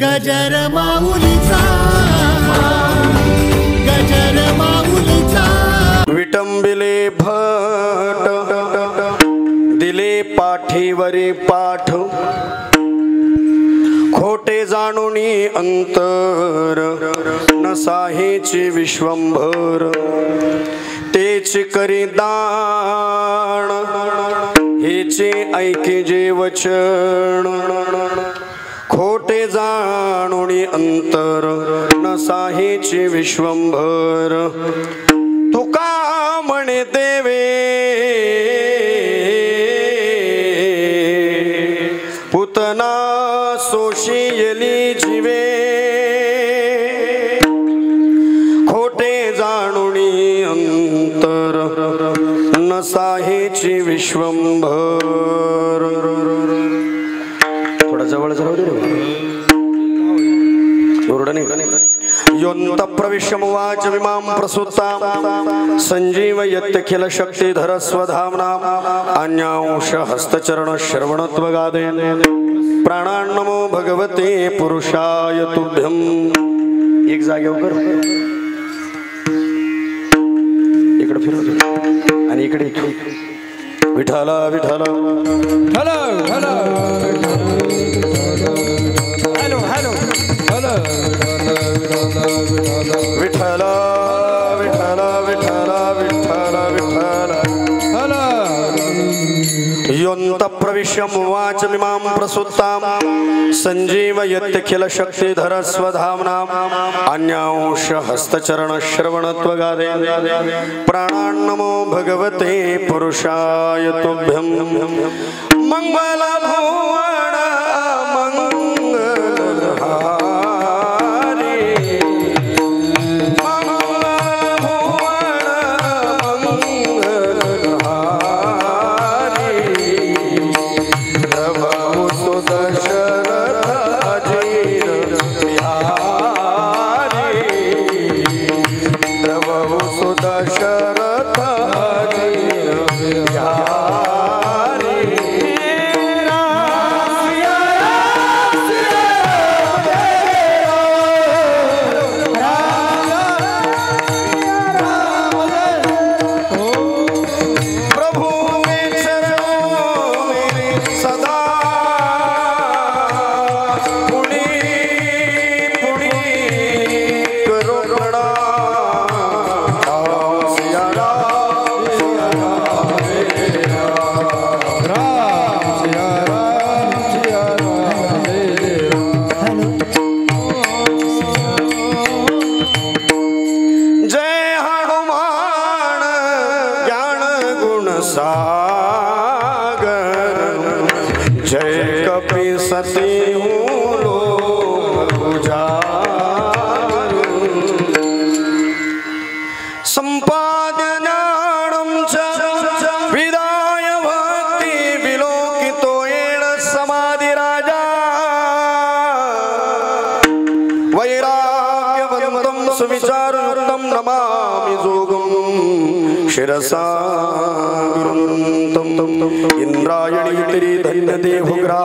गजर माऊलीचा, गजर माऊलीचा. विटंबिले भट दिले पाठीवरी पाठ, खोटे जाणुनी अंतर नसाहीची विश्वंभर. तेच करी दान हेचे ऐके जे वचन, खोटे जाणुनी अंतर नसाहीची विश्वंभर. तुका म्हणे देवे पुतना सोशियली जीवे, खोटे जाणुनी अंतर नसाहीची विश्वंभर. थोडा जवळ जवळ योऽन्त प्रविश्यमुवाच विमां प्रसुप्तां संजीवयत्यखिल शक्तिधर स्वधाम्ना. अन्यांश हस्तचरण श्रवणत्वगादेन प्राणान्नमो भगवते पुरुषाय तुभ्यं. एक जागेवर इकडे फिरव आणि इकडे Vitthala Vitthala. Hello hello hello hello hello Vitthala Vitthala Vitthala Vitthala Vitthala. योऽन्त प्रविश्यमुवाच मिमां प्रसुप्तां संजीवयत्यखिल शक्तिधर स्वधाम्ना. अन्यांश हस्तचरण श्रवणत्वगादेन प्राणान्नमो भगवते पुरुषाय तुभ्यं. मंगल भुवन शिरसा इंद्रायणी तरी धन्य देहुग्रा.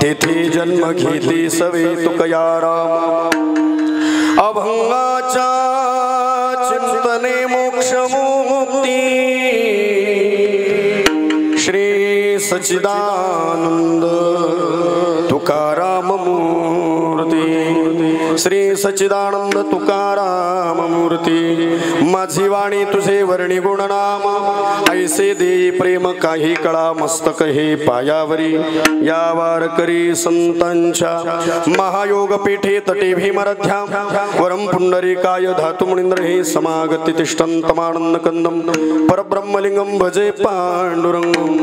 तेथे जन्म घेतली सवे तुकया राम. अभंगाच्या चिंतने मोक्ष मुक्ती. श्री सच्चिदानंद तुकाराम मूर्ती. श्री सच्चिदानंद तुकाराम मूर्ती. माझी वाणी तुझे वर्णी गुणनाम. ऐसे देई प्रेम काही कळा मस्तक हे पायावरी. या वारकरी संतांच्या महायोग पीठे तटे भीमरथ्या. वरम पुंडरीकाय धातु मुनींद्र हे समागती तिष्ठन्तमानंद कंदम. परब्रह्मलिंगम भजे पांडुरंगम.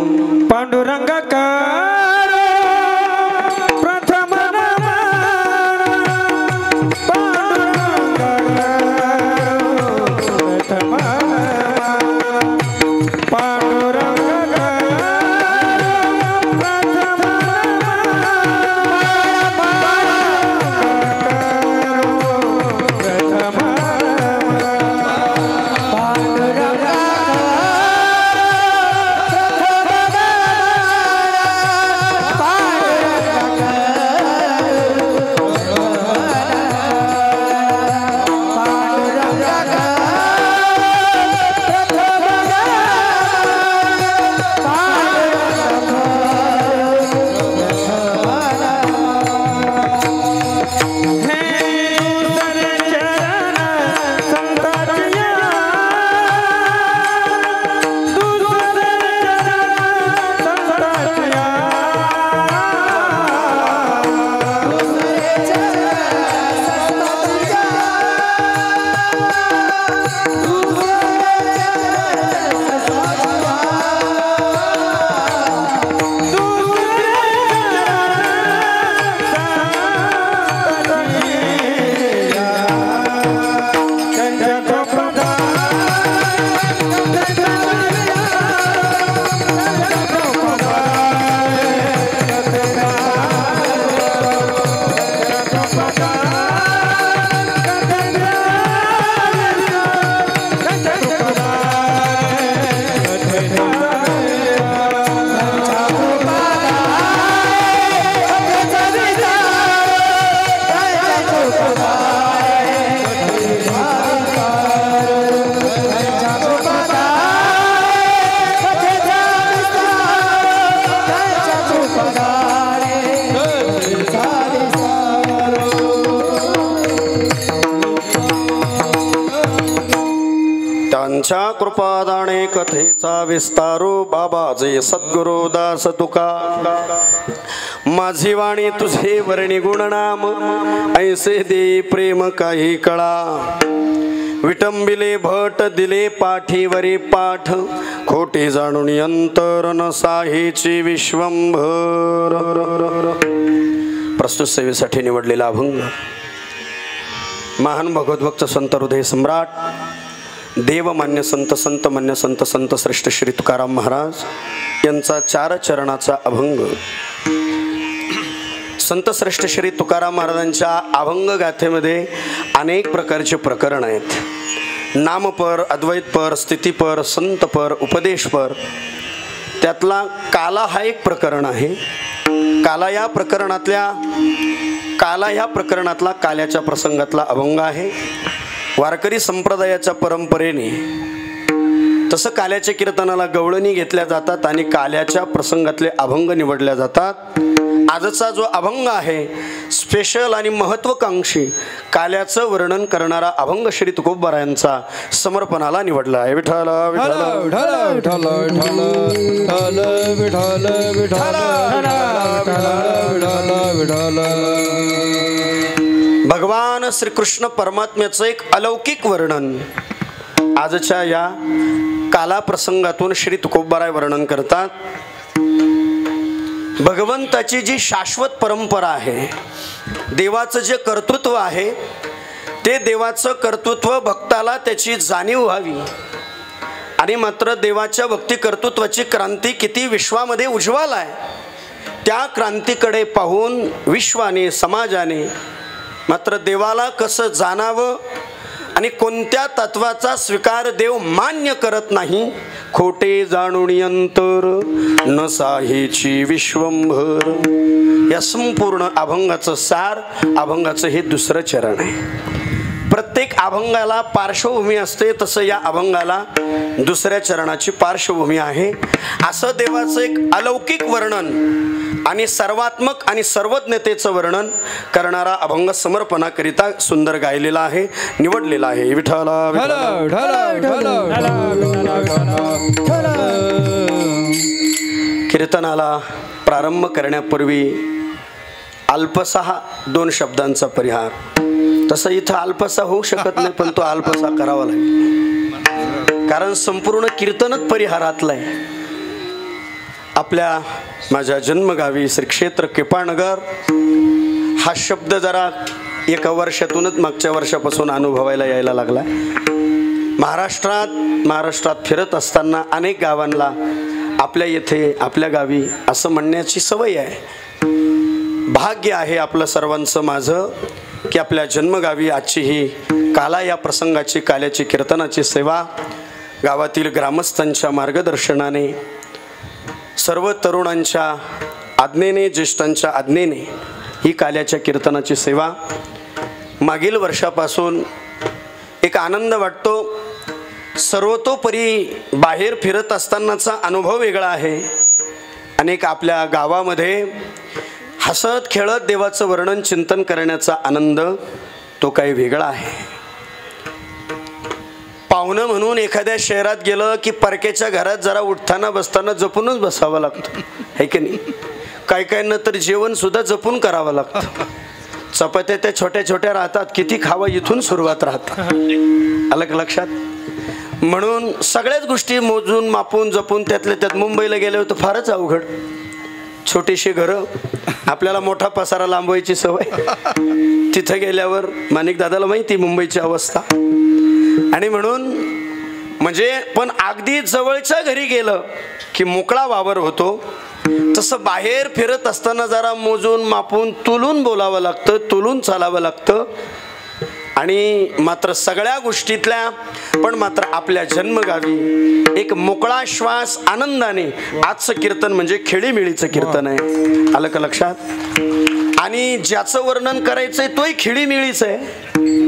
पांडुरंगाकार त्यांच्या कृपादाणे कथेचा विस्तारो बाबाजे सद्गुरु दास तुका माझी वाणी तुझे वर्णी गुणनाम ऐसे दे प्रेम काही कळा विटंबिले भट दिले पाठीवरी पाठ खोटे जाणून अंतर न साहीची विश्वंभर. प्रस्तुत सेवेसाठी निवडलेला अभंग महान भगवद्भक्त संत हृदय सम्राट देवमान्य संत संत मान्य संत संत श्रेष्ठ श्री तुकाराम महाराज यांचा 4 चरणाचा अभंग. संत श्रेष्ठ श्री तुकाराम महाराजांच्या अभंग गाथेमध्ये अनेक प्रकारचे प्रकरण आहेत. नामपर, अद्वैतपर, स्थितीपर, संतपर, उपदेशपर. त्यातला काला हा एक प्रकरण आहे. काला या प्रकरणातला काल्याच्या प्रसंगातला अभंग आहे. वारकरी संप्रदायाच्या परंपरेने तसं काल्याच्या कीर्तनाला गवळणी घेतल्या जातात आणि काल्याच्या प्रसंगातले अभंग निवडल्या जातात. आजचा जो अभंग आहे स्पेशल आणि महत्वाकांक्षी काल्याचं वर्णन करणारा अभंग श्री तुकोबारायांचा समर्पणाला निवडला आहे. विठ्ठल भगवान श्रीकृष्ण परमात्म्याचं एक अलौकिक वर्णन आजच्या या काला प्रसंगातून श्री तुकोबाराय वर्णन करतात. भगवंताची जी शाश्वत परंपरा आहे, देवाचं जे कर्तृत्व आहे ते देवाचं कर्तृत्व भक्ताला त्याची जाणीव व्हावी आणि मात्र देवाच्या भक्ती कर्तृत्वाची क्रांती किती विश्वामध्ये उज्ज्वल आहे त्या क्रांतीकडे पाहून विश्वाने समाजाने मात्र देवाला कसं जाणावं आणि कोणत्या तत्वाचा स्वीकार देव मान्य करत नाही. खोटे जाणून अंतर न साहीची विश्वंभर. या संपूर्ण अभंगाचं सार, अभंगाचं हे 2रं चरण आहे. प्रत्येक अभंगाला पार्श्वभूमी असते तसं या अभंगाला 2ऱ्या चरणाची पार्श्वभूमी आहे. असं देवाचं एक अलौकिक वर्णन आणि सर्वात्मक आणि सर्वज्ञतेचं वर्णन करणारा अभंग समर्पणाकरिता सुंदर गायलेला आहे, निवडलेला आहे. विठ्ठला कीर्तनाला प्रारंभ करण्यापूर्वी अल्पसा 2 शब्दांचा परिहार. तसं इथं अल्पसा होऊ शकत नाही पण तो अल्पसा करावा लागेल कारण संपूर्ण कीर्तनच परिहारातलं आहे. आपल्या माझ्या जन्मगावी श्री क्षेत्र केपाळनगर हा शब्द जरा एका वर्षातूनच मागच्या वर्षापासून अनुभवायला यायला लागला. महाराष्ट्रात फिरत असताना अनेक गावांना आपल्या येथे आपल्या गावी असं म्हणण्याची सवय आहे. भाग्य आहे आपलं सर्वांचं माझं की आपल्या जन्मगावी आजची ही काला या प्रसंगाची काल्याची कीर्तनाची सेवा गावातील ग्रामस्थांच्या मार्गदर्शनाने सर्व तरुणांच्या आज्ञेने ज्येष्ठांच्या आज्ञेने ही काल्याच्या कीर्तनाची सेवा मागील वर्षापासून एक आनंद वाटतो. सर्वतोपरी बाहेर फिरत असतानाचा अनुभव वेगळा आहे. अनेक आपल्या गावामध्ये हसत खेळत देवाचं वर्णन चिंतन करण्याचा आनंद तो काही वेगळा आहे. पाहुणं म्हणून एखाद्या शहरात गेलं की परक्याच्या घरात जरा उठताना बसताना जपूनच बसावं लागतं है की नाही. काही तर जेवण सुद्धा जपून करावं लागतं. चपात्या त्या छोट्या छोट्या राहतात, किती खावं इथून सुरुवात राहते. अलग लक्षात. म्हणून सगळ्याच गोष्टी मोजून मापून जपून त्यातल्या त्यात मुंबईला गेले होते फारच अवघड. छोटीशी घरं, आपल्याला मोठा पसारा लांबवायची सवय. तिथे गेल्यावर माणिक दादाला माहिती मुंबईची अवस्था. आणि म्हणून म्हणजे पण अगदी जवळच्या घरी गेलं की मोकळा वावर होतो. तसं बाहेर फिरत असताना जरा मोजून मापून तुलून बोलावं लागतं, तुलून चालावं लागतं. आणि मात्र सगळ्या गोष्टीतल्या पण मात्र आपल्या जन्मगावी एक मोकळा श्वास आनंदाने आजचं कीर्तन म्हणजे खेळीमेळीचं कीर्तन आहे. आलं का लक्षात. आणि ज्याचं वर्णन करायचंय तोही खेळीमेळीच आहे,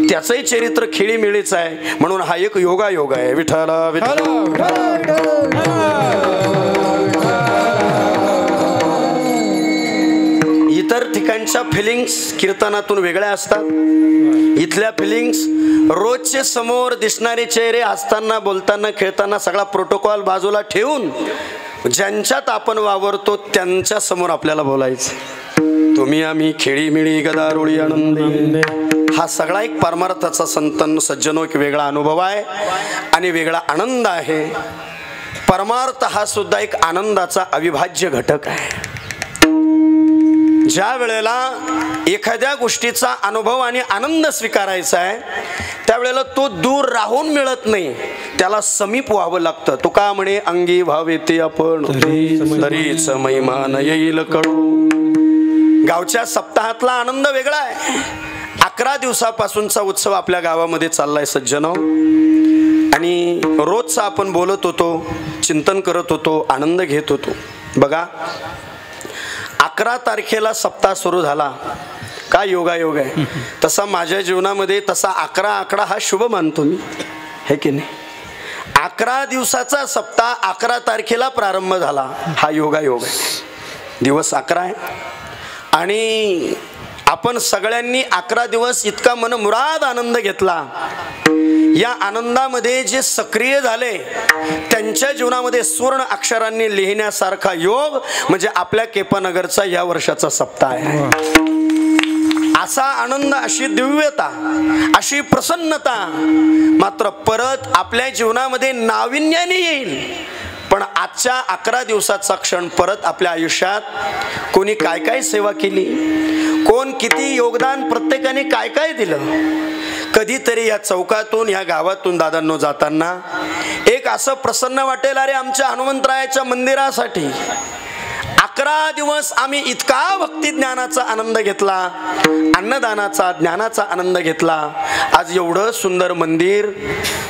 त्याचंही चरित्र खेळीमेळीच आहे. म्हणून हा एक योगायोग आहे. विठ्ठला इतर ठिकाणच्या फिलिंग्स कीर्तनातून वेगळ्या असतात. इथल्या फिलिंग्स रोजचे समोर दिसणारे चेहरे हसताना बोलताना खेळताना सगळा प्रोटोकॉल बाजूला ठेवून ज्यांच्यात आपण वावरतो त्यांच्या समोर आपल्याला बोलायचं. तुम्ही आम्ही खेळीमिळी गदारोळी आनंदी, हा सगळा एक परमार्थाचा संतन सज्जनो एक वेगळा अनुभव आहे आणि वेगळा आनंद आहे. परमार्थ हा सुद्धा एक आनंदाचा अविभाज्य घटक आहे. ज्या वेळेला एखाद्या गोष्टीचा अनुभव आणि आनंद स्वीकारायचा आहे त्यावेळेला तो दूर राहून मिळत नाही, त्याला समीप व्हावं लागतं. तुका म्हणे अंगी भावेते आपण तरीच महिमान येईल कळू. गावच्या सप्ताहातला आनंद वेगळा आहे. 11 दिवसापासूनचा उत्सव आपल्या गावामध्ये चाललाय सज्जनो, आणि रोजचा आपण बोलत होतो, चिंतन करत होतो, आनंद घेत होतो. बघा 11 तारखेला सप्ताह सुरू झाला, काय योगायोग आहे. तसा माझ्या जीवनामध्ये तसा 11 आकडा हा शुभ मानतो मी, है की नाही. 11 दिवसाचा सप्ताह 11 तारखेला प्रारंभ झाला, हा योगायोग आहे. दिवस 11 आहे आणि आपण सगळ्यांनी 11 दिवस इतका मनमुराद आनंद घेतला. या आनंदामध्ये जे सक्रिय झाले त्यांच्या जीवनामध्ये सुवर्ण अक्षरांनी लिहिण्यासारखा योग म्हणजे आपल्या केपानगरचा या वर्षाचा सप्ताह आहे. असा आनंद, अशी दिव्यता, अशी प्रसन्नता मात्र परत आपल्या जीवनामध्ये नाविन्याने येईल. पण आजच्या 11 दिवसाचा क्षण परत आपल्या आयुष्यात कोणी काय काय सेवा केली, कोण किती योगदान, प्रत्येकाने काय काय दिलं. कधीतरी या चौकातून या गावातून दादांनो जाताना एक असं प्रसन्न वाटेल, अरे आमच्या हनुमंतरायाच्या मंदिरासाठी 11 दिवस आम्ही इतका भक्ती ज्ञानाचा आनंद घेतला, अन्नदानाचा ज्ञानाचा आनंद घेतला. आज एवढं सुंदर मंदिर,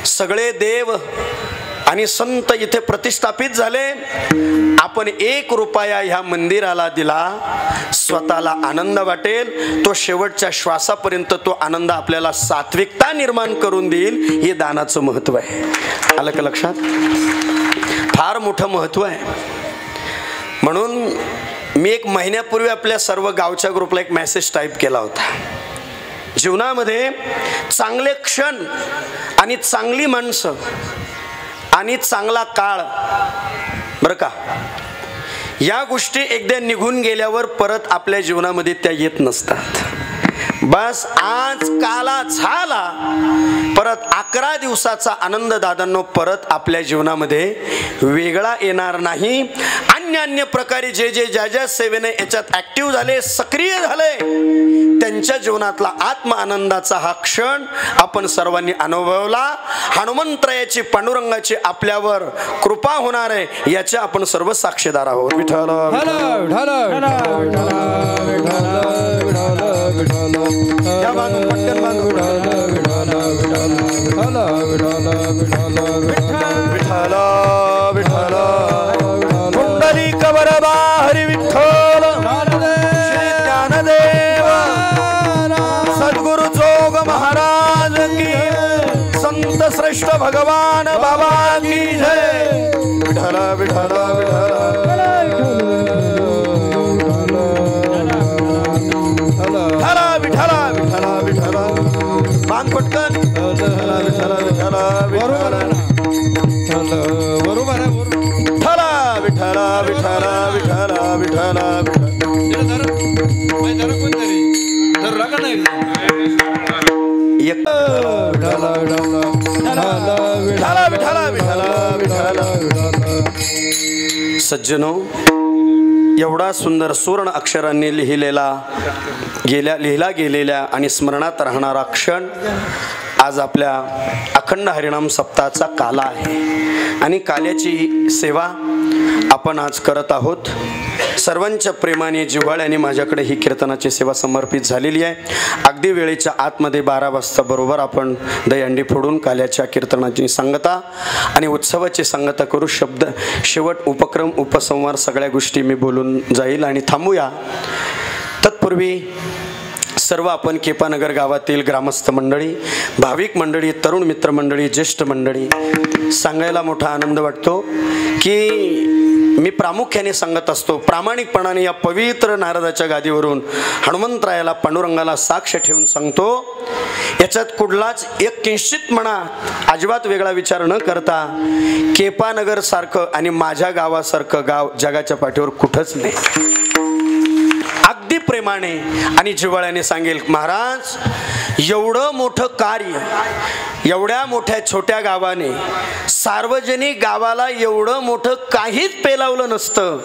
सगळे देव आणि संत इथे प्रतिष्ठापित झाले. आपण 1 रुपया ह्या मंदिराला दिला, स्वतःला आनंद वाटेल, तो शेवटच्या श्वासापर्यंत तो आनंद आपल्याला सात्विकता निर्माण करून देईल. हे दानाचं महत्व आहे. आलं का लक्षात? फार मोठं महत्व आहे. म्हणून मी 1 महिन्यापूर्वी आपल्या सर्व गावच्या ग्रुपला एक मेसेज टाईप केला होता. जीवनामध्ये चांगले क्षण आणि चांगली माणसं आणि चांगला काळ, बरं का, या गोष्टी एकदा निघून गेल्यावर परत आपल्या जीवनामध्ये त्या येत नसतात. बस आज काला झाला, परत 11 दिवसाचा आनंद दादांनो परत आपल्या जीवनामध्ये वेगळा येणार नाही. अन्य प्रकारे जे ज्या सेवेने याच्यात ऍक्टिव्ह झाले, सक्रिय झाले, त्यांच्या जीवनातला आत्म आनंदाचा हा क्षण आपण सर्वांनी अनुभवला. हनुमंतरायाची, पांडुरंगाची आपल्यावर कृपा होणार आहे याचे आपण सर्व साक्षीदार आहोत. विठ्ठल पुंडलिक वरदा हरी विठ्ठल श्री ज्ञानदेव सद्गुरु जोग महाराज की, संत श्रेष्ठ भगवान बाबा की जय. विठ्ठल विठ्ठल विठ्ठल विठ्ठल विठ्ठल विठ्ठल मान पटकन. बरोबर आहे. विठ्ठल विठ्ठल विठ्ठल विठ्ठल सज्जनो, एवढा सुंदर सुवर्ण अक्षरांनी लिहिला गेलेल्या आणि स्मरणात राहणारा क्षण आज आपल्या अखंड हरिनाम सप्ताहाचा काला आहे आणि काल्याची सेवा आपण आज करत आहोत. सर्वांच्या प्रेमाने जिव्हाळ्याने माझ्याकडे ही कीर्तनाची सेवा समर्पित झालेली आहे. अगदी वेळेच्या आतमध्ये 12 वाजता बरोबर आपण दहीहंडी फोडून काल्याच्या कीर्तनाची सांगता आणि उत्सवाची सांगता करू. शब्द शेवट, उपक्रम, उपसंहार सगळ्या गोष्टी मी बोलून जाईल आणि थांबूया. तत्पूर्वी सर्व आपण केपानगर गावातील ग्रामस्थ मंडळी, भाविक मंडळी, तरुण मित्र मंडळी, ज्येष्ठ मंडळी, सांगायला मोठा आनंद वाटतो की मी प्रामुख्याने सांगत असतो, प्रामाणिकपणाने या पवित्र नारदाच्या गादीवरून हनुमंतरायाला पांडुरंगाला साक्ष ठेवून सांगतो, याच्यात कुठलाच एक किंचित म्हणा अजिबात वेगळा विचार न करता केपानगर सारखं आणि माझ्या गावासारखं गाव जगाच्या पाठीवर कुठंच नाही. अगदी प्रेमाने आणि जिव्हाळ्याने सांगेल, महाराज एवढं मोठं कार्य एवढ्या मोठ्या छोट्या गावाने, सार्वजनिक गावाला एवढं मोठं काहीच पेलावलं नसतं,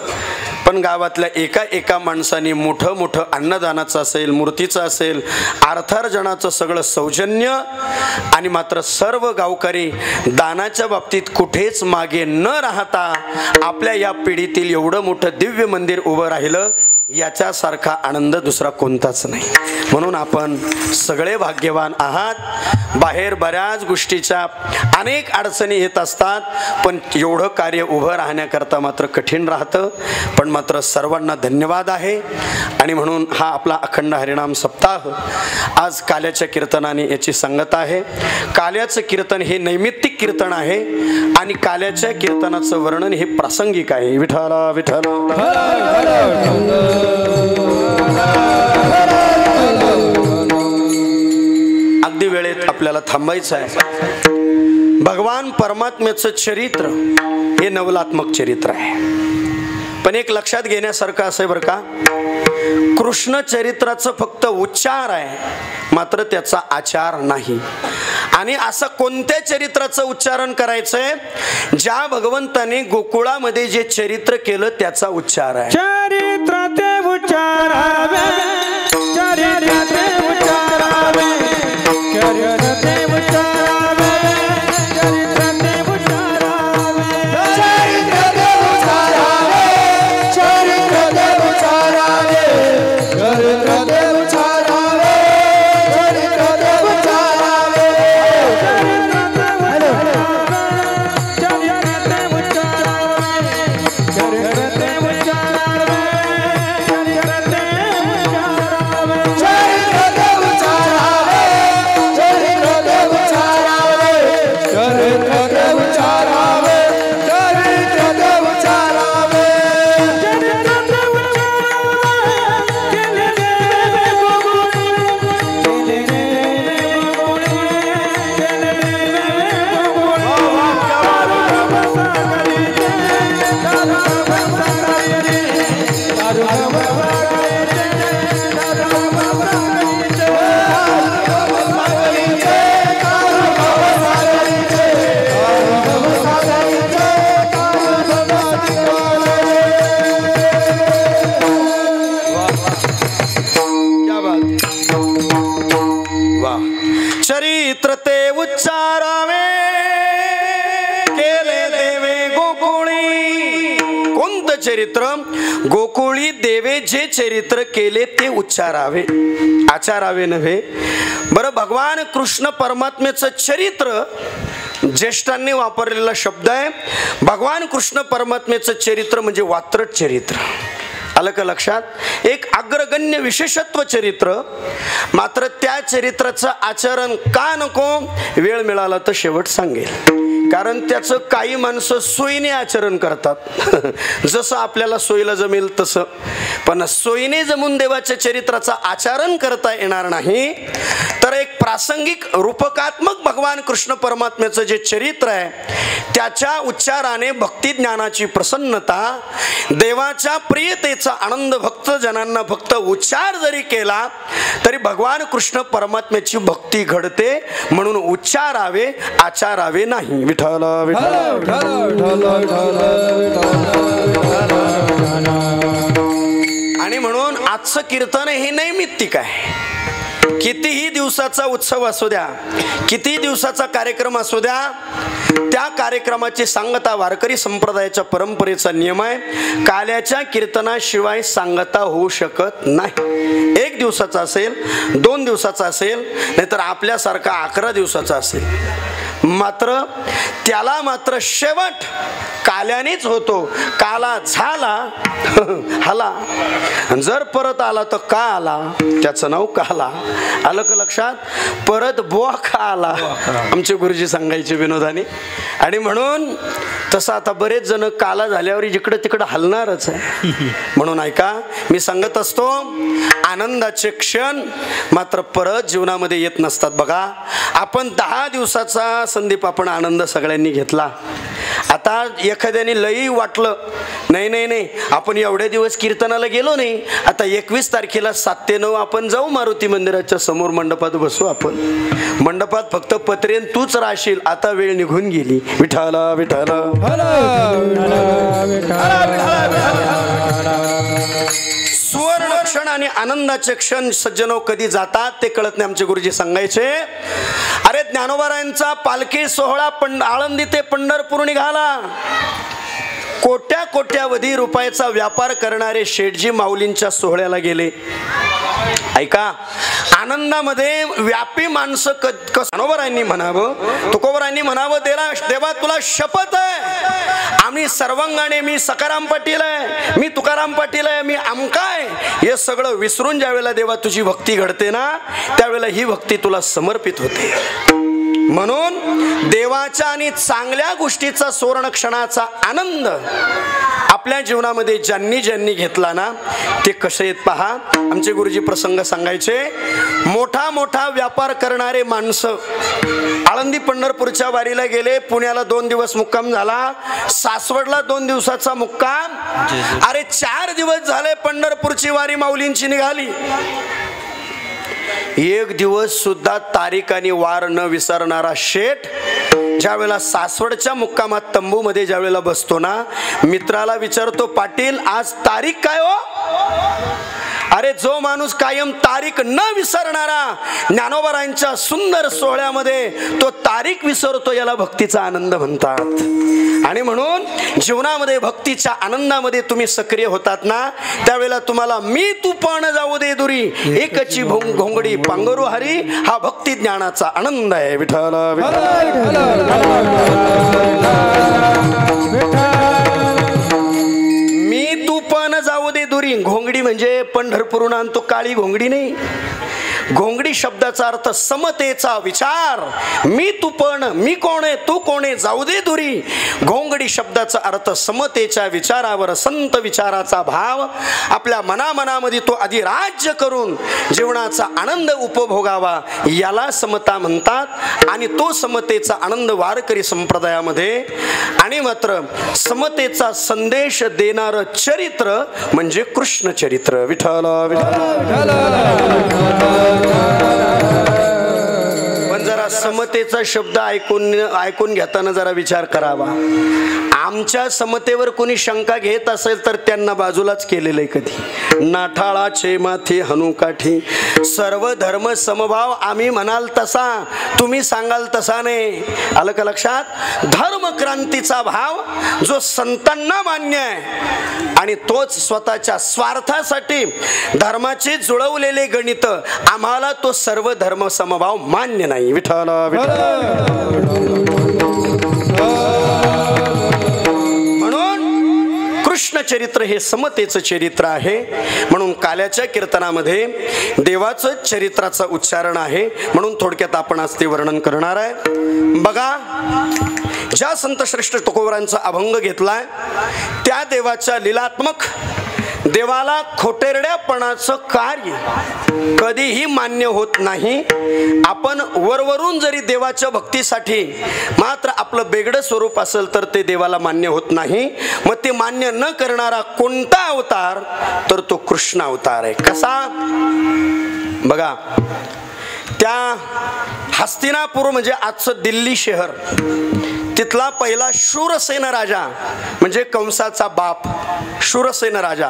पण गावातल्या एका माणसाने मोठं मोठं अन्नदानाचं असेल, मूर्तीचं असेल, अर्थार्जनाचं सगळं सौजन्य, आणि मात्र सर्व गावकरी दानाच्या बाबतीत कुठेच मागे न राहता आपल्या या पिढीतील एवढं मोठं दिव्य मंदिर उभं राहिलं, याच्यासारखा आनंद दुसरा कोणताच नाही. म्हणून आपण सगळे भाग्यवान आहात. बाहेर बऱ्याच गोष्टीच्या अनेक अडचणी येत असतात, पण एवढं कार्य उभं राहण्याकरता मात्र कठीण राहतं. पण मात्र सर्वांना धन्यवाद आहे. आणि म्हणून हा आपला अखंड हरिनाम सप्ताह आज काल्याच्या कीर्तनाने याची संगत आहे. काल्याचं कीर्तन हे नैमित्तिक कीर्तन आहे आणि काल्याच्या कीर्तनाचं वर्णन हे प्रासंगिक आहे. विठ्ठला विठ्ठल. अगदी वेळेत आपल्याला थांबायचं आहे. भगवान परमात्म्याचं चरित्र हे नवलात्मक चरित्र आहे. पण एक लक्षात घेण्यासारखं असं बरं का, कृष्ण चरित्राचं फक्त उच्चार आहे, मात्र त्याचा आचार नाही. आणि असं कोणत्या चरित्राचं उच्चारण करायचंय? ज्या भगवंताने गोकुळामध्ये जे चरित्र केलं त्याचा उच्चार आहे. चरित्राचे उच्चारावे, चरित्राचे उच्चारावे, चरित्राचे उच्चारावे, चरित्राचे उच्चारावे, चरित्राचे उच्चारावे, चरित्राचे उच्चारावे, चरित्राचे उच्चारावे, चरित्राचे उच्चारावे, चरित्राचे उच्चारावे, चरित्र ते उच्चारावे केले देवे गोकुळी. कोणतं चरित्र? गोकुळी देवे जे चरित्र केले ते उच्चारावे, आचारावे नव्हे. बरं, भगवान कृष्ण परमात्म्याचं चरित्र ज्येष्ठांनी वापरलेला शब्द आहे. भगवान कृष्ण परमात्म्याचं चरित्र म्हणजे वात्रट चरित्र. आलं का लक्षात? एक अग्रगण्य विशेषत्व चरित्र. मात्र त्या चरित्राचं आचरण का नको? वेळ मिळाला तर शेवट सांगेल. कारण त्याचं काही माणसं सोयीने आचरण करतात, जसं आपल्याला सोयीला जमेल तसं. पण सोयीने जमून देवाच्या चरित्राचं आचरण करता येणार नाही. तर एक प्रासंगिक रूपकात्मक भगवान कृष्ण परमात्म्याचं जे चरित्र आहे त्याच्या उच्चाराने भक्ती ज्ञानाची प्रसन्नता, देवाच्या प्रियतेचा आनंद भक्तजनांना फक्त उच्चार जरी केला तरी भगवान कृष्ण परमात्म्याची भक्ती घडते. म्हणून उच्चारावे, आचारावे नाही. विठ्ठल विठ्ठल. आणि म्हणून आजचं कीर्तन हे नैमित्तिक आहे. कितीही दिवसाचा उत्सव असू द्या, किती दिवसाचा कार्यक्रम असू द्या, त्या कार्यक्रमाची सांगता वारकरी संप्रदायाच्या परंपरेचा नियम आहे. काल्याच्या कीर्तनाशिवाय सांगता होऊ शकत नाही. 1 दिवसाचा असेल, 2 दिवसाचा असेल, नाहीतर आपल्यासारखा 11 दिवसाचा असेल, मात्र त्याला मात्र शेवट काल्यानेच होतो. काला झाला हाला, जर परत आला तर का आला, त्याचं नाव काला. आलं का लक्षात? परत बुवा का आला, आमचे गुरुजी सांगायचे विनोदाने. आणि म्हणून तसं आता बरेच जण काला झाल्यावर जिकडं तिकडं हलणारच आहे. म्हणून ऐका, मी सांगत असतो आनंदाचे क्षण मात्र परत जीवनामध्ये येत नसतात. बघा, आपण 10 दिवसाचा संदीप आपण आनंद सगळ्यांनी घेतला. आता एखाद्याने लई वाटलं नाही नाही नाही आपण एवढे दिवस कीर्तनाला गेलो नाही, आता 21 तारखेला 7 ते 9 आपण जाऊ मारुती मंदिराच्या समोर मंडपात बसू. आपण मंडपात फक्त पत्रेन तूच राहशील. आता वेळ निघून गेली. विठाला विठाला सुवर्ण क्षण आणि आनंदाचे क्षण सज्जनो कधी जातात ते कळत नाही. आमचे गुरुजी सांगायचे, अरे ज्ञानोबारायांचा पालखी सोहळा आळंदी ते पंढरपूर निघाला. कोट्या कोट्यावधी रुपयाचा व्यापार करणारे शेठजी माऊलींच्या सोहळ्याला गेले. ऐका, आनंदामध्ये व्यापी माणसं ज्ञानोबारायांनी म्हणावं, तुकोबारायांनी म्हणावं, देवा तुला शपथ आहे, आम्ही सर्वांगाने, मी सकाराम पाटील आहे, मी तुकाराम पाटील आहे, मी आमका आहे, हे सगळं विसरून ज्यावेळेला देवा तुझी भक्ती घडते ना, त्यावेळेला ही भक्ती तुला समर्पित होते. म्हणून देवाच्या आणि चांगल्या गोष्टीचा सुवर्ण क्षणाचा आनंद आपल्या जीवनामध्ये ज्यांनी ज्यांनी घेतला ना ते कसे आहेत पहा. आमचे गुरुजी प्रसंग सांगायचे, मोठा मोठा व्यापार करणारे माणसं आळंदी पंढरपूरच्या वारीला गेले. पुण्याला 2 दिवस मुक्काम झाला, सासवडला 2 दिवसाचा मुक्काम. अरे 4 दिवस झाले पंढरपूरची वारी माऊलींची निघाली. 1 दिवस सुद्धा तारीख आणि वार न विसरणारा शेठ ज्या वेळेला सासवडच्या मुक्कामात तंबूमध्ये ज्या वेळेला बसतो ना, मित्राला विचारतो, पाटील आज तारीख काय हो? अरे जो माणूस कायम तारीख न विसरणारा ज्ञानोबारायांच्या सुंदर सोहळ्यामध्ये तो तारीख विसरतो, याला भक्तीचा आनंद म्हणतात. आणि म्हणून जीवनामध्ये भक्तीच्या आनंदामध्ये तुम्ही सक्रिय होतात ना, त्यावेळेला तुम्हाला मी तू पण जाऊ दे दुरी एकची घोंगडी पांगरू हरी, हा भक्ती ज्ञानाचा आनंद आहे. विठ्ठल मी तू पण जाऊ दे दुरी. घोंगडी म्हणजे पंढरपूरून आणतो काळी घोंगडी नाही. घोंगडी शब्दाचा अर्थ समतेचा विचार. मी तू पण, मी कोण आहे, तू कोण आहे, जाऊ दे दुरी. घोंगडी शब्दाचा अर्थ समतेच्या विचारावर संत विचाराचा भाव आपल्या मनामध्ये तो आधी राज्य करून जीवनाचा आनंद उपभोगावा, याला समता म्हणतात. आणि तो समतेचा आनंद वारकरी संप्रदायामध्ये आणि मात्र समतेचा संदेश देणारं चरित्र म्हणजे कृष्ण चरित्र. विठ्ठल पण जरा समतेचा शब्द ऐकून घेताना जरा विचार करावा. आमच्या समतेवर कोणी शंका घेत असेल तर त्यांना बाजूलाच केलेलं आहे. कधी नाठाळाचे माथे हनुकाठी, सर्व धर्म समभाव आम्ही म्हणाल तसा, तुम्ही सांगाल तसा नाही. आलं का लक्षात? धर्म क्रांतीचा भाव जो संतांना मान्य आहे आणि तोच स्वतःच्या स्वार्थासाठी धर्माचे जुळवलेले गणित, आम्हाला तो सर्व धर्म समभाव मान्य नाही. विठ्ठल कृष्ण चरित्र हे समतेचं चरित्र आहे. म्हणून काल्याच्या कीर्तनामध्ये देवाचं चरित्राचं उच्चारण आहे. म्हणून थोडक्यात आपण आज ते वर्णन करणार आहे. बघा, ज्या संत श्रेष्ठ तुकोबारांचा अभंग घेतलाय त्या देवाच्या लीलात्मक, देवाला खोटेरड्यापणाचं कार्य कधीही मान्य होत नाही. आपण वरवरून जरी देवाच्या भक्तीसाठी मात्र आपलं बेगडं स्वरूप असेल तर ते देवाला मान्य होत नाही. मग ते मान्य न करणारा कोणता अवतार तर तो कृष्ण अवतार आहे. कसा? बघा, त्या हस्तिनापूर म्हणजे आजचं दिल्ली शहर, तिथला पहिला शूरसेन राजा म्हणजे कंसाचा बाप शूरसेन राजा.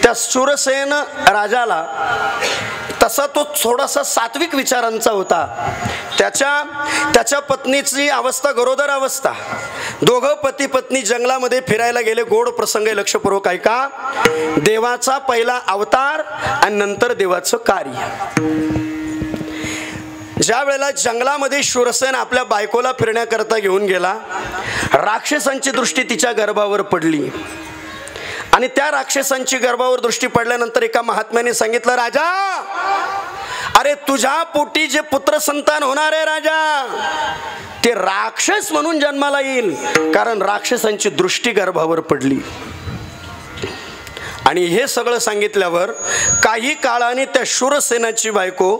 त्या शूरसेन राजाला तसा तो थोडासा सात्विक विचारांचा होता. त्याच्या पत्नीची अवस्था गरोदर अवस्था. दोघं पती पत्नी जंगलामध्ये फिरायला गेले. गोड प्रसंग आहे, लक्षपूर्वक ऐका. देवाचा पहिला अवतार आणि नंतर देवाचं कार्य. ज्या वेळेला जंगलामध्ये शूरसेन आपल्या बायकोला फिरण्याकरता घेऊन गेला, राक्षसांची दृष्टी तिच्या गर्भावर पडली. आणि त्या राक्षसांची गर्भावर दृष्टी पडल्यानंतर एका महात्म्याने सांगितलं, राजा, अरे तुझ्या पोटी जे पुत्र संतान होणार आहे राजा, ते राक्षस म्हणून जन्माला येईल, कारण राक्षसांची दृष्टी गर्भावर पडली. आणि हे सगळं सांगितल्यावर काही काळाने त्या शूरसेनाची बायको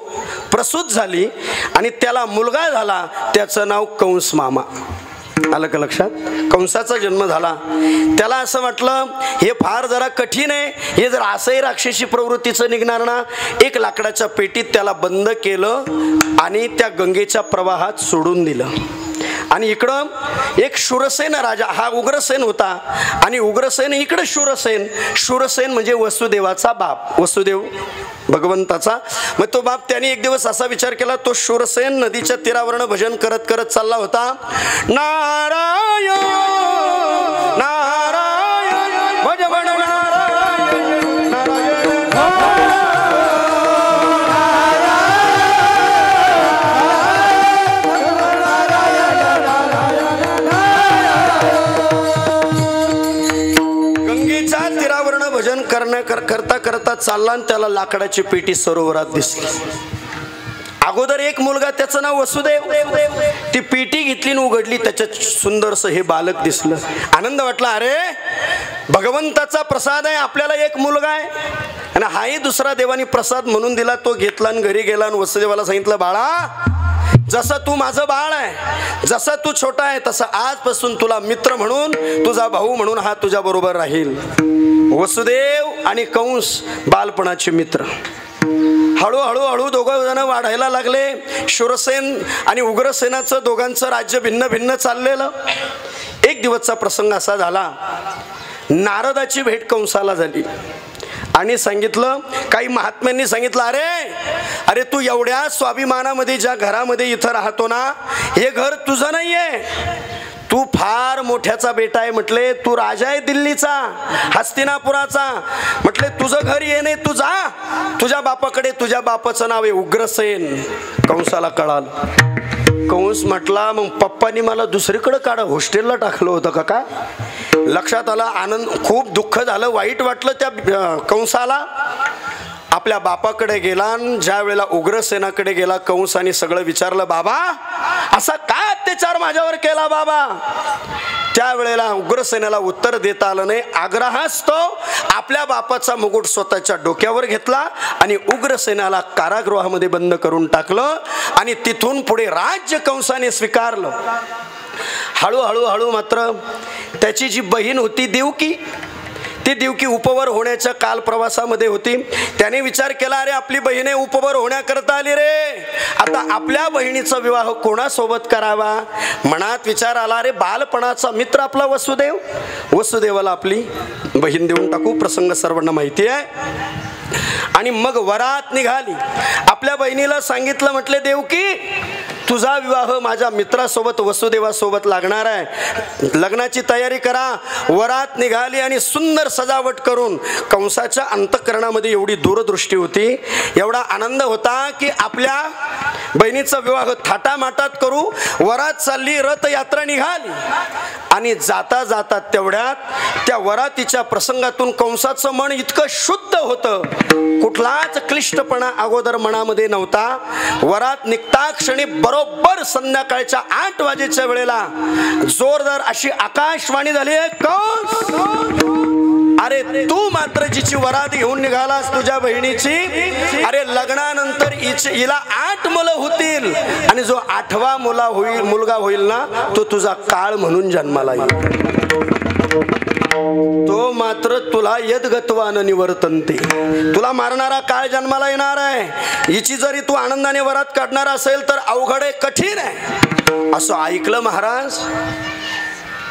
प्रसूत झाली आणि त्याला मुलगा झाला. त्याचं नाव कंस मामा. आलं का लक्षात? कंसाचा जन्म झाला. त्याला असं वाटलं हे फार जरा कठीण आहे, हे जर असंही राक्षसी प्रवृत्तीचं निघणार ना. एक लाकडाच्या पेटीत त्याला बंद केलं आणि त्या गंगेच्या प्रवाहात सोडून दिलं. आणि इकडं एक शूरसेन राजा, हा उग्रसेन होता आणि उग्रसेन इकडं शूरसेन. शूरसेन म्हणजे वसुदेवाचा बाप, वसुदेव भगवंताचा. मग तो बाप त्याने एक दिवस असा विचार केला. तो शूरसेन नदीच्या तीरावरनं भजन करत करत चालला होता. नारायण नारायण भज म्हण नारायण नारायण. भजन करता करता चालला आणि त्याला लाकडाची पेटी सरोवरात दिसली. अगोदर एक मुलगा, त्याचं नाव वसुदेव. ती पेटी घेतली आणि उघडली, त्याच्यात सुंदरसं हे बालक दिसलं. आनंद वाटला. अरे भगवंताचा प्रसाद आहे, आपल्याला एक मुलगा आहे आणि हाही दुसरा देवानी प्रसाद म्हणून दिला. तो घेतला आणि घरी गेला आणि वसुदेवाला सांगितलं, बाळा जसं तू माझं बाळ आहे, जसा तू छोटा आहे, तसं आजपासून तुला मित्र म्हणून, तुझा भाऊ म्हणून हा तुझ्या बरोबर राहील. वसुदेव आणि कंस बालपणाचे मित्र. हळूहळू हळू दोघं जण वाढायला लागले. शूरसेन आणि उग्रसेनाचं दोघांचं राज्य भिन्न भिन्न चाललेलं. एक दिवसचा प्रसंग असा झाला, नारदाची भेट कंसाला झाली आणि सांगितलं, काही महात्म्यांनी सांगितलं, अरे तू एवढ्या स्वाभिमानामध्ये ज्या घरामध्ये इथं राहतो ना, हे घर तुझं नाहीये, तू फार मोठ्याचा बेटा आहे. म्हटले तू राजा आहे दिल्लीचा, हस्तिनापुराचा. म्हटले तुझं घर ये नाही, तू जा तुझ्या बापाकडे, तुझ्या बापाचं नाव आहे उग्रसेन. कंसाला कळालं. कंस म्हटला, मग पप्पानी मला दुसरीकडे काढ, हॉस्टेलला टाकलं होतं का काय? लक्षात आलं. आनंद, खूप दुःख झालं, वाईट वाटलं त्या कंसाला. आपल्या बापाकडे गेला. ज्या वेळेला उग्रसेनाकडे गेला कंसाने सगळं विचारलं, बाबा असा काय अत्याचार माझ्यावर केला बाबा? त्यावेळेला उग्रसेनाला उत्तर देता आलं नाही. आग्रहास तो आपल्या बापाचा मुकुट स्वतःच्या डोक्यावर घेतला आणि उग्रसेनाला कारागृहामध्ये बंद करून टाकलं आणि तिथून पुढे राज्य कंसाने स्वीकारलं. हळूहळू हळू मात्र त्याची जी बहीण होती देवकी, ती देवकी उपवर होण्याच्या काल प्रवासामध्ये होती. त्याने विचार केला, अरे आपली बहिणी उपवर होण्याकरता आली रे, आता आपल्या बहिणीचा विवाह कोणासोबत करावा? मनात विचार आला, अरे बालपणाचा मित्र आपला वसुदेव, वसुदेवाला आपली बहीण देऊन टाकू. प्रसंग सर्वांना माहिती आहे. आणि मग वरात निघाली. आपल्या बहिणीला सांगितलं, म्हटले देवकी तुझा विवाह माझ्या मित्रासोबत वसुदेवासोबत लागणार आहे, लग्नाची तयारी करा. वरात निघाली आणि सुंदर सजावट करून, कंसाच्या अंतःकरणामध्ये एवढी दूरदृष्टी होती, एवढा आनंद होता की आपल्या बहिणीचा विवाह थाटामाटात करू. वरात चालली, रथयात्रा निघाली आणि जाता जाता तेवढ्यात त्या वरातीच्या प्रसंगातून कंसाचं मन इतकं शुद्ध होतं, कुठलाच क्लिष्टपणा अगोदर मनामध्ये नव्हता. वरात निघता क्षणी बरोबर संध्याकाळच्या 8 वाजेच्या वेळेला जोरदार अशी आकाशवाणी झाली, कंस अरे तू मात्र जिची वरात घेऊन निघालास तुझ्या बहिणीची, अरे लग्नानंतर हिला 8 मुलं होतील आणि जो 8वा मुलगा होईल ना, तो तुझा काळ म्हणून जन्माला येईल. तो मात्र तुला यद्गत्वान निवर्तन्ते, तुला मारणारा काळ जन्माला येणार आहे. हिची जरी तू आनंदाने वरात काढणार असेल तर अवघड आहे, कठीण आहे. असं ऐकलं महाराज.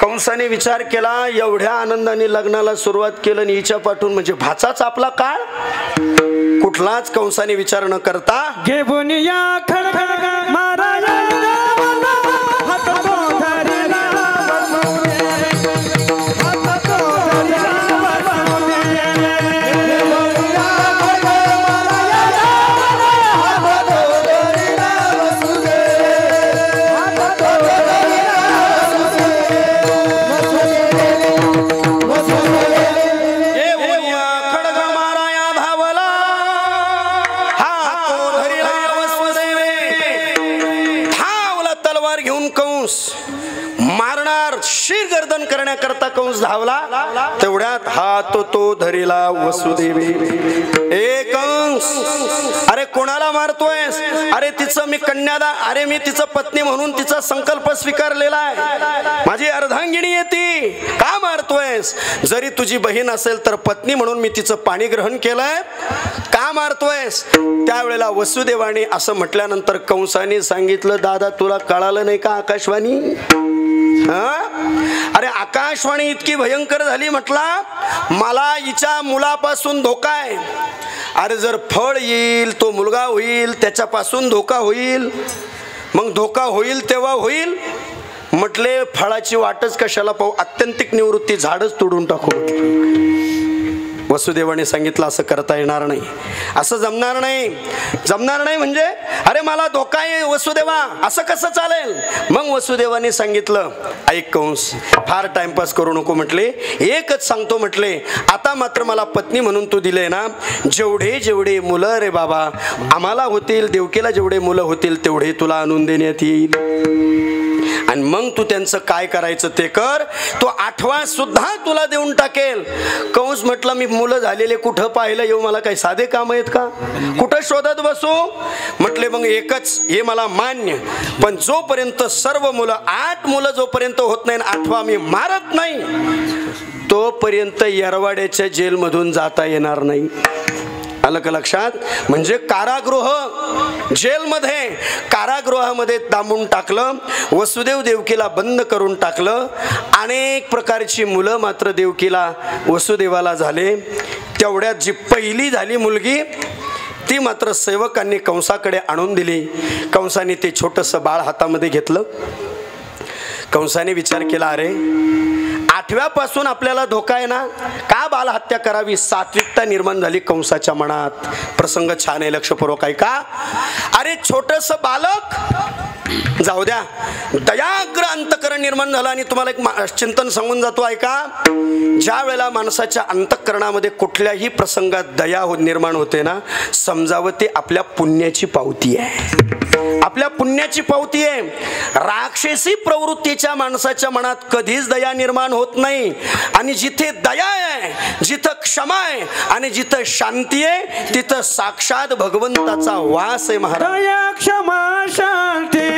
कंसाने विचार केला, एवढ्या आनंदाने लग्नाला सुरुवात केलं आणि हिच्या पाठून म्हणजे भाचाच आपला काळ. कुठलाच कंसाने विचार न करता घेऊन या खडखड मारायला कंस मारणार शिर गर्दन करण्याकरता कंस धावला तेवढ्यात हात तो धरिला वसुदेवी. ए कंस, अरे कोणाला मारतोयस? अरे तिचं मी कन्यादान, अरे मी तिचं पत्नी म्हणून तिचा संकल्प स्वीकारलेला आहे, माझी अर्धांगिनी आहे ती, का मारतोयस? जरी तुझी बहीण असेल तर पत्नी म्हणून मी तिचं पाणी ग्रहण केलंय, का मारतोयस? त्यावेळेला वसुदेवाने असं म्हटल्यानंतर कंसाने सांगितलं, दादा तुला कळालं नाही का आकाशवाणी? अरे आकाशवाणी इतकी भयंकर झाली, म्हटला मला हिच्या मुलापासून धोका आहे. अरे जर फळ येईल, तो मुलगा होईल, त्याच्यापासून धोका होईल. मग धोका होईल तेव्हा होईल, म्हटले फळाची वाटच कशाला पाहू, आत्यंतिक निवृत्ती, झाडच तोडून टाकू. वसुदेवाने सांगितलं असं करता येणार नाही, असं जमणार नाही. जमणार नाही म्हणजे अरे मला धोका आहे वसुदेवा, असं कसं चालेल? मग वसुदेवाने सांगितलं, ऐक कंस, फार टाइमपास करू नको म्हटले, एकच सांगतो म्हटले, आता मात्र मला पत्नी म्हणून तू दिले ना, जेवढे जेवढे मुलं रे बाबा आम्हाला होतील, देवकीला जेवढे मुलं होतील तेवढे तुला आणून देण्यात येईल. आणि मग तू त्यांचं काय करायचं ते कर, तो 8वा सुद्धा तुला देऊन टाकेल. कंस म्हटलं, मी मुलं झालेले कुठं पाहिलं येऊ, मला काही साधे काम आहेत का, कुठं शोधत बसू? म्हटले मग एकच, हे मला मान्य, पण जोपर्यंत सर्व मुलं 8 मुलं जोपर्यंत होत नाही, 8वा मी मारत नाही, तोपर्यंत येरवाड्याच्या जेलमधून जाता येणार नाही. आलं का लक्षात? म्हणजे कारागृह, जेलमध्ये, कारागृहामध्ये दाबून टाकलं, वसुदेव देवकीला बंद करून टाकलं. अनेक प्रकारची मुलं मात्र देवकीला वसुदेवाला झाले. तेवढ्यात जी पहिली झाली मुलगी ती मात्र सेवकांनी कंसाकडे आणून दिली. कंसाने ते छोटंसं बाळ हातामध्ये घेतलं. कंसाने विचार केला, अरे 8व्यापासून आपल्याला धोका आहे ना, का बालहत्या करावी? सात्विकता निर्माण झाली कंसाच्या मनात. प्रसंग छान आहे, लक्षपूर्वक ऐका. अरे छोटस बालक, जाऊ द्या, दयाग्र अंतकरण निर्माण झालं. आणि तुम्हाला एक चिंतन सांगून जातो, ऐका. ज्या वेळेला माणसाच्या अंतकरणामध्ये कुठल्याही प्रसंगात दया निर्माण होते ना, समजावं ते आपल्या पुण्याची पावती आहे, आपल्या पुण्याची पावती आहे. राक्षसी प्रवृत्तीच्या माणसाच्या मनात कधीच दया निर्माण होत नाही. आणि जिथे दया आहे, जिथं क्षमा आहे आणि जिथं शांती आहे, तिथं साक्षात भगवंताचा वास आहे. महाराज, दया क्षमा शांती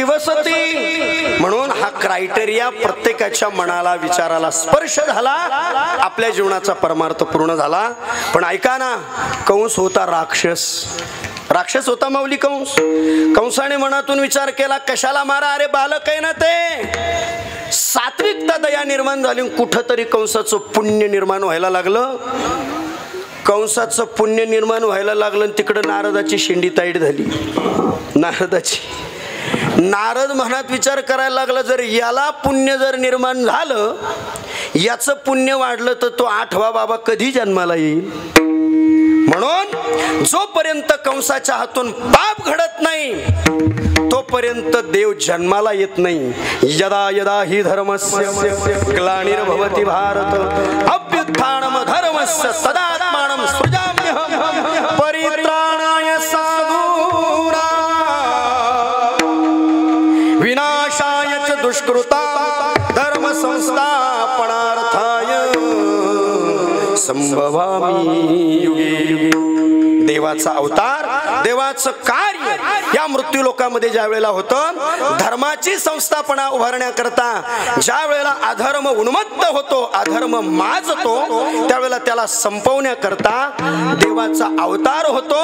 वसती. म्हणून हा क्रायटेरिया प्रत्येकाच्या मनाला, विचाराला स्पर्श झाला, आपल्या जीवनाचा परमार्थ पूर्ण झाला. पण ऐका ना, कंस होता राक्षस, राक्षस होता माऊली कंस. कंसाने मनातून विचार केला, कशाला मारा, अरे बालक आहे ना ते. सात्विकता दया निर्माण झाली, कुठंतरी कंसाचं पुण्य निर्माण व्हायला लागलं. कंसाचं पुण्य निर्माण व्हायला लागलं, तिकडं नारदाची शेंडी ताईट झाली. नारद मनात विचार करायला लागला, जर याला पुण्य जर निर्माण झालं, याचं पुण्य वाढलं, तर तो 8वा बाबा कधी जन्माला येईल. म्हणून जोपर्यंत कंसाच्या हातून पाप घडत नाही, तोपर्यंत देव जन्माला येत नाही. यदा यदा हि धर्मस्य ग्लानिर्भवति भारत अभ्युत्थानम धर्मस्य तदात्मानं सृजाम्यहं परित्राणाय साधूनां विनाशाय च दुष्कृता धर्म संस्थापनार्थाय संभवामि युगे युगे. देवाचा अवतार, देवाचं कार्य या मृत्यू लोकामध्ये ज्या वेळेला होतं, धर्माची संस्थापना उभारण्याकरता ज्या वेळेला अधर्म उन्मत्त होतो, अधर्म माजतो, त्यावेळेला त्याला संपवण्याकरता देवाचा अवतार होतो.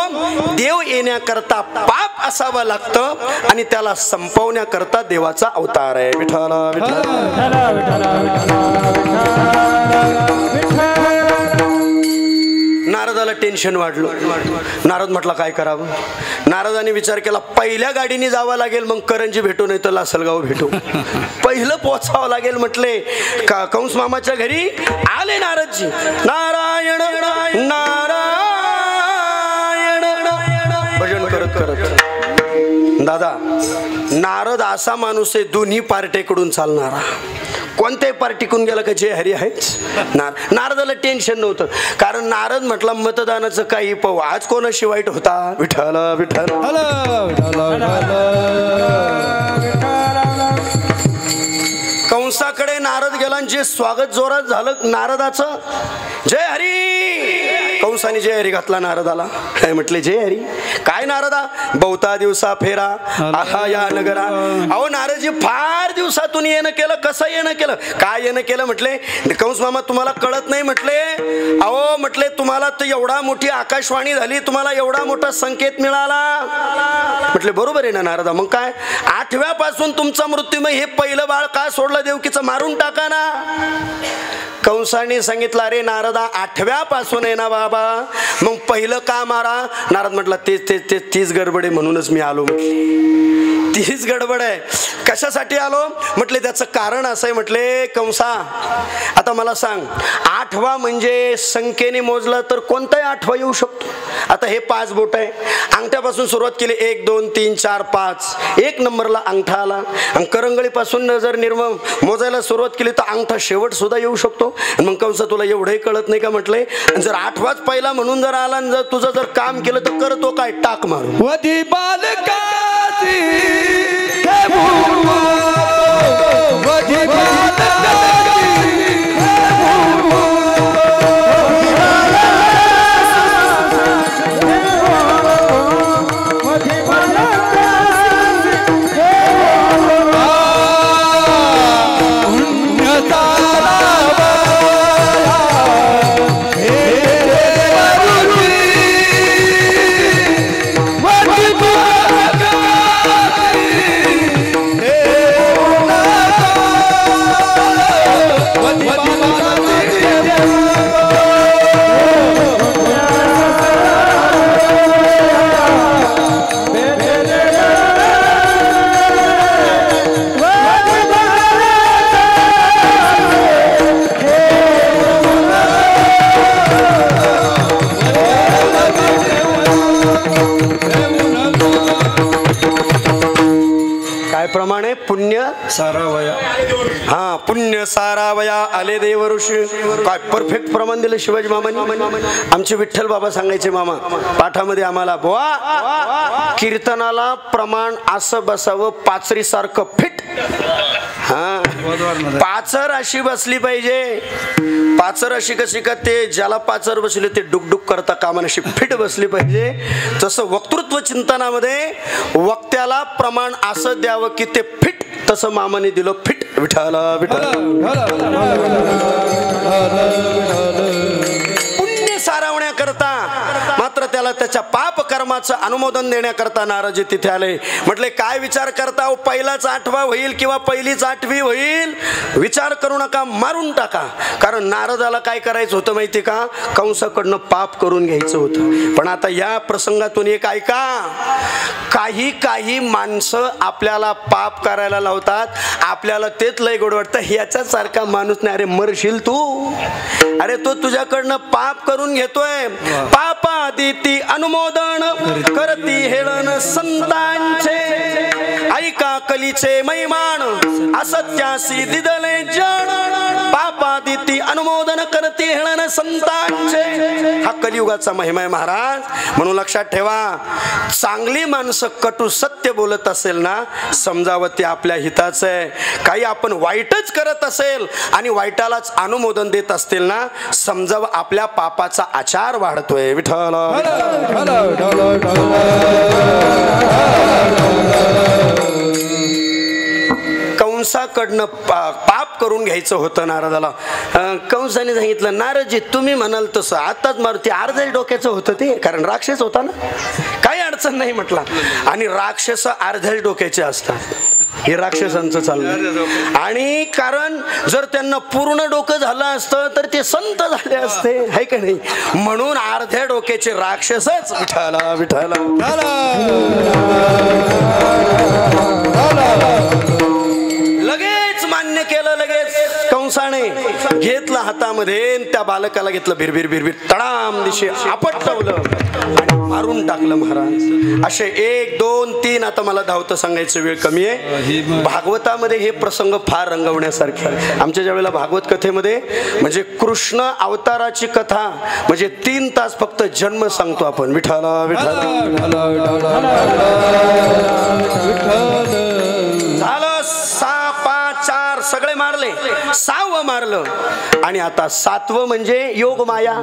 देव येण्याकरता पाप असावं लागतं आणि त्याला संपवण्याकरता देवाचा अवतार आहे. विठ्ठला विठ्ठला नारदाला टेन्शन वाढलं. नारद म्हटला काय करावं. नारदाने विचार केला पहिल्या गाडीने जावं लागेल, मग करंजी भेटू नाही तर लासलगाव भेटू. पहिलं पोचावं लागेल म्हटले. कंस मामाच्या घरी आले नारदजी. नारायण नारायण भजन करत करत. दादा नारद असा माणूस आहे दोन्ही पार्टीकडून चालणारा. कोणत्याही पार्टीकडून गेला का जय हरी आहेच. नारदाला टेन्शन नव्हतं, कारण नारद म्हटला मतदानाचं काही पाहू, आज कोणाशी वाईट होता. विठ्ठल विठ्ठल. कंसाकडे नारद गेला आणि जे स्वागत जोरात झालं नारदाचं. जय हरी. कंसाने जय हरी घातला नारदाला. काय म्हटले जय हरी. काय नारदा बहुता दिवसा फेरा आहा या नगरा. अहो नारदजी फार दिवसातून येणं केलं. कसं येणं केलं. काय येणं केलं म्हटले. कंस मामा तुम्हाला कळत नाही म्हटले. अहो म्हटले तुम्हाला तर एवढा मोठी आकाशवाणी झाली, तुम्हाला एवढा मोठा संकेत मिळाला. म्हटले बरोबर आहे ना नारदा. मग काय 8व्या पासून तुमचा मृत्यूमय हे पहिलं बाळ का सोडलं देवकीचं, मारून टाका ना. कंसाने सांगितलं अरे नारदा 8व्या पासून आहे ना बाबा, मग पहिलं का मारा. नारद म्हटलं तीच गडबड आहे म्हणूनच मी आलो. तीच गडबड आहे. कशासाठी आलो म्हटले. त्याचं कारण असं आहे म्हटले. कंसा आता मला सांग 8वा म्हणजे संख्येने मोजलं तर कोणताही 8वा येऊ शकतो. आता हे 5 बोट आहे. अंगठ्यापासून सुरुवात केली 1 2 3 4 5. 1 नंबरला अंगठा आला. आणि करंगळीपासून जर मोजायला सुरुवात केली तर अंगठा शेवट सुद्धा येऊ शकतो. मग कंसा तुला एवढंही कळत नाही का म्हटले. जर 8वाच पहिला म्हणून जर आला आणि जर तुझं जर काम केलं तर करतो काय टाक मारून. प्रमाणे पुण्य सारावया. हा पुण्य सारावया आले देव ऋषी. काय परफेक्ट प्रमाण दिलं शिवाजी मामांनी. आमचे विठ्ठल बाबा सांगायचे मामा पाठामध्ये आम्हाला बुवा कीर्तनाला प्रमाण असं बसावं पाचरी सारखं फिट. हा पाचर अशी बसली पाहिजे. पाचर अशी कशी का ते ज्याला पाचर बसले ते डुकडुक करता कामा अशी फिट बसली पाहिजे. तसं वक्तृत्व चिंतनामध्ये वक्त्याला प्रमाण असं द्यावं की ते फिट. तसं मामाने दिलं फिट. विठ्ठल विठ्ठल. पुण्य सारवण्याकरता मात्र त्याला त्याच्या पाप कर्माचं अनुमोदन देण्याकरता नारदजी तिथे आले. म्हटले काय विचार करता. पहिलाच 8वा होईल किंवा पहिलीच 8वी होईल विचार करू नका, मारून टाका. कारण नारदाला काय करायचं होतं माहिती का. कंसाकडनं पाप करून घ्यायचं होतं. पण आता या प्रसंगातून एक ऐका. काही माणसं आपल्याला पाप करायला लावतात. आपल्याला तेच लय गोड वाटतं. ह्याच्यासारखा माणूस नाही. अरे मरशील तू. अरे तो तुझ्याकडनं पाप करून घेतोय. पापा देती अनुमोदन करती हेळन संतांचे. ऐका कलीचे मैमान असत्यासी दिदले जण. पापा देती अनुमोदन करती हेळन संतांचे. हा कलियुगाचा महिमा आहे महाराज. म्हणून लक्षात ठेवा चांगली माणसं कटू सत्य बोलत असेल ना समजावं ते आपल्या हिताचं आहे. काही आपण वाईटच करत असेल आणि वाईटालाच अनुमोदन देत असतील ना समजावं आपल्या पापाचा आचार वाढतोय. विठ्ठल. कंसाकडनं पाप करून घ्यायचं होतं नारदाला. कंसाने सांगितलं नारदजी तुम्ही म्हणाल तसं आताच मारुती अर्ध्या डोक्याचं होतं ते. कारण राक्षस होता ना काही अडचण नाही म्हटला. आणि राक्षस अर्ध्या डोक्याचे असतात. हे राक्षसांचं चाललं. आणि कारण जर त्यांना पूर्ण डोकं झालं असतं तर ते संत झाले असते, आहे का नाही? म्हणून अर्ध्या डोक्याचे राक्षसच विठाला विठाला लगेच मान्य केलं. लगेच कंसाने घेतलं हातामध्ये, त्या बालकाला घेतलं, बिरबिर बिरबिर तडाम दिशे आपटवलं आणि मारून टाकलं महाराज. असे 1 2 3 आता मला धावतं सांगायचं, वेळ कमी आहे. भागवतामध्ये हे प्रसंग फार रंगवण्यासारखे. आमच्या ज्यावेळेला भागवत कथेमध्ये म्हणजे कृष्ण अवताराची कथा म्हणजे 3 तास फक्त जन्म सांगतो आपण. विठाला विठाला झालं. 6 5 4 सगळे मारले, 6वं मारलं. आणि आता 7वं म्हणजे योग माया.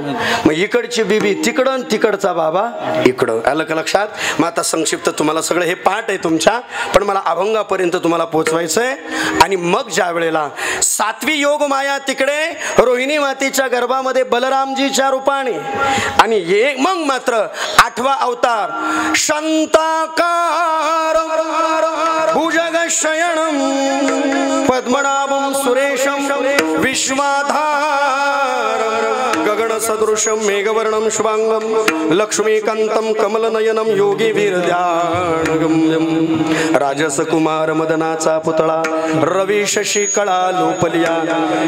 मग इकडची बीबी तिकडं, तिकडचा बाबा इकडं. आलं का लक्षात? मग आता संक्षिप्त तुम्हाला सगळं हे पाठ आहे तुमच्या, पण मला अभंगापर्यंत तुम्हाला पोहोचवायचंय. आणि मग ज्या वेळेला 7वी योग माया तिकडे रोहिणी मातेच्या गर्भामध्ये बलरामजीच्या रूपाने, आणि मग मात्र 8वा अवतार शांताकार भुजग शयनम पद्मनाभम सुरेशम विश्वाधार गगन सदृशम मेघवर्णम शुभांगम लक्ष्मीकांतम कमलनयनम योगी वीरध्यानगम्यम राजस कुमार मदनाचा पुतळा रवी शशी कळा लोपलिया.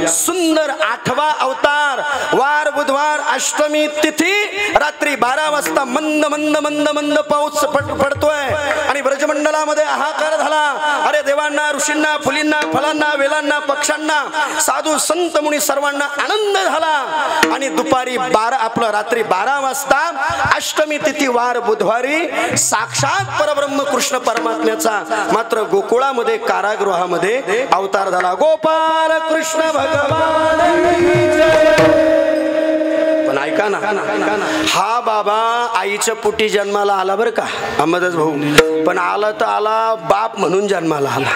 सुंदर 8वा अवतार वार बुधवार अष्टमी तिथी रात्री 12 वाजता मंद मंद मंद मंद पाऊस पडतोय आणि ब्रजमंडलामध्ये हाहाकार झाला. अरे देवांना, ऋषींना, फुलींना, फळांना, वेलांना, पक्ष्यांना, साधू संत मुनी सर्वांना आनंद झाला. आणि दुपारी रात्री 12 वाजता अष्टमी तिथी वार बुधवारी साक्षात परब्रह्म कृष्ण परमात्म्याचा मात्र गोकुळामध्ये कारागृहामध्ये अवतार झाला. गोपाल कृष्ण भगवान. पण ऐका ना, हा बाबा आईच्या पोटी जन्माला आला बरं का अहमदच भाऊ, पण आला तर आला बाप म्हणून जन्माला आला.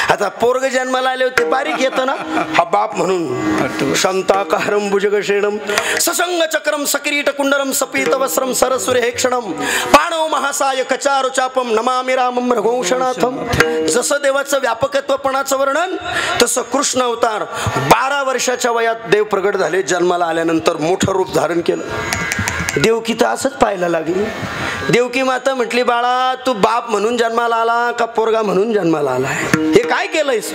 आता पोरग जन्माला आले होते बारीक येतं ना, हा बाप म्हणून. शांताकारम भुजगशेनम ससंग चक्रम सकिरीट कुंडलम सपीत वस्त्रम सरसुरे हेक्षणम पाणव महासाय कचारु चापम नमामि रामम रघुवंशनाथम. जसं देवाचं व्यापकत्वपणाचं वर्णन तसं कृष्ण अवतार 12 वर्षाच्या वयात देव प्रगट झाले. जन्माला आल्यानंतर मोठं रूप धारण केलं. देवकी तर असंच पाहायला लागली. देवकी माता म्हटली, बाळा तू बाप म्हणून जन्माला आला का पोरगा म्हणून जन्माला आला? हे काय केलंयस?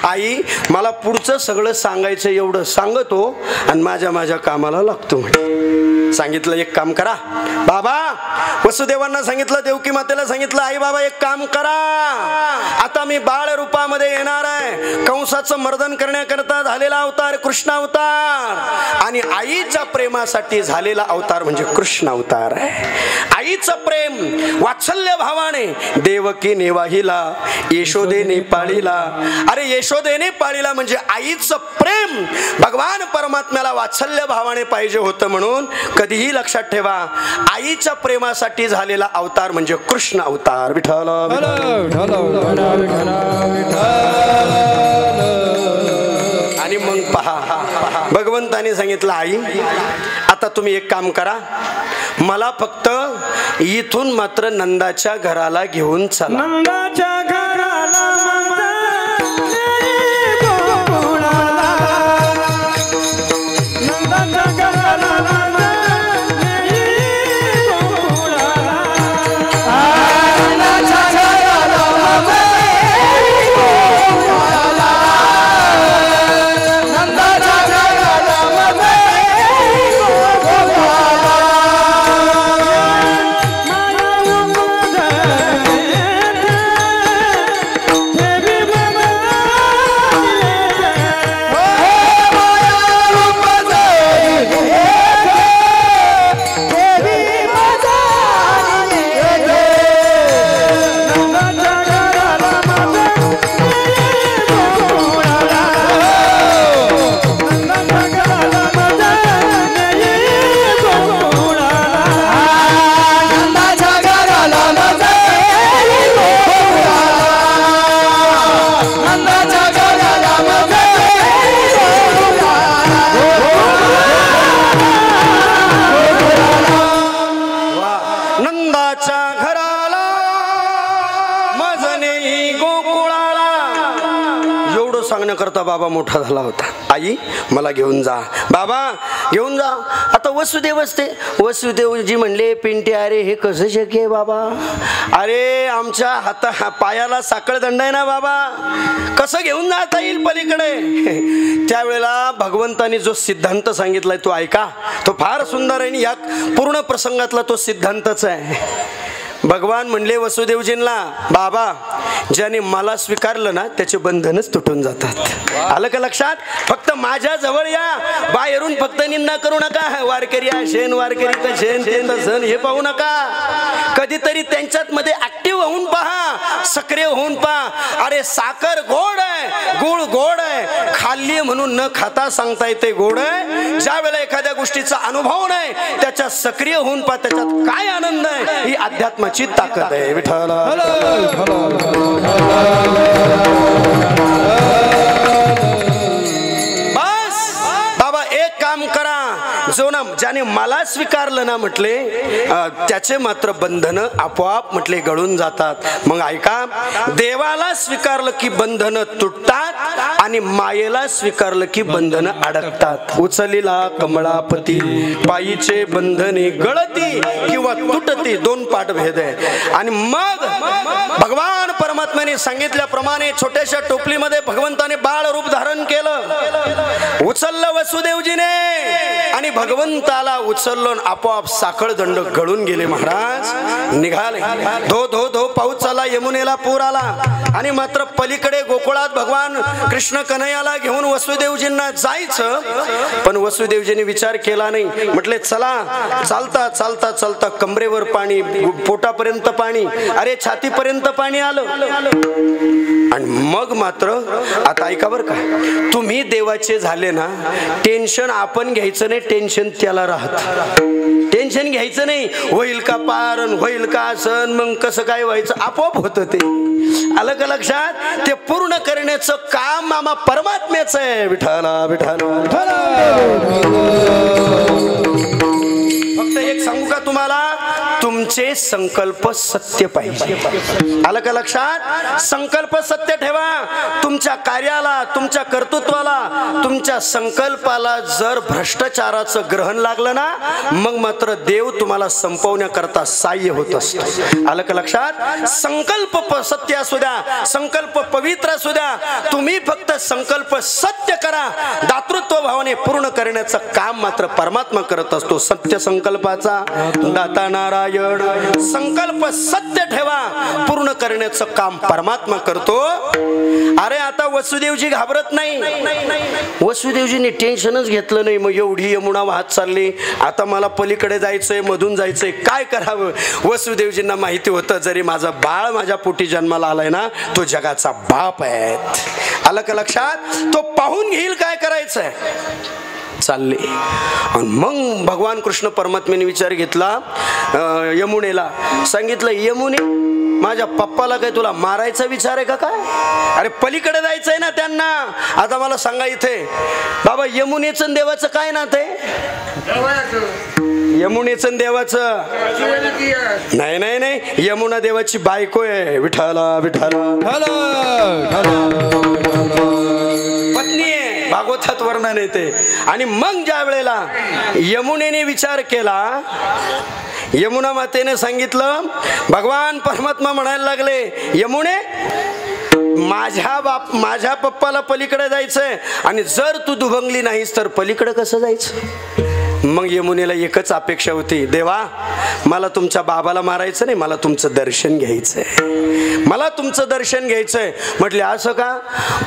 आई मला पुढचं सगळं सांगायचं एवढं सांगतो आणि माझ्या कामाला लागतो म्हणे. सांगितलं एक काम करा बाबा. वसुदेवांना सांगितलं, देवकी मातेला सांगितलं, आई बाबा एक काम करा, आता मी बाळ रूपामध्ये येणार आहे. कंसाचं मर्दन करण्याकरता झालेला अवतार कृष्ण अवतार आणि आईच्या प्रेमासाठी झालेला अवतार म्हणजे कृष्ण अवतार आहे. आईचं प्रेम वात्सल्य भावाने देवकी नेवाहिला, यशोदेने पाळीला. अरे यशोदेने पाळीला म्हणजे आईचं प्रेम भगवान परमात्म्याला वात्सल्य भावाने पाहिजे होतं. म्हणून कधीही लक्षात ठेवा, आईच्या प्रेमासाठी झालेला अवतार म्हणजे कृष्ण अवतार. विठ्ठल. आणि मग पहा, भगवंताने सांगितलं, आई आता तुम्ही एक काम करा, मला फक्त इथून मात्र नंदाच्या घराला घेऊन चला. नंदाच्या घराला नंदाच्या घराला मजने सांगण्याकरता बाबा मोठा झाला होता. आई मला घेऊन जा, बाबा घेऊन जा. आता वसुदेव असते, वसुदेवजी म्हणले पिंटे अरे हे कसं शक्य आहे बाबा, अरे आमच्या पायाला साखळ दंड आहे ना बाबा, कसं घेऊन जाता येईल पलीकडे. त्यावेळेला भगवंतानी जो सिद्धांत सांगितलाय तो ऐका, तो फार सुंदर आहे आणि या पूर्ण प्रसंगातला तो सिद्धांतच आहे. भगवान म्हणले वसुदेवजींना, बाबा ज्याने मला स्वीकारलं ना त्याचे बंधनच तुटून जातात. आलं का लक्षात? फक्त माझ्या जवळ या, बाहेरून फक्त निंदा करू नका. वारकरी शेण, वारकरी तर शेण, ते तर सण, हे पाहू नका. कधीतरी त्यांच्यात मध्ये ऍक्टिव्ह होऊन पहा, सक्रिय होऊन पहा. अरे साखर गोड आहे, गुळ गोड आहे, खाल्ली म्हणून न खाता सांगता येते गोड आहे. ज्या वेळेला एखाद्या गोष्टीचा अनुभव नाही त्याच्यात सक्रिय होऊन पहा, त्याच्यात काय आनंद आहे, ही अध्यात्माची ताकद आहे. विठ्ठल बस बाबा एक काम करा, जो ना ज्याने मला स्वीकारलं ना म्हटले त्याचे मात्र बंधन आपोआप म्हटले गळून जातात. मग ऐका, देवाला स्वीकारलं की बंधन तुटतात आणि मायेला स्वीकारलं की बंधन अडकतात. उचलीला कमळापती पायीचे बंधने गळती किंवा तुटती, दोन पाठ भेद आहे. आणि मग भगवान परमात्म्याने सांगितल्याप्रमाणे छोट्याशा टोपलीमध्ये भगवंताने बाळ रूप धारण केलं, उचललं वसुदेवजीने आणि भगवंताला उचललं, आपोआप साखळ दंड गळून गेले. महाराज निघाले, धो धो धो पाऊस चाला, यमुनेला पूर आला. आणि मात्र पलीकडे गोकुळात भगवान कृष्ण कन्हैयाला घेऊन वसुदेवजींना जायचं, पण वसुदेवजींनी विचार केला नाही. म्हटले चला, चालता चालता चालता कमरेवर पाणी, पोटापर्यंत पाणी, अरे छातीपर्यंत पाणी आलं. आणि मग मात्र आता ऐका बरं का, तुम्ही देवाचे झाले ना, टेन्शन आपण घ्यायचं नाही, टेन्शन त्याला राहत. टेन्शन घ्यायचं नाही, होईल का पार, होईल का सण, मग कसं काय व्हायचं, आपोआप होतं ते. आलं का लक्षात? ते पूर्ण करण्याचं काम मामा परमात्म्याचं आहे. विठाला विठाला. फक्त एक सांगू का तुम्हाला, तुमचे संकल्प सत्य पाहिजे. आलं का लक्षात? संकल्प सत्य ठेवा. तुमच्या कार्याला, तुमच्या कर्तृत्वाला, तुमच्या संकल्पाला जर भ्रष्टाचाराचं ग्रहण लागलं ना, मग मात्र देव तुम्हाला संपवण्याकरता सहाय्य होत असतो. आलं का लक्षात? संकल्प सत्य असू द्या, संकल्प पवित्र असू द्या, तुम्ही फक्त संकल्प सत्य करा. दातृत्व भावाने पूर्ण करण्याचं काम मात्र परमात्मा करत असतो. सत्य संकल्पाचा दाता नारायण. संकल्प सत्य ठेवा, पूर्ण करण्याचं काम परमात्मा करतो. अरे आता वसुदेवजी घाबरत नाही, वसुदेवजीने टेन्शनच घेतलं नाही. मग एवढी यमुना वाहत चालली, आता मला पलीकडे जायचंय, मधून जायचंय, काय करावं. वसुदेवजींना माहिती होतं, जरी माझा बाळ माझ्या पोटी जन्माला आलाय ना, तो जगाचा बाप आहे. आलं का लक्षात? तो पाहून घेईल काय करायचंय. चालले. मग भगवान कृष्ण परमात्म्याने विचार घेतला, यमुनेला सांगितलं, यमुने माझ्या पप्पाला काय तुला मारायचा विचार आहे का काय? अरे पलीकडे जायचंय ना त्यांना. आता मला सांगा इथे बाबा, यमुनेचं देवाचं काय नातं आहे? यमुनेचं देवाचं नाही नाही नाही, यमुना देवाची बायको आहे. विठाला विठाला पत्नी आहे, भागवतात वर्णन येते. आणि मग ज्या वेळेला यमुनेने विचार केला, यमुना मातेने सांगितलं, भगवान परमात्मा म्हणायला लागले, यमुने माझ्या पप्पाला पलीकडे जायचंय आणि जर तू दुभंगली नाहीस तर पलीकडे कसं जायचं? मग यमुनेला एकच अपेक्षा होती, देवा मला तुमच्या बाबाला मारायचं नाही, मला तुमचं दर्शन घ्यायचंय, मला तुमचं दर्शन घ्यायचंय. म्हटले असं का?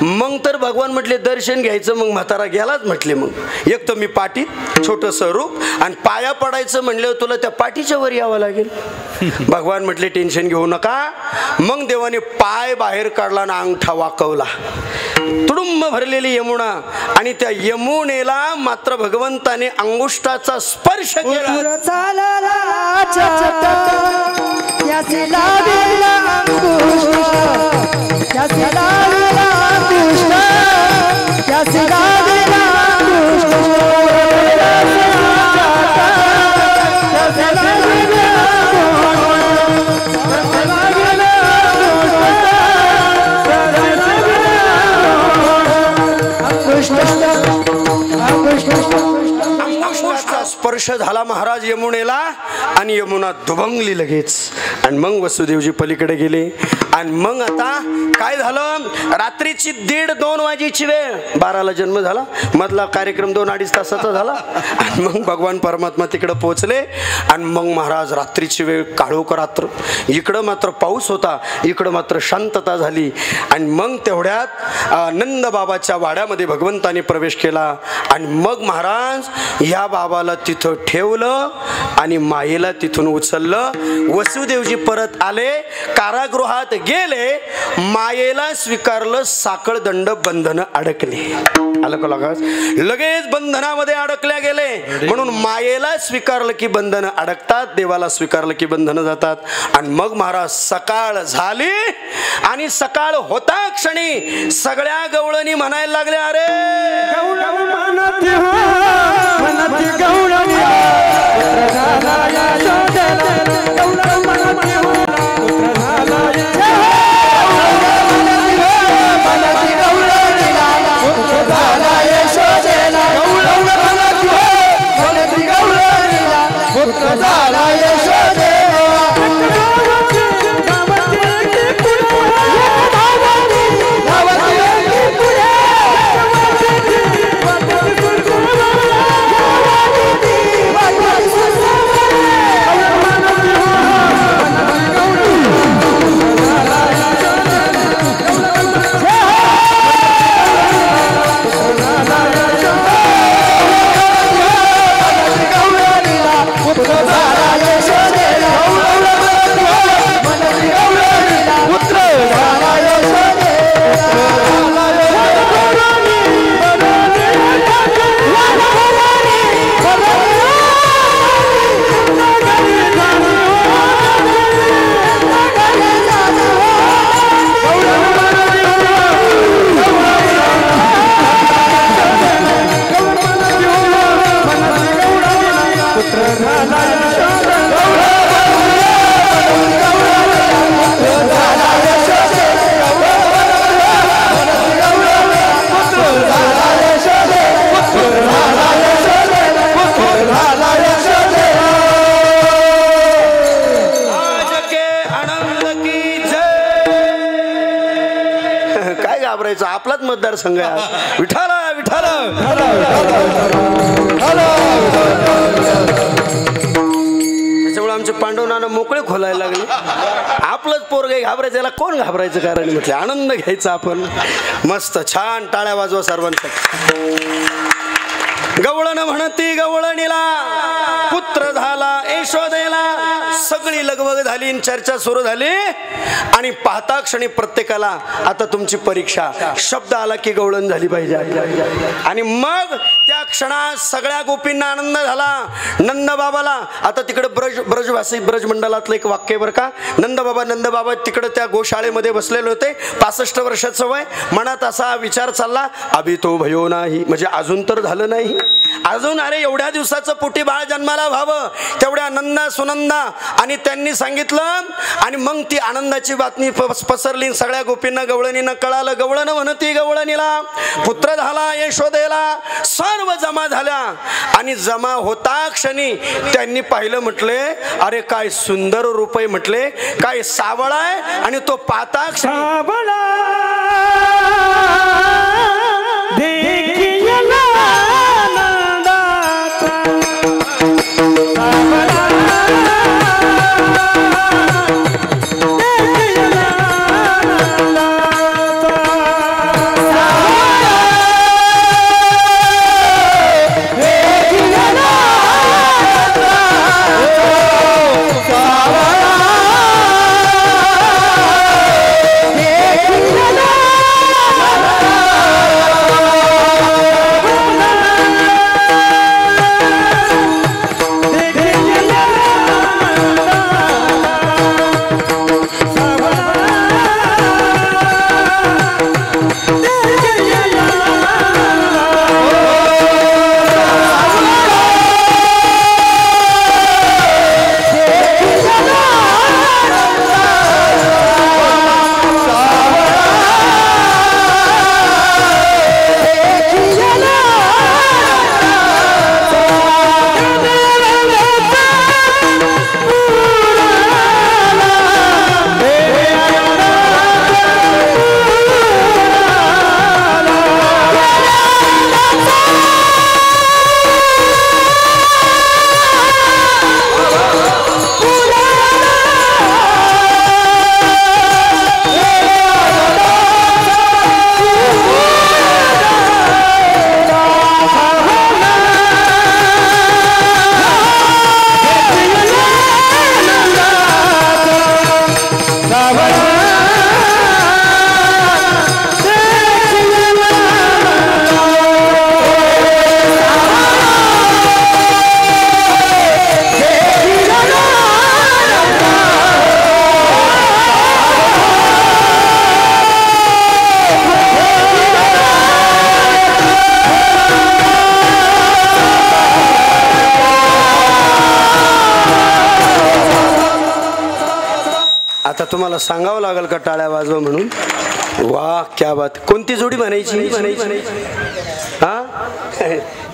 मग तर भगवान म्हटले दर्शन घ्यायचं, मग म्हातारा गेलाच म्हटले. मग एक तर मी पाठीत छोटं स्वरूप आणि पाया पडायचं म्हणले, तुला त्या पाठीच्या वर यावं लागेल. भगवान म्हटले टेन्शन घेऊ नका. मग देवाने पाय बाहेर काढला आणि अंगठा वाकवला, तुडुंब भरलेली यमुना. आणि त्या यमुनेला मात्र भगवंताने अंगुष्टाचा स्पर्श केला. स्पर्श झाला महाराज यमुनेला आणि यमुना दुभंगली लगेच. आणि मग वसुदेवजी पलीकडे गेले. आणि मग आता काय झालं, रात्रीची 1:30-2 वाजेची वेळ, 12ला जन्म झाला, मधला कार्यक्रम 2-2.5 तासाचा झाला. आणि मग भगवान परमात्मा तिकडे पोहोचले. आणि मग महाराज रात्रीची वेळ, काळोख रात्र, इकडं मात्र पाऊस होता, इकडं मात्र शांतता झाली. आणि मग तेवढ्यात नंद बाबाच्या वाड्यामध्ये भगवंताने प्रवेश केला. आणि मग महाराज या बाबाला तिथं ठेवलं आणि मायेला तिथून उचललं. वसुदेवजी परत आले, कारागृहात गेले, मायेला स्वीकारलं, साखळ दंड बंधन अडकले. आलं का लगा, लगेच बंधनामध्ये अडकल्या गेले. म्हणून मायेला स्वीकारलं की बंधनं अडकतात, देवाला स्वीकारलं की बंधनं जातात. आणि मग महाराज सकाळ झाली आणि सकाळ होता क्षणी सगळ्या गवळणी म्हणायला लागल्या, अरे आपलाच मतदारसंघ आहे. विठाला विठाला त्याच्यामुळे आमचे पांडवनानं मोकळे खोलायला लागले. आपलंच पोरगे घाबरायचं, याला कोण घाबरायचं कारण म्हटले, आनंद घ्यायचा आपण. मस्त छान टाळ्या वाजवा सर्वांसाठी. गवळण म्हणती गवळणीला पुत्र झाला यशोदेला. सगळी लगबग झाली, चर्चा सुरू झाली. आणि पाहता क्षणी प्रत्येकाला आता तुमची परीक्षा, शब्द आला की गवळण झाली पाहिजे. आणि मग त्या क्षणात सगळ्या गोपींना आनंद झाला. नंद बाबाला आता तिकडे ब्रजवासी ब्रजमंडलातलं एक वाक्य बरं का, नंद बाबा तिकडे त्या गोशाळेमध्ये बसलेले होते. 65 वर्षाचं वय. मनात असा विचार चालला, अभि तो भयो नाही, म्हणजे अजून तर झालं नाही अजून. अरे एवढ्या दिवसाचं पोटी बाळ जन्माला व्हावं, तेवढ्या नंदा सुनंदा. आणि त्यांनी सांगितलं. आणि मग ती आनंदाची बातमी पसरली. सगळ्या गोपींना गवळणीनं कळालं. गवळण म्हणती गवळणीला पुत्र झाला यशोदेला. सर्व जमा झाल्या. आणि जमा होता क्षणी त्यांनी पाहिलं, म्हटले अरे काय सुंदर रूप आहे, म्हटले काय सावळा आहे. आणि तो पाहता क्षणी तुम्हाला सांगावं लागेल का टाळ्या वाजवा म्हणून? वा क्या बात. कोणती जोडी म्हणायची? हा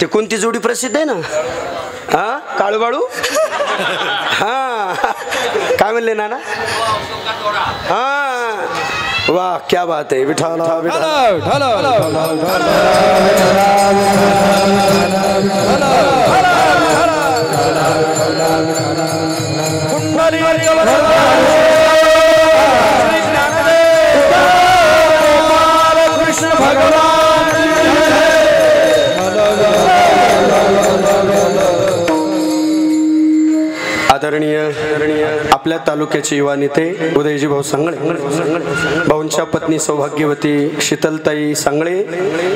ते कोणती जोडी प्रसिद्ध आहे ना? हा काळूबाळू. हा काय म्हणले नाना? हा वा क्या बात आहे. विठाला कृष्ण भगवान आदरणीय आपल्या तालुक्याचे युवा नेते उदयजी भाऊ सांगळे, भाऊंच्या पत्नी सौभाग्यवती शीतलताई सांगळे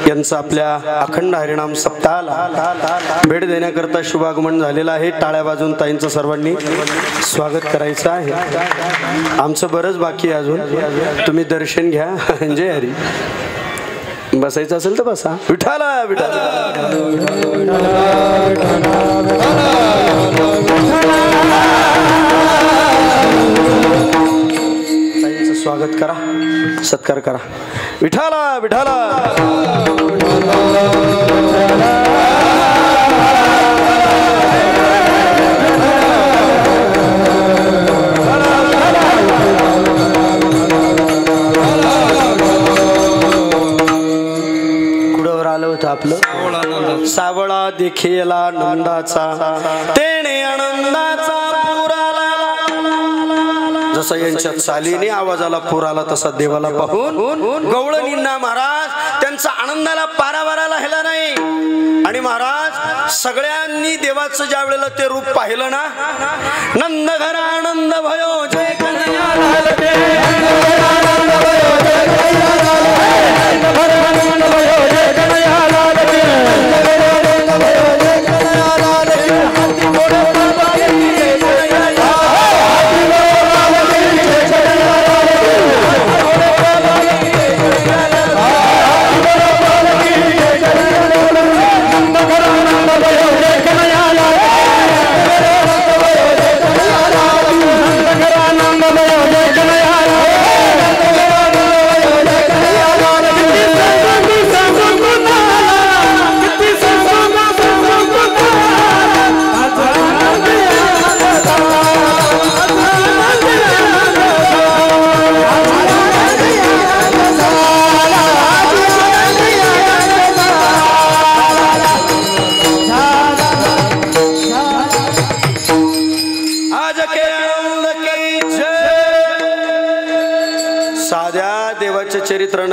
यांचं आपल्या अखंड हरिनाम सप्ताहाला भेट देण्याकरता शुभागमन झालेलं आहे. टाळ्या वाजून ताईंचं सर्वांनी स्वागत करायचं आहे. आमचं बरंच बाकी आहे अजून. तुम्ही दर्शन घ्या. जय हरी. बसायचं असेल तर बसा. विठाला विठाला. ताईंचं स्वागत करा, सत्कार करा. विठाला विठाला. आपलं सावळा देखीला नंदाचा तेने आनंदाचा पुराला. जसा यांच्या चालीने आवाजाला पुराला तसा देवाला पाहून गवळणींना महाराज त्यांचा आनंदाला पारावारा राहिला नाही. आणि महाराज सगळ्यांनी देवाचं ज्या वेळेला ते रूप पाहिलं ना, नंद घर आनंद भयो जय कन्हैया लाल के.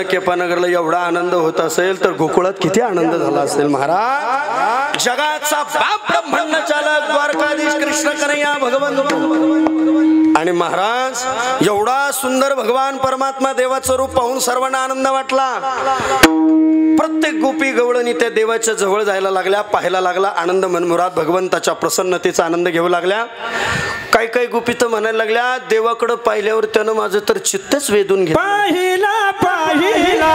केपानगरला एवढा आनंद होत असेल तर गोकुळात किती आनंद झाला असेल. महाराज जगाचा बाप ब्रह्मांड चालक द्वारकाधीश कृष्ण कन्हैया भगवंत आणि महाराज एवढा सुंदर भगवान परमात्मा देवाचं रूप पाहून सर्वांना आनंद वाटला. प्रत्येक गोपी गवळणी त्या देवाच्या जवळ जायला लागल्या, पाहायला लागला. आनंद मनमुराद भगवंताच्या प्रसन्नतेचा आनंद घेऊ लागल्या. काही काही गोपी तर म्हणायला लागल्या देवाकडे पाहिल्यावर त्यानं माझं तर चित्तच वेधून घेतलं. पाहिला पाहिला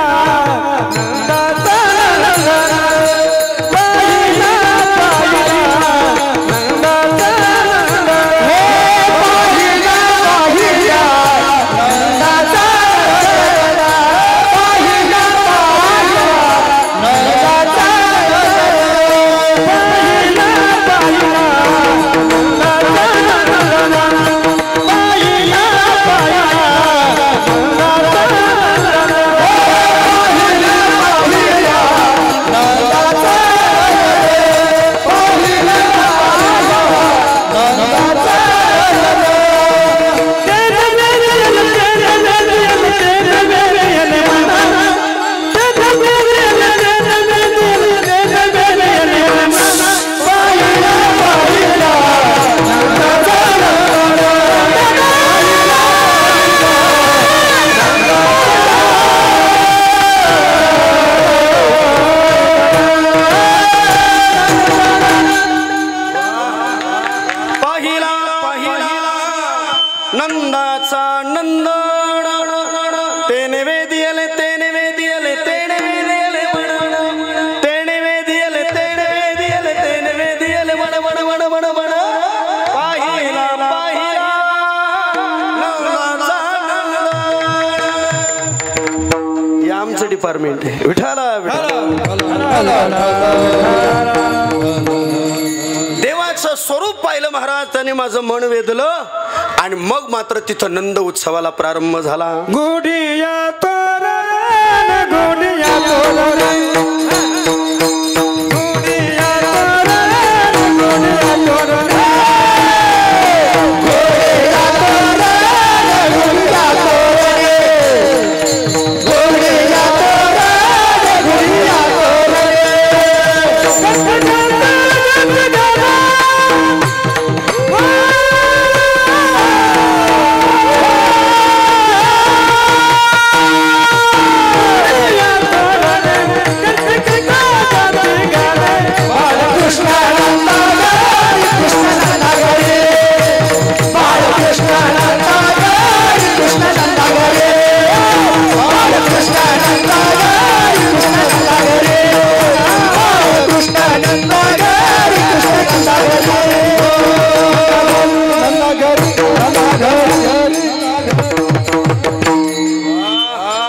माणसाचं डिपार्टमेंट आहे. विठाला देवाचं स्वरूप पाहिलं महाराज, त्याने माझं मन वेधलं आणि मग मात्र तिथं नंद उत्सवाला प्रारंभ झाला. गुडिया तोरण गुडिया तोरण गुडिया तोरण गुडिया तोरण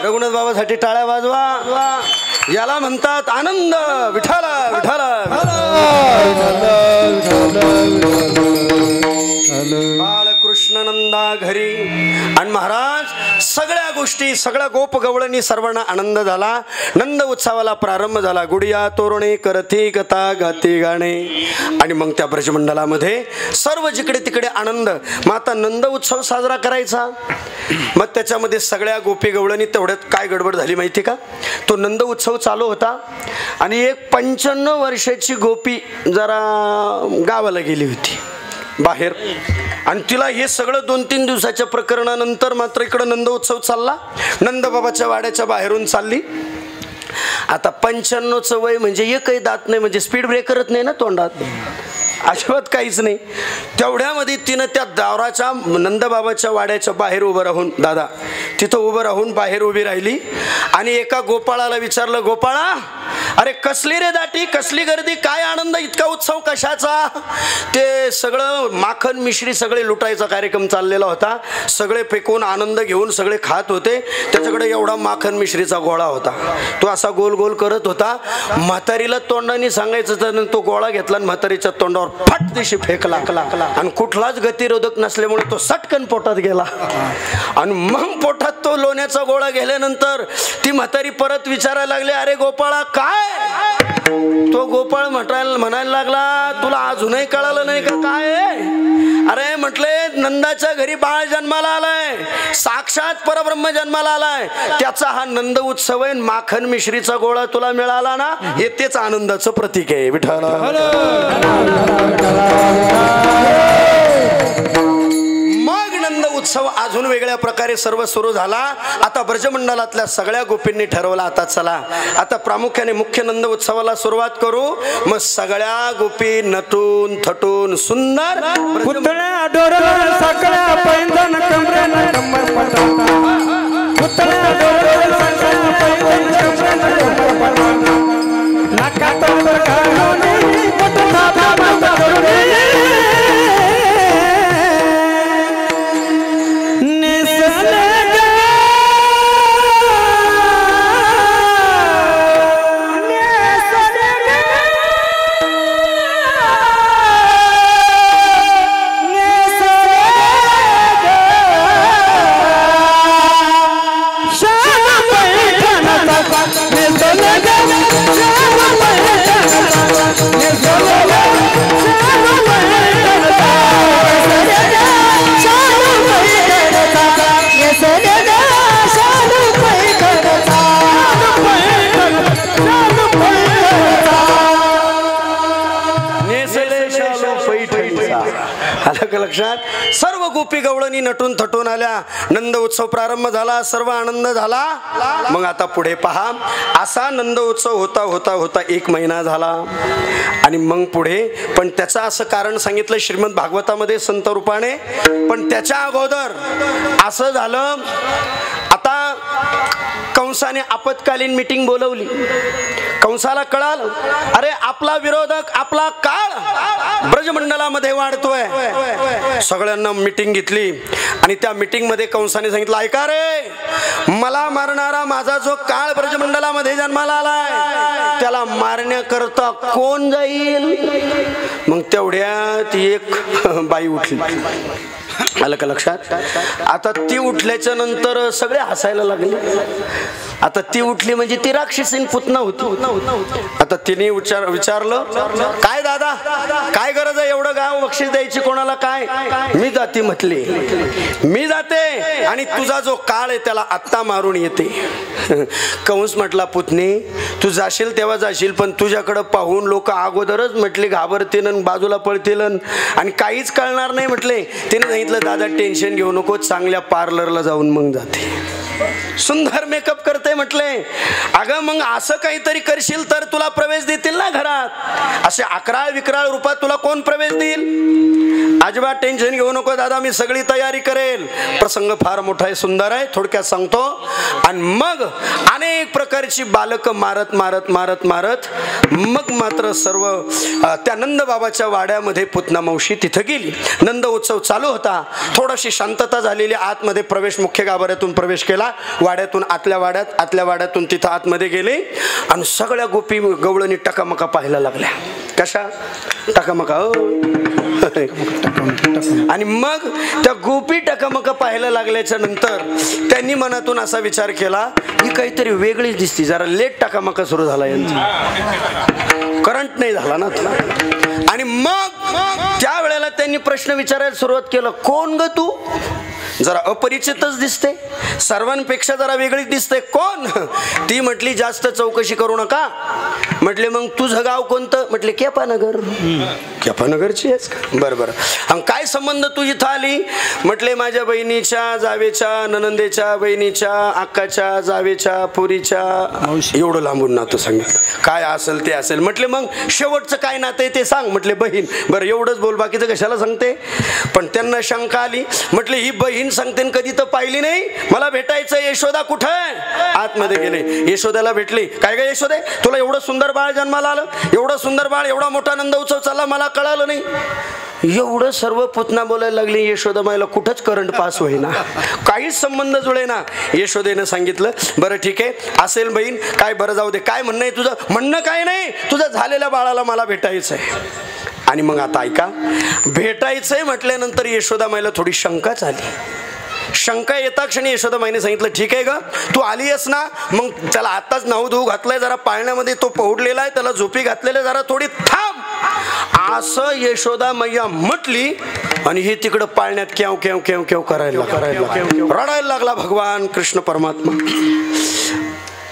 रघुनाथ बाबासाठी टाळ्या वाजवा. याला म्हणतात आनंद. विठाला विठाला बाळकृष्ण नंदा घरी. आणि महाराज सगळ्या गोष्टी सगळ्या गोप गवळणी सर्वांना आनंद झाला. नंद उत्सवाला प्रारंभ झाला. गुडिया तोरणे करती कथा गाती गाणे. आणि मग त्या ब्रजमंडलामध्ये सर्व जिकडे तिकडे आनंद. मग आता नंद उत्सव साजरा करायचा. मग त्याच्यामध्ये सगळ्या गोपी गवळणी तेवढ्यात काय गडबड झाली माहिती का? तो नंद उत्सव चालू होता आणि एक 95 वर्षाची गोपी जरा गावाला गेली होती बाहेर. आणि तिला हे सगळं 2-3 दिवसाच्या प्रकरणानंतर मात्र इकडं नंद उत्सव चालला. नंदबाबाच्या वाड्याच्या बाहेरून चालली. आता 95चं वय म्हणजे एकही दात नाही, म्हणजे स्पीड ब्रेकरच नाही ना तोंडात, अजिबात काहीच नाही. तेवढ्यामध्ये तिनं त्या दाराच्या नंदबाबाच्या वाड्याच्या बाहेर उभं राहून, दादा तिथं उभं राहून बाहेर उभी राहिली आणि एका गोपाळाला विचारलं, गोपाळा अरे कसली रे दाटी, कसली गर्दी, काय आनंद, इतका उत्सव कशाचा? ते सगळं माखन मिश्री सगळे लुटायचा कार्यक्रम चाललेला होता. सगळे फेकून आनंद घेऊन सगळे खात होते. त्याच्याकडे एवढा माखन मिश्रीचा गोळा होता. तो असा गोल गोल करत होता. म्हातारीला तोंडाने सांगायचं तर तो गोळा घेतला आणि म्हातारीच्या तोंडावर फट दिशी फेकला आणि कुठलाच गतिरोधक नसल्यामुळे तो सटकन पोटात गेला. आणि मग पोटात तो लोण्याचा गोळा गेल्यानंतर ती म्हातारी परत विचारायला लागली, अरे गोपाळा काय? तो गोपाळ म्हणायला लागला, तुला अजूनही कळालं नाही का काय? अरे म्हटले नंदाच्या घरी बाळ जन्माला आलाय, साक्षात परब्रह्म जन्माला आलाय, त्याचा हा नंद उत्सव आहे. माखन मिश्रीचा गोळा तुला मिळाला ना, हे तेच आनंदाचं प्रतीक आहे. विठ्ठल मग नंद उत्सव अजून वेगळ्या प्रकारे सर्व सुरू झाला. आता ब्रजमंडलातल्या सगळ्या गोपींनी ठरवलं, आता चला आता प्रामुख्याने मुख्य नंद उत्सवाला सुरुवात करू. मग सगळ्या गोपी नटून थटून सुंदर पुतळ्या डोरला सगळ्या पैंजण कमरेनं कमर पटाटा, पुतळ्या डोरला सगळ्या पैंजण कमरेनं कमर पटाटा, नाकात घालून मोठा बाबा करून लक्षात. सर्व गोपी गवळणी नटून थटून आल्या. नंद उत्सव प्रारंभ झाला. सर्व आनंद झाला. मग आता पुढे पहा. असा नंद उत्सव होता होता होता 1 महिना झाला. आणि मग पुढे पण त्याचं असं कारण सांगितलं श्रीमद भागवतामध्ये संत रूपाने. पण त्याच्या अगोदर असं झालं, आता कंसाने आपत्कालीन मीटिंग बोलवली. कंसाला कळालं, अरे आपला विरोधक आपला काळ ब्रजमंडलामध्ये वाढतोय. सगळ्यांना मीटिंग घेतली आणि त्या मीटिंगमध्ये कंसाने सांगितलं, ऐका रे, मला मारणारा माझा जो काळ ब्रजमंडलामध्ये जन्माला आलाय त्याला मारण्याकरता कोण जाईल? मग तेवढ्यात एक बाई उठली. आलं का लक्षात? आता ती उठल्याच्या नंतर सगळे हसायला लागले. आता ती उठली म्हणजे ती राक्षसीन पुतना होती. आता तिने विचारलं, काय दादा, काय गरज आहे एवढं गाव बक्षीस द्यायची कोणाला? काय? मी जाते म्हटली, मी जाते आणि तुझा जो काळ आहे त्याला आत्ता मारून येते. कंस म्हटला, पुतणी तू जाशील तेव्हा जाशील, पण तुझ्याकडं पाहून लोक अगोदरच म्हटले घाबरतील आणि बाजूला पळतील आणि काहीच कळणार नाही म्हटले. तिने सांगितलं, दादा टेन्शन घेऊ नको, चांगल्या पार्लरला जाऊन मग जाते, सुंदर मेकअप करते म्हटले. अगं मग असं काहीतरी करशील तर तुला प्रवेश देतील ना घरात. असे अकराळ विकराळ रूपात तुला कोण प्रवेश देईल? अजिबात टेन्शन घेऊ नको दादा, मी सगळी तयारी करेल. प्रसंग फार मोठा आहे, सुंदर आहे, थोडक्यात सांगतो. आणि मग अनेक प्रकारची बालक मारत मारत मारत मारत मग मात्र सर्व त्या नंद बाबाच्या वाड्यामध्ये पुतना मावशी तिथं गेली. नंद उत्सव चालू होता, थोडीशी शांतता झालेली. आतमध्ये प्रवेश, मुख्य गाभाऱ्यातून प्रवेश केला, वाड्यातून आतल्या वाड्यातून तिथं आतमध्ये गेले आणि सगळ्या गोपी गवळणी टकामका पाहायला लागल्या. कशा टकामका? आणि मग त्या गोपी टकामका पाहायला लागल्याच्या नंतर त्यांनी मनातून असा विचार केला, ही काहीतरी वेगळीच दिसती, जरा लेट टकामका सुरू झाला यांचा, करंट नाही झाला ना तुला. आणि मग त्या वेळेला त्यांनी प्रश्न विचारायला सुरुवात केलं, कोण ग तू? जरा अपरिचितच दिसते, सर्वांपेक्षा जरा वेगळीच दिसते, कोण? ती म्हटली, जास्त चौकशी करू नका. म्हटले, मग तुझं गाव कोणतं? म्हटले, केपानगर. केपानगरची आहेस? बरं बरं. आणि काय संबंध तू इथं आली? म्हटले, माझ्या बहिणीच्या जावेच्या, ननंदेच्या बहिणीच्या, अक्काच्या जावेच्या, पुरीच्या, एवढं लांबून नातं सांगितलं. काय असेल ते असेल. म्हटले, मग शेवटचं काय नातं आहे ते सांग. म्हटले, बहीण. बरं एवढंच बोल, बाकीचं कशाला सांगते? पण त्यांना शंका आली. म्हटले, ही बहीण सांगते कधी तर पाहिली नाही, मला भेटायचं. यशोदा कुठं आहे? आतमध्ये गेले. यशोदाला भेटली. काय ग यशोदे, तुला एवढं सुंदर बाळ जन्माला आलं, एवढं सुंदर बाळ, एवढा मोठा नंद उत्सव चालला, मला कळालं नाही. एवढं सर्व पुतना बोलायला लागली. यशोदा मायला कुठंच करंट पास होईना, काहीच संबंध जुळेना. यशोदेनं सांगितलं, बरं ठीक आहे, असेल बहीण, काय बरं जाऊ दे, काय म्हणणं आहे तुझं? म्हणणं काय नाही, तुझं झालेल्या बाळाला मला भेटायचं आहे. आणि मग आता ऐका, भेटायचंय म्हटल्यानंतर यशोदा मायला थोडी शंकाच आली. शंका येता क्षणी यशोदा माईने सांगितलं, ठीक आहे ग, तू आली आहेस ना, मग त्याला आताच नाव धुवू घातलंय, जरा पाळण्यामध्ये तो पहुडलेला आहे, त्याला झोपी घातलेले, जरा थोडी थांब, असं यशोदा मैया म्हटली. आणि हे तिकडं पाळण्यात केव केव केव केव करायला रडायला लागला भगवान कृष्ण परमात्मा.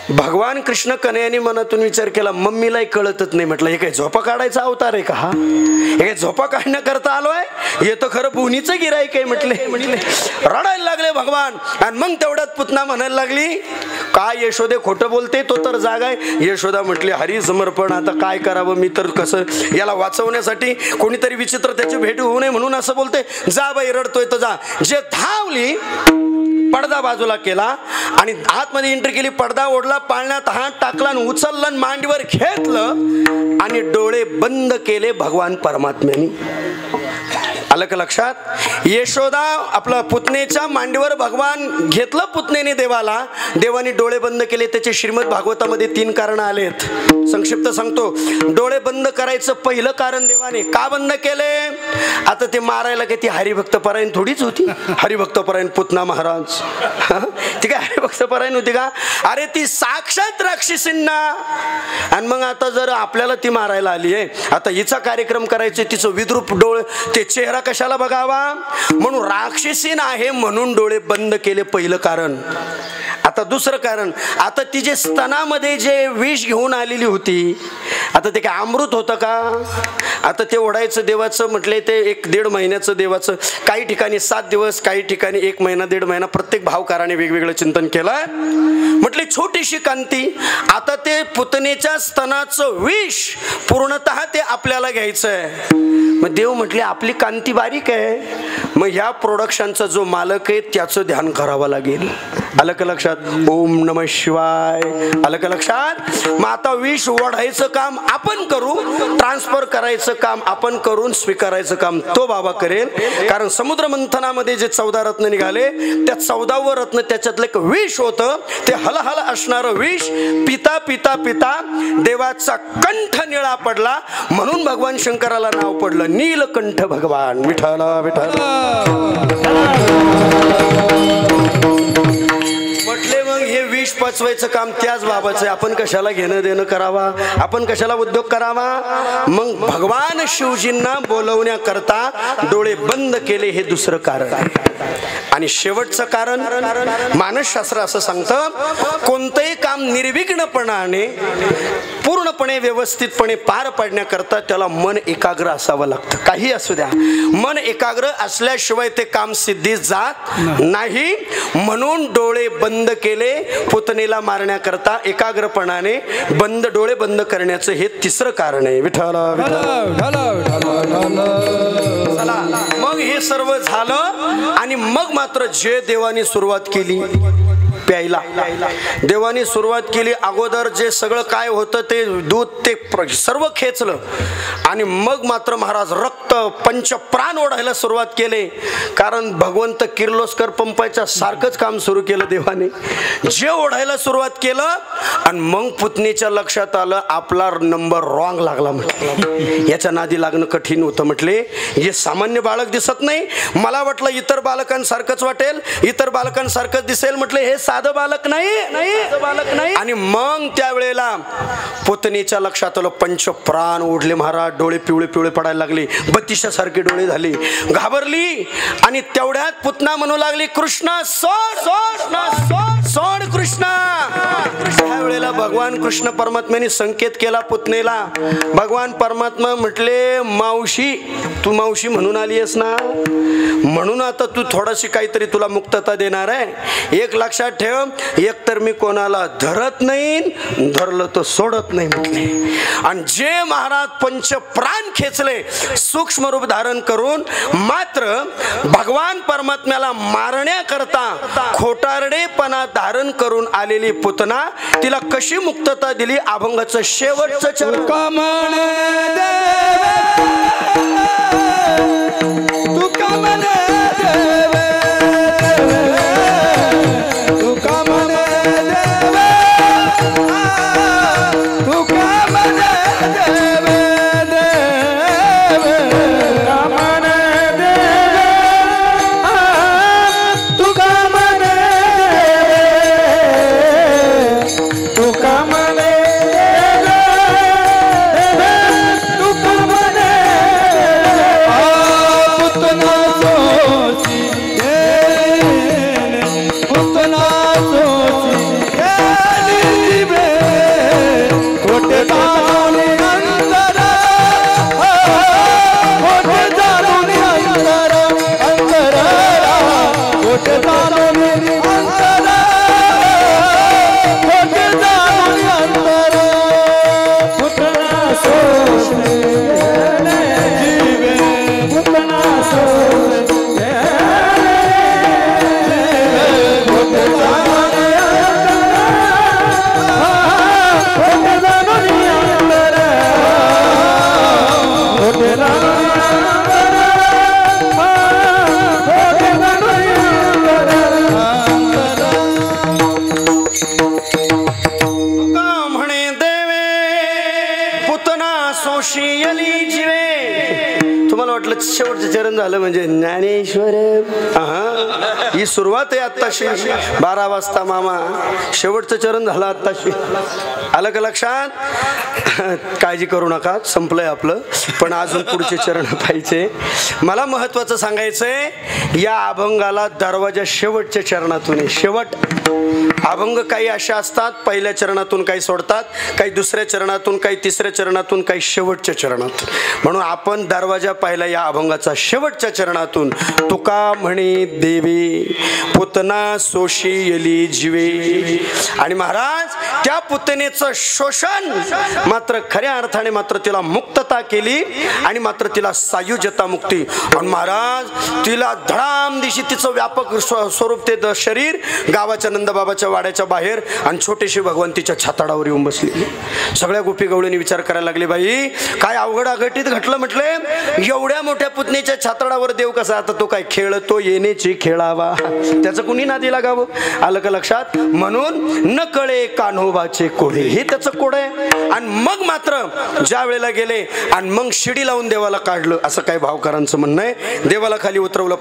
भगवान कृष्ण कन्हैयाने मनातून विचार केला, मम्मीलाही कळतच नाही. म्हटलं, हे काय झोपा काढायचा अवतार आहे का? हा हे काय झोपा काढण्याकरता आलोय? हे तर खरं बुनीचं गिराईक आहे. म्हटले रडायला लागले भगवान. आणि मग तेवढ्यात पुतना म्हणायला लागली, काय यशोदे खोटं बोलते, तो तर जागा आहे. यशोदा म्हटली, हरी समर्पण, आता काय करावं मी तर, कसं याला वाचवण्यासाठी कोणीतरी विचित्र त्याची भेट होऊ नये म्हणून असं बोलते. जा बाई, रडतोय तर जा. जे धावली, पडदा बाजूला केला आणि आतमध्ये एंट्री केली, पडदा ओढला, पाळण्यात हात टाकला आणि उचललं, मांडीवर घेतलं आणि डोळे बंद केले भगवान परमात्म्यानी. आलं का लक्षात? यशोदा आपला पुतनेच्या मांडीवर भगवान घेतलं पुतनेने देवाला, देवाने डोळे बंद केले. त्याचे श्रीमद भागवतामध्ये 3 कारण आलेत, संक्षिप्त सांगतो. डोळे बंद करायचं पहिलं कारण देवाने का बंद केले? आता ते मारायला काय ती हरिभक्तपरायण थोडीच होती? हरिभक्तपरायण पुतना महाराज ती काय हरिभक्तपरायण होती का? अरे ती साक्षात राक्षसींना. आणि मग आता जर आपल्याला ती मारायला आली आहे, आता हिचा कार्यक्रम करायचे, तिचं विद्रूप डोळे, ते चेहरा कशाला बघावा, म्हणून राक्षसीन आहे म्हणून डोळे बंद केले, पहिलं कारण. आता दुसरं कारण, आता तिचे स्तनामध्ये जे विष घेऊन आलेली होती, आता ते काय अमृत होतं का? आता ते ओढायचं देवाचं म्हटले, ते 1-1.5 महिन्याचं देवाचं, काही ठिकाणी 7 दिवस, काही ठिकाणी 1 महिना 1.5 महिना, प्रत्येक भावकाराने वेगवेगळं चिंतन केलं. म्हटले छोटीशी कांती, आता ते पुतनेच्या स्तनाचं विष पूर्णतः ते आपल्याला घ्यायचं आहे. मग देव म्हटले, आपली कांती बारीक आहे, मग ह्या प्रोडक्शनचा जो मालक आहे त्याचं ध्यान करावं लागेल. आलं का लक्षात? ओम नमः शिवाय. आलं का लक्षात? मग आता विष ओढायचं काम आपण करू, ट्रान्सफर करायचं काम आपण करून स्वीकारायचं काम तो बाबा करेल. कारण समुद्र मंथनामध्ये जे 14 रत्न निघाले त्या 14वं रत्न त्याच्यातलं एक विष होतं. ते हलहल असणारं विष पिता पिता पिता देवाचा कंठ निळा पडला, म्हणून भगवान शंकराला नाव पडलं नीलकंठ भगवान. विठ्ठल विठ्ठल म्हटले. मग हे विष पचवायचं काम त्याच बाबाचं आहे. आपण कशाला घेणं देणं करावा, आपण कशाला उद्योग करावा? मग भगवान शिवजींना बोलवण्याकरता डोळे बंद केले, हे दुसरं कारण आहे. आणि शेवटचं कारण मानसशास्त्र असं सांगतं, कोणतंही काम निर्विघ्नपणाने पूर्णपणे व्यवस्थितपणे पार पाडण्याकरता त्याला मन एकाग्र असावं लागतं. काही असू द्या, मन एकाग्र असल्याशिवाय ते काम सिद्धीस जात नाही. म्हणून डोळे बंद केले पुतणीला मारण्याकरता. एकाग्रपणाने डोळे बंद करण्याचं हे तिसरं कारण आहे. विठ्ठल चला, मग हे सर्व झालं आणि मग मात्र जे देवाने सुरुवात केली प्यायला, देवाने सुरुवात केली. अगोदर जे सगळं काय होतं ते दूध ते सर्व खेचलं आणि मग मात्र महाराज रक्त पंचप्राण ओढायला सुरुवात केले. कारण भगवंत किर्लोस्कर पंपाच्या सारखंच काम सुरू केलं देवाने. जे ओढायला सुरुवात केलं आणि मग पुतणीच्या लक्षात आलं आपला नंबर रॉंग लागला. म्हटलं याच्या नादी लागणं कठीण होतं. म्हटले हे सामान्य बालक दिसत नाही, मला वाटलं इतर बालकांसारखंच वाटेल, इतर बालकांसारखंच दिसेल. म्हटले हे साधं बालक नाही. आणि मग त्यावेळेला पुतणीच्या लक्षात आलं पंचप्राण ओढले महाराज. डोळे पिवळे पिवळे पडायला लागले, बत्तीसासारखे डोळे झाले. घाबरली आणि तेवढ्यात पुतना म्हणू लागली कृष्ण सोड सोड सोड सोड कृष्ण. त्यावेळेला भगवान कृष्ण परमात्म्याने संकेत केला पुतणीला. भगवान परमात्मा म्हटले मावशी, तू मावशी म्हणून आली आहेस ना, म्हणून आता तू थोडीशी काहीतरी तुला मुक्तता देणार आहे. एक लक्षात ठेव, एक तर मी कोणाला धरत नाही, धरलं तर सोडत नाही म्हटले. आणि जे महाराज पंचप्राण खेचले सूक्ष्म रूप धारण करून, मात्र भगवान परमात्म्याला मारण्याकरता खोटारडेपणा धारण करून आलेली पुतना तिला कशी मुक्तता दिली? अभंगाचं शेवटचं चरण. शेवटचं चरण झालं म्हणजे ज्ञानेश्वर. ही सुरुवात आहे आत्ताशी 12 वाजता मामा. शेवटचं चरण झालं आत्ताशी. आलं का लक्षात? काळजी करू नका, संपलंय आपलं, पण अजून पुढचे चरण पाहिजे. मला महत्वाचं सांगायचंय, या अभंगाला दरवाजा शेवटच्या चरणातून आहे. शेवट अभंग काही अशा असतात, पहिल्या चरणातून काही सोडतात, काही दुसऱ्या चरणातून, काही तिसऱ्या चरणातून, काही शेवटच्या चरणातून. म्हणून आपण दरवाजा पाहिला या अभंगाचा शेवटच्या चरणातून. तुका म्हणे देवे पुतना सोशी येली जीवे. आणि महाराज त्या पुतनेचं शोषण मात्र खऱ्या अर्थाने मात्र तिला मुक्तता केली आणि मात्र तिला सायुज्यता मुक्ती. आणि महाराज तिला धडाम दिशी तिचं व्यापक स्वरूप ते शरीर गावाच्या नंदबाबाच्या वाड्याच्या बाहेर आणि छोटीशी भगवंतीच्या छाताडावर येऊन बसली. सगळ्या गोपी गवळींनी विचार करायला लागले, बाई काय अवघड अघटित घटलं म्हटले. एवढ्या मोठ्या पुतणीच्या छाताडावर देव कसा, आता तो काय खेळतो येण्याची खेळावा, त्याचं कुणी नादी लागावं. आलं का लक्षात. म्हणून न कळे कान्होबाचे कोडे हे त्याचं कोड आहे. आणि मग मात्र ज्या वेळेला गेले आणि मग शिडी लावून देवाला काढलं, असं काय भावकारांचं म्हणणं आहे. देवाला खाली उतरवलं,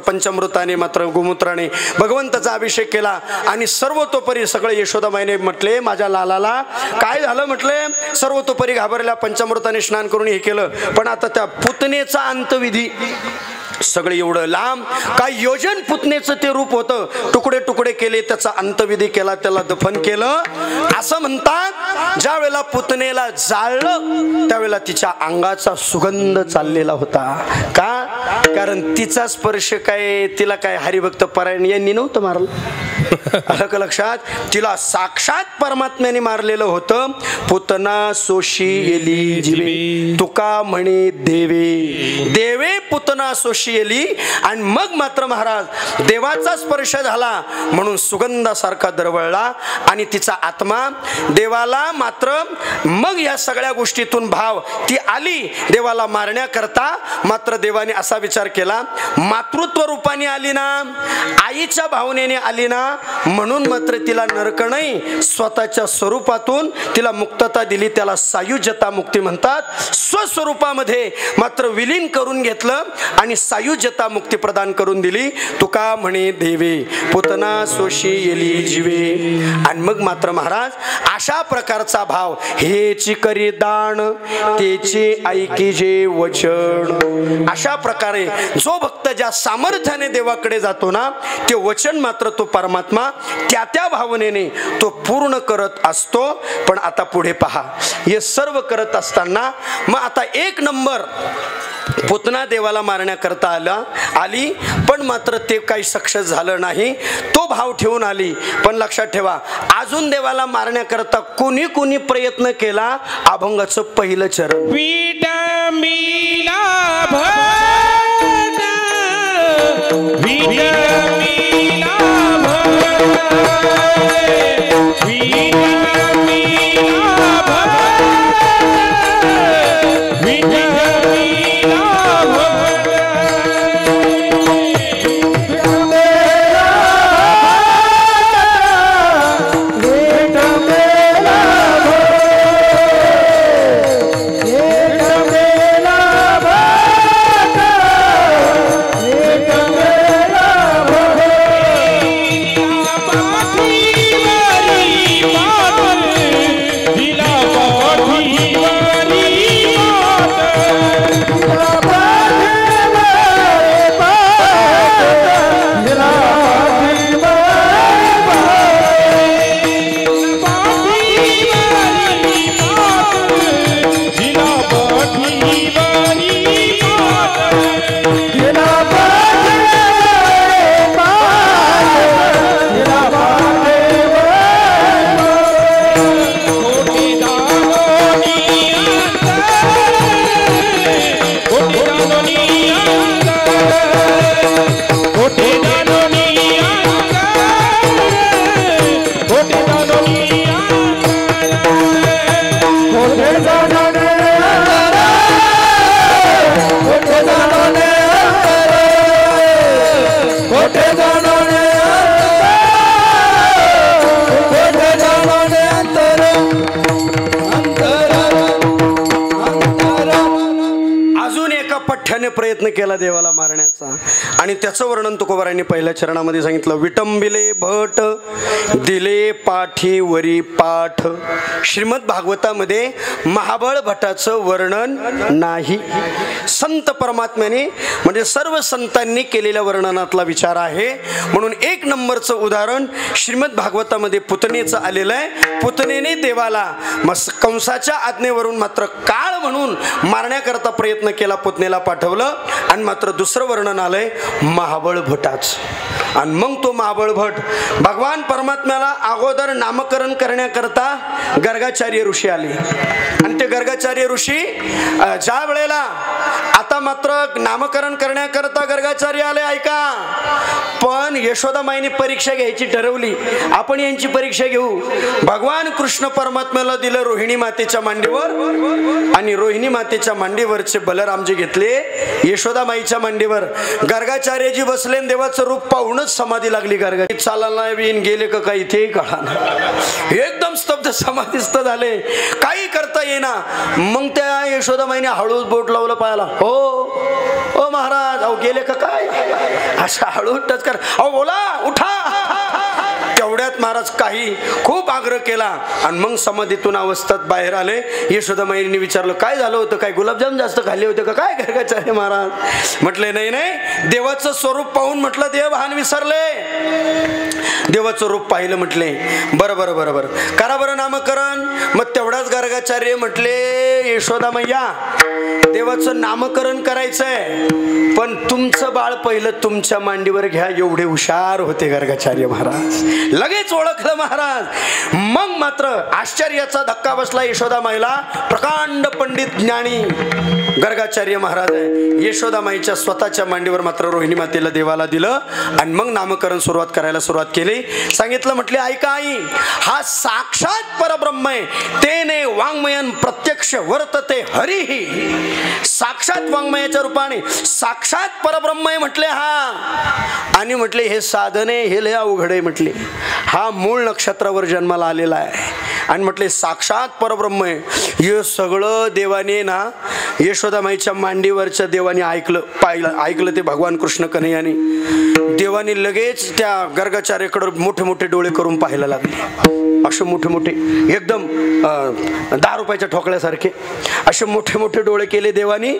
पंचामृताने मात्र गोमूत्राने भगवंताचा अभिषेक केला आणि सर्वतोपरी सगळे यशोदाबाईने म्हटले माझ्या लालाला काय झालं म्हटले. सर्वतोपरी घाबरल्या, पंचामृताने स्नान करून हे केलं. पण आता त्या पुतनेचा अंतविधी सगळे एवढं लांब काय योजन पुतनेचं ते रूप होतं. तुकडे तुकडे केले, त्याचा अंतविधी केला, त्याला दफन केलं. असं म्हणतात ज्या वेळेला पुतनेला जाळलं त्यावेळेला तिच्या अंगाचा सुगंध चाललेला होता. का? कारण तिचा स्पर्श काय तिला काय हरिभक्त परायण यांनी नव्हतं मारलं. आलं का लक्षात. तिला साक्षात परमात्म्याने मारलेलं होतं. पुतना सोशी येली जीवे, तुका म्हणे देवे देवे पुतना सोशी येली. आणि मग मात्र महाराज देवाचा स्पर्श झाला म्हणून सुगंधासारखा दरवळला आणि तिचा आत्मा देवाला मात्र मग या सगळ्या गोष्टीतून भाव ती आली देवाला मारण्याकरता. मात्र देवाने असा विचार केला, मातृत्व रूपाने आली ना, आईच्या भावनेने आली ना, म्हणून मात्र तिला नरक नाही, स्वतःच्या स्वरूपातून तिला मुक्तता दिली. त्याला सायुज्यता मुक्ती म्हणतात. स्वस्वरूपामध्ये मात्र विलीन करून घेतलं आणि सायुज्यता मुक्ती प्रदान करून दिली. तुका म्हणे देवे पुतना सोशी येली जीवे. आणि मग मात्र महाराज अशा प्रकारचा भाव, हेची करी दान तेची ऐकी जे वचन. अशा प्रकारे जो भक्त ज्या सामर्थ्याने देवाकडे जातो ना, ते वचन मात्र तो परमात्मा त्या भावनेने तो पूर्ण करत असतो. पण आता पुढे पहा, हे सर्व करत असताना मग आता एक नंबर पुतना देवाला मारण्याकरता आली, पण मात्र ते काही सक्सेस झालं नाही. तो भाव ठेवून आली. पण लक्षात ठेवा, अजून देवाला मारण्याकरता कोणी कोणी प्रयत्न केला. अभंगाचं पहिलं चरण प्रयत्न केला देवाला मारण्याचा. आणि त्याचं वर्णन तुकोबारायांनी पहिल्या चरणामध्ये सांगितलं. विटंबिले भट दिले पाठी वरी पाठ. श्रीमद भागवतामध्ये महाबळ भटाचं वर्णन नाही. संत परमात्म्याने म्हणजे सर्व संतांनी केलेल्या वर्णनातला विचार आहे. म्हणून एक नंबरचं उदाहरण श्रीमद भागवतामध्ये पुतनेचं आलेलं आहे. पुतनेने देवाला कंसाच्या आज्ञेवरून मात्र काळ म्हणून मारण्याकरता प्रयत्न केला, पुतनेला पाठवलं. आणि मात्र दुसरं वर्णन आलंय महाबळ भटाचं. आणि मग तो महाबळभट भगवान परमात्म्याला अगोदर नामकरण करण्याकरता गर्गाचार्य ऋषी आले. आणि ते गर्गाचार्य ऋषी ज्या वेळेला आता मात्र नामकरण करण्याकरता गर्गाचार्य आले. ऐका, पण यशोदामाईने परीक्षा घ्यायची ठरवली. आपण यांची परीक्षा घेऊ. भगवान कृष्ण परमात्म्याला दिलं रोहिणी मातेच्या मांडीवर, आणि रोहिणी मातेच्या मांडीवरचे बलरामजी घेतले यशोदामाईच्या मांडीवर. गर्गाचार्यजी बसले, देवाचं रूप पाहूनच समाधी लागली. गर्गा चालायला बिन गेले का काही ते कळा, एकदम स्तब्ध समाधीस्थ झाले, काही करता येईना. मग त्या यशोदामाईने हळूच बोट लावलं पायाला. हो ओ महाराज, अहो गेले का काय? अशा हळू टच कर, अहो बोला, उठा. तेवढ्यात महाराज काही खूप आग्रह केला आणि मग समाधीतून अवस्थेत बाहेर आले. यशोदामाईने विचारलं काय झालं होतं, काय गुलाबजाम जास्त खाल्ले होते का काय गर्गाचार्य महाराज? म्हटले नाही नाही, देवाचं स्वरूप पाहून म्हटलं देव भान विसरले. देवाचं रूप पाहिलं. म्हटले बरं बरं बरं बरं, करा बरं नामकरण. मग तेवढाच गर्गाचार्य म्हटले यशोदामय्या, देवाचं नामकरण करायचंय, पण तुमचं बाळ पहिलं तुमच्या मांडीवर घ्या. एवढे हुशार होते गर्गाचार्य महाराज, लगेच ओळखलं महाराज. मग मात्र आश्चर्याचा धक्का बसला यशोदामाईला. प्रकांड पंडित ज्ञानी गर्गाचार्य महाराज आहे. यशोदामाईच्या स्वतःच्या मांडीवर मात्र रोहिणी मातेला देवाला दिलं आणि मग नामकरण करायला सुरुवात केली. सांगितलं, म्हटले ऐका आई, हा साक्षात परब्रह्म आहे. तेने वाङ्मयन प्रत्यक्ष वर्तते हरिही. साक्षात वाङ्मयाच्या रूपाने साक्षात परब्रह्म आहे म्हटले हा. आणि म्हटले हे साधन आहे, हे लय अवघड आहे म्हटले. हा मूळ नक्षत्रावर जन्माला आलेला आहे आणि म्हटले साक्षात परब्रह्म आहे. हे सगळं देवाने ना यशोदामाईच्या मांडीवरच्या देवाने ऐकलं ते भगवान कृष्ण कन्हैयाने. देवाने लगेच त्या गर्गाचार्याकडे मोठे मोठे डोळे करून पाहायला लागले. असे मोठे मोठे एकदम 10 रुपयाच्या ठोकळ्यासारखे असे मोठे मोठे डोळे केले देवानी.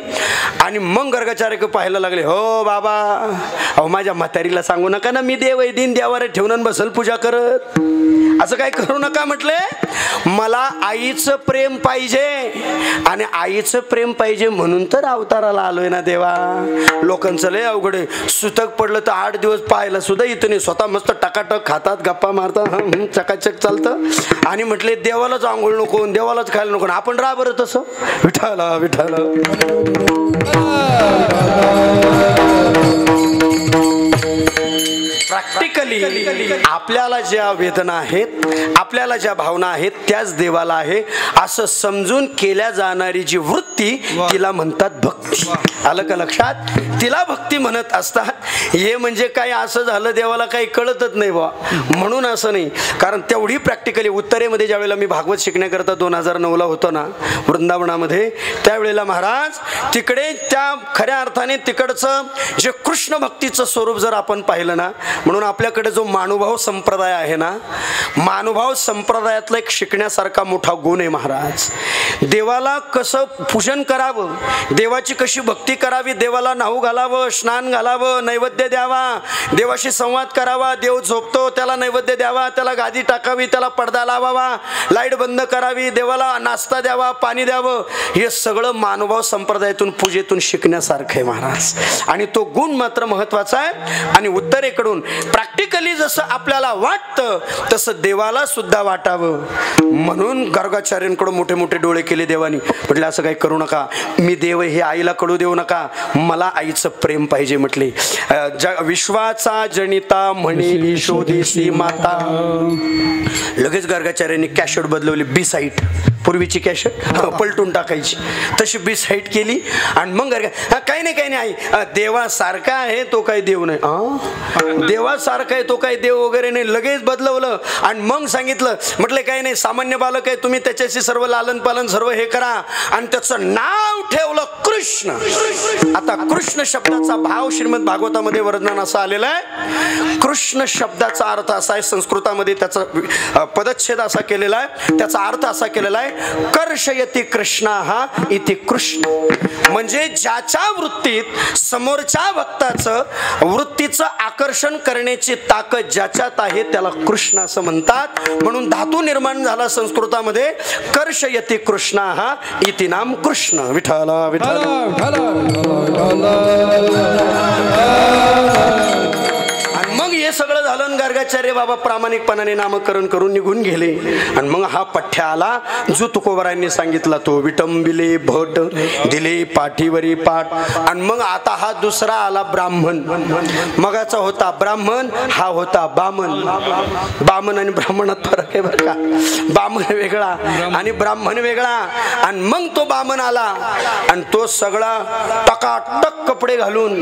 आणि मग गर्गाचार्य पाहायला लागले. हो बाबा, अहो माझ्या म्हातारीला सांगू नका ना मी देव आहे, दिन देवावर ठेवून बसल पूजा करत, असं काय करू नका. म्हटले मला आईचं प्रेम पाहिजे आणि आईचं प्रेम पाहिजे म्हणून तर अवताराला आलोय ना देवा. लोकांचं लय अवघड आहे. सुतक पडलं तर 8 दिवस पाहायला सुद्धा इथं नाही. स्वतः मस्त टकाटक खातात, गप्पा मारतात, चकाचक चालतं. आणि म्हटले देवालाच आंघोळ नको, देवालाच खायला नको. आपण राहा बरं तसं. विठाला विठाला. प्रॅक्टिकली आपल्याला ज्या वेदना आहेत, आपल्याला ज्या भावना आहेत त्याच देवाला आहे असं समजून केल्या जाणारी जी वृत्ती तिला म्हणतात भक्ती. आलं का लक्षात? तिला भक्ती म्हणत असतात. हे म्हणजे काय असं झालं देवाला काही कळतच नाही बा म्हणून असं नाही. कारण तेवढी प्रॅक्टिकली उत्तरेमध्ये ज्या वेळेला मी भागवत शिकण्याकरता 2009ला होतो ना वृंदावनामध्ये, त्यावेळेला महाराज तिकडे त्या खऱ्या अर्थाने तिकडचं जे कृष्ण भक्तीचं स्वरूप जर आपण पाहिलं ना, म्हणून आपल्याकडे जो मानुभाव संप्रदाय आहे ना, मानुभाव संप्रदायातला एक शिकण्यासारखा मोठा गुण आहे महाराज. देवाला कसं पूजन करावं, देवाची कशी भक्ती करावी, देवाला न्हाऊ घालावं, स्नान घालावं, नैवेद्य द्यावा, देवाशी संवाद करावा. देव झोपतो त्याला नैवेद्य द्यावा, त्याला गादी टाकावी, त्याला पडदा लावावा, लाईट बंद करावी, देवाला नाश्ता द्यावा, पाणी द्यावं. हे सगळं मानुभाव संप्रदायातून पूजेतून शिकण्यासारखं आहे महाराज. आणि तो गुण मात्र महत्वाचा आहे. आणि उत्तरेकडून प्रॅक्टिकली जसं आपल्याला वाटतं तसं देवाला सुद्धा वाटावं म्हणून गर्गाचार्यांकडून मोठे मोठे डोळे केले देवानी. म्हटले असं काही करू नका, मी देव हे आईला कळू देऊ नका, मला आईचं प्रेम पाहिजे. म्हटले विश्वाचा जनिता म्हणे यशोदेसी माता. लगेच गर्गाचार्यांनी कॅशेट बदलवली. बी साईट, पूर्वीची कॅशेट पलटून टाकायची, तशी बी साईट केली. आणि मग काही नाही काही नाही आई, देवासारखा आहे तो काही देव नाही, देवासारखा आहे तो काही देव वगैरे नाही. लगेच बदलवलं आणि मग सांगितलं, म्हटले काही नाही, सामान्य बालक आहे, तुम्ही त्याच्याशी सर्व लालन पालन सर्व हे करा. आणि त्याचं नाव ठेवलं कृष्ण. आता कृष्ण शब्दाचा भाव श्रीमद भागवतामध्ये वर्णन असा आलेला आहे. कृष्ण शब्दाचा अर्थ असा आहे, संस्कृतामध्ये त्याचा पदच्छेद असा केलेला आहे, त्याचा अर्थ असा केलेला आहे, कर्षयति कृष्णा हा इति कृष्ण. म्हणजे ज्याच्या वृत्तीत समोरच्या भक्ताचं वृत्तीचं आकर्षण करण्याची ताकद ज्याच्यात आहे त्याला कृष्ण असं म्हणतात. म्हणून धातू निर्माण झाला संस्कृतामध्ये, कर्षयति कृष्णा हा इति नाम कृष्ण. विठाला विठाला. आणि मग हे झालं गर्गाचार्य बाबा प्रामाणिकपणाने नामकरण करून निघून गेले. आणि मग हा पठ्ठ्या आला जो तुकोबरायांनी सांगितला तो. विटंबिले भट दिले पाठीवरी पाठ. आणि मग आता हा दुसरा आला ब्राह्मण. मगाचा होता ब्राह्मण, हा होता बामन. बामन आणि ब्राह्मणात फरक आहे बरं का. बामन वेगळा आणि ब्राह्मण वेगळा. आणि मग तो बामन आला आणि तो सगळा टकाटक कपडे घालून,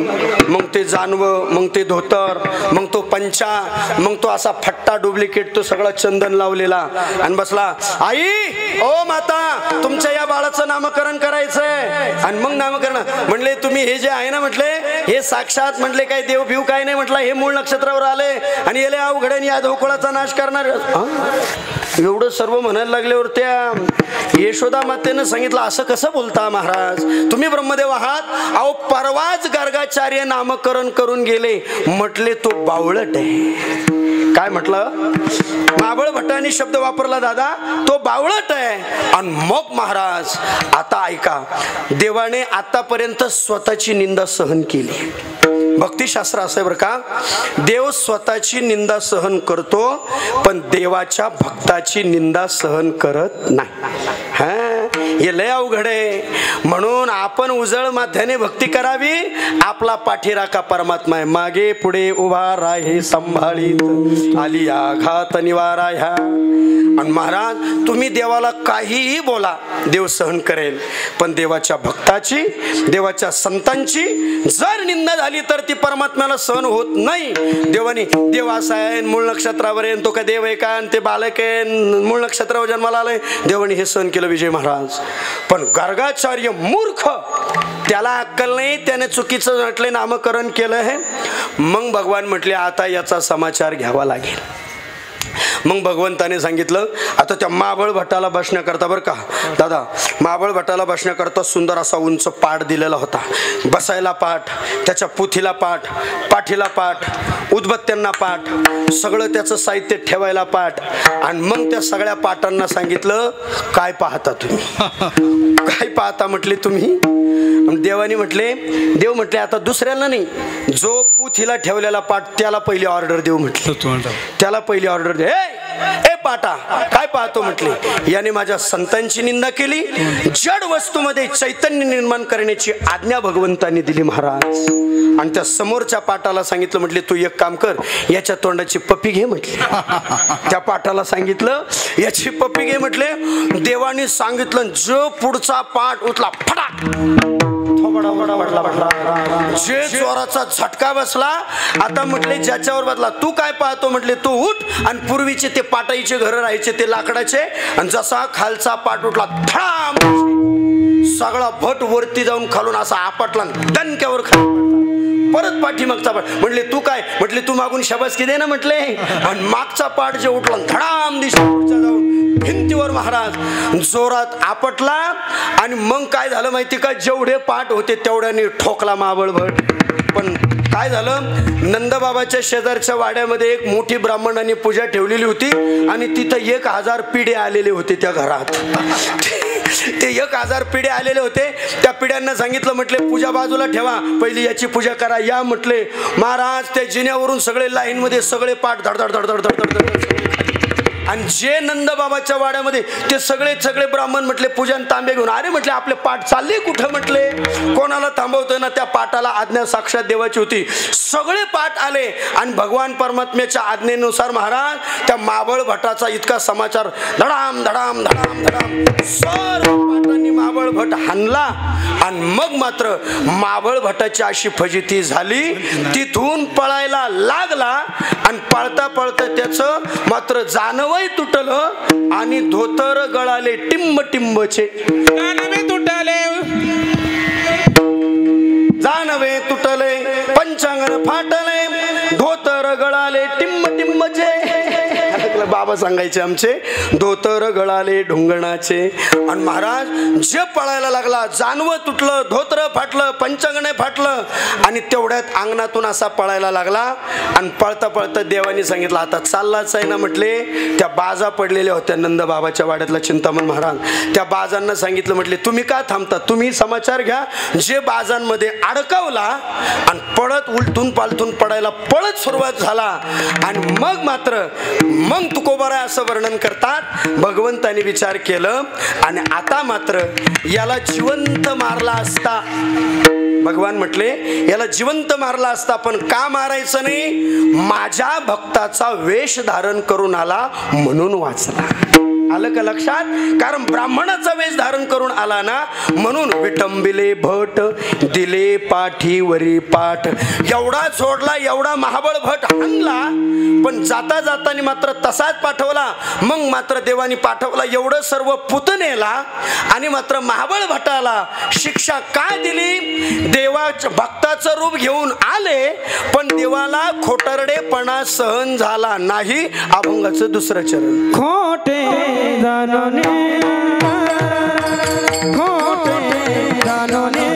मग ते जानवं, मग ते धोतर, मग तो पंचा, मग तो असा फट्टा डुप्लिकेट, तो सगळा चंदन लावलेला आणि बसला. आई ओ माता, तुमच्या या बाळाचं नामकरण करायचंय. आणि मग नामकरण म्हणले तुम्ही हे जे आहे ना म्हटले हे साक्षात म्हटले काय देव भिव काय नाही म्हटलं, हे मूळ नक्षत्रावर आले आणि याला अवघडण या धोकुळाचा नाश करणार. एवढं सर्व म्हणायला लागल्यावर त्या यशोदा मातेनं सांगितलं असं कसं बोलता महाराज, तुम्ही ब्रह्मदेव आहात. अहो परवाच गर्गाचार्य नामकरण करून गेले. म्हटले तो बावळट आहे. काय म्हटलं? माबळ भट्टाने शब्द वापरला दादा, तो बावळट आहे. आणि मग महाराज आता ऐका, देवाने आतापर्यंत स्वतःची निंदा सहन केली. भक्तिशास्त्र असं आहे बरं का, देव स्वतःची निंदा सहन करतो पण देवाच्या भक्ताची निंदा सहन करत नाही. हा हे लय अवघड आहे. म्हणून आपण उजळ माथ्याने भक्ती करावी. आपला पाठीराखा परमात्मा आहे. मागे पुढे उभा राहे सांभाळीत आली आघात निवारा ह्या. आणि महाराज तुम्ही देवाला काहीही बोला, देव सहन करेल. पण देवाच्या भक्ताची, देवाच्या संतांची जर निंदा झाली तर ती परमात्म्याला सहन होत नाही. देवाने देव असा आहे, मूळ नक्षत्रावर आहे, तो काय देव आहे का, आणि ते बालक आहे मूळ नक्षत्रावर जन्माला आलंय, देवाने हे सहन केलं विजय महाराज. पण गर्गाचार्य मूर्ख, त्याला अक्कल नाही, त्याने चुकीचं म्हटले नामकरण केलं आहे. मग भगवान म्हटले आता याचा समाचार घ्यावा लागेल. मग भगवंताने सांगितलं आता त्या माबळ भट्टाला बसण्याकरता बरं का दादा, माबळ भट्टाला बसण्याकरता सुंदर असा उंच पाट दिलेला होता. बसायला पाठ, त्याच्या पुथीला पाठ, पाठीला पाठ, उदबत्त्यांना पाठ, सगळं त्याचं साहित्य ठेवायला पाठ. आणि मग त्या सगळ्या पाटांना सांगितलं काय पाहता तुम्ही, काय पाहता म्हटले तुम्ही. देवानी म्हटले, देव म्हटले आता दुसऱ्याला नाही, जो पुथीला ठेवलेला पाठ त्याला पहिली ऑर्डर देऊ म्हटले. त्याला पहिली ऑर्डर दे. ए पाटा काय पाहतो म्हटले, याने माझ्या संतांची निंदा केली. जड वस्तूमध्ये चैतन्य निर्माण करण्याची आज्ञा भगवंतांनी दिली महाराज. आणि त्या समोरच्या पाटाला सांगितलं म्हटले तू एक काम कर, याच्या तोंडाची पप्पी घे म्हटले. त्या पाटाला सांगितलं याची पप्पी घे म्हटले. देवाने सांगितलं जो पुढचा पाठ उचला, फटा जे जोराचा झटका बसला. आता म्हटले ज्याच्यावर बसला तू काय पाहतो म्हटले, तू उठ. आणि पूर्वीचे ते पाटाईचे घर राहायचे ते लाकडाचे, आणि जसा खालचा पाट उठला थांब, सगळा भट वरती जाऊन खालून असा आपटला, दणक्यावर खाली परत पाठीमागचा पाठ. म्हटले तू काय म्हटले, तू मागून शाबासकी दे ना म्हटले. आणि मागचा पाठ जे उठला धडाम दिशा जाऊन भिंतीवर महाराज जोरात आपटला. आणि मग काय झालं माहिती का, जेवढे पाठ होते तेवढ्याने ठोकला माबळ भट. पण काय झालं, नंदबाबाच्या शेजारच्या वाड्यामध्ये एक मोठी ब्राह्मणांनी पूजा ठेवलेली होती आणि तिथं 1000 पिढे आलेले होते त्या घरात. ते 1000 पिढे आलेले होते. त्या पिढ्यांना सांगितलं म्हटले पूजा बाजूला ठेवा, पहिली याची पूजा करा या म्हटले. महाराज त्या जिन्यावरून सगळे लाईन मध्ये सगळे पाठ धडधड धडधड धडधड धडधड. आणि जे नंदबाबाच्या वाड्यामध्ये ते सगळे ब्राह्मण म्हटले पूजन तांबे घेऊन. अरे म्हटले आपले पाठ चालले कुठं म्हटले, कोणाला थांबवतोय ना, त्या पाठाला आज्ञा साक्षात देवाची होती. सगळे पाठ आले आणि भगवान परमात्म्याच्या आज्ञेनुसार महाराज त्या माबळ भटाचा इतका समाचार धडाम धडाम धडाम धडाम सर्व पाटांनी माबळ भट हाणला. आणि मग मात्र माबळ भटाची अशी फजिती झाली, तिथून पळायला लागला. आणि पळता पळता त्याचं मात्र जानवय तुटलं आणि धोतर गळाले टिंब टिंबचे. तुटले जानवे तुटले, पंचांगण फाटले, धोतर गळाले टिंब टिंबचे. सांगलं बाबा सांगायचे आमचे धोतर गळाले ढुंगणाचे. आणि महाराज जे पळायला लागला जानवं तुटलं, धोतर फाटलं, पंचगणे फाटलं आणि तेवढ्यात अंगणातून असा पळायला लागला. आणि पळता पळता देवानी सांगितलं आता चाललाच आहे ना. म्हटले त्या बाजा पडलेल्या होत्या नंद बाबाच्या वाड्यातला चिंतामण महाराज. त्या बाजांना सांगितलं म्हटले तुम्ही का थांबता, तुम्ही समाचार घ्या. जे बाजांमध्ये अडकवला आणि पळत उलटून पालटून पडायला पळत सुरुवात झाला. आणि मग तुकोबारा असं वर्णन करतात. भगवंताने विचार केलं आणि आता मात्र याला जिवंत मारला असता. भगवान म्हटले याला जिवंत मारला असता पण का मारायचं नाही, माझ्या भक्ताचा वेश धारण करून आला म्हणून वाचला. आलं का लक्षात? कारण ब्राह्मणाचा वेश धारण करून आला ना म्हणून विटंबिले भट दिले पाठीवरी पाठ. एवढा जोडला, एवढा महाबळ भट हाणला पण जाता जातानी मात्र तसाच पाठवला. मग मात्र देवानी पाठवला एवढं सर्व पुतनेला आणि मात्र महाबळ भटाला शिक्षा काय दिली? देवाच्या भक्ताचं रूप घेऊन आले पण देवाला खोटरडेपणा सहन झाला नाही. अभंगाचं दुसरं चरण. खोटे दानोने खोटे दानोने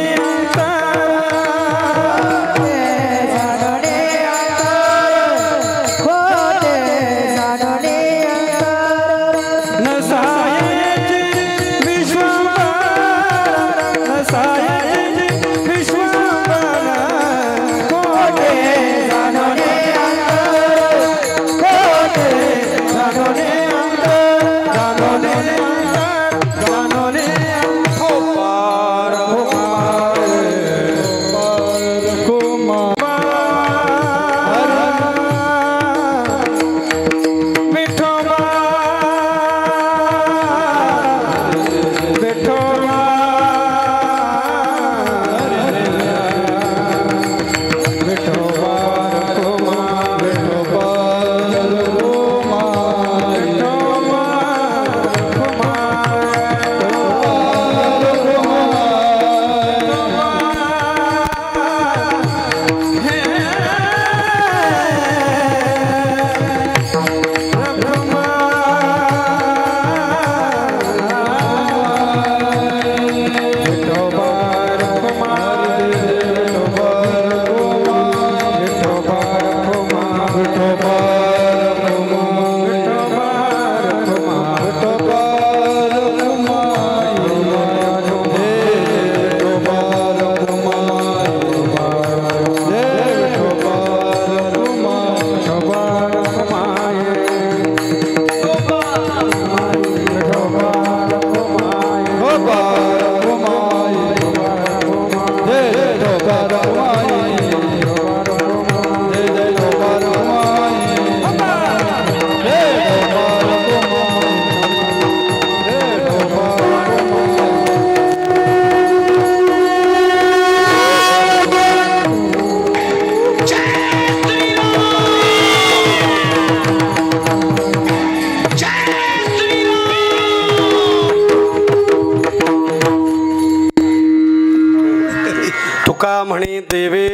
म्हणे देवे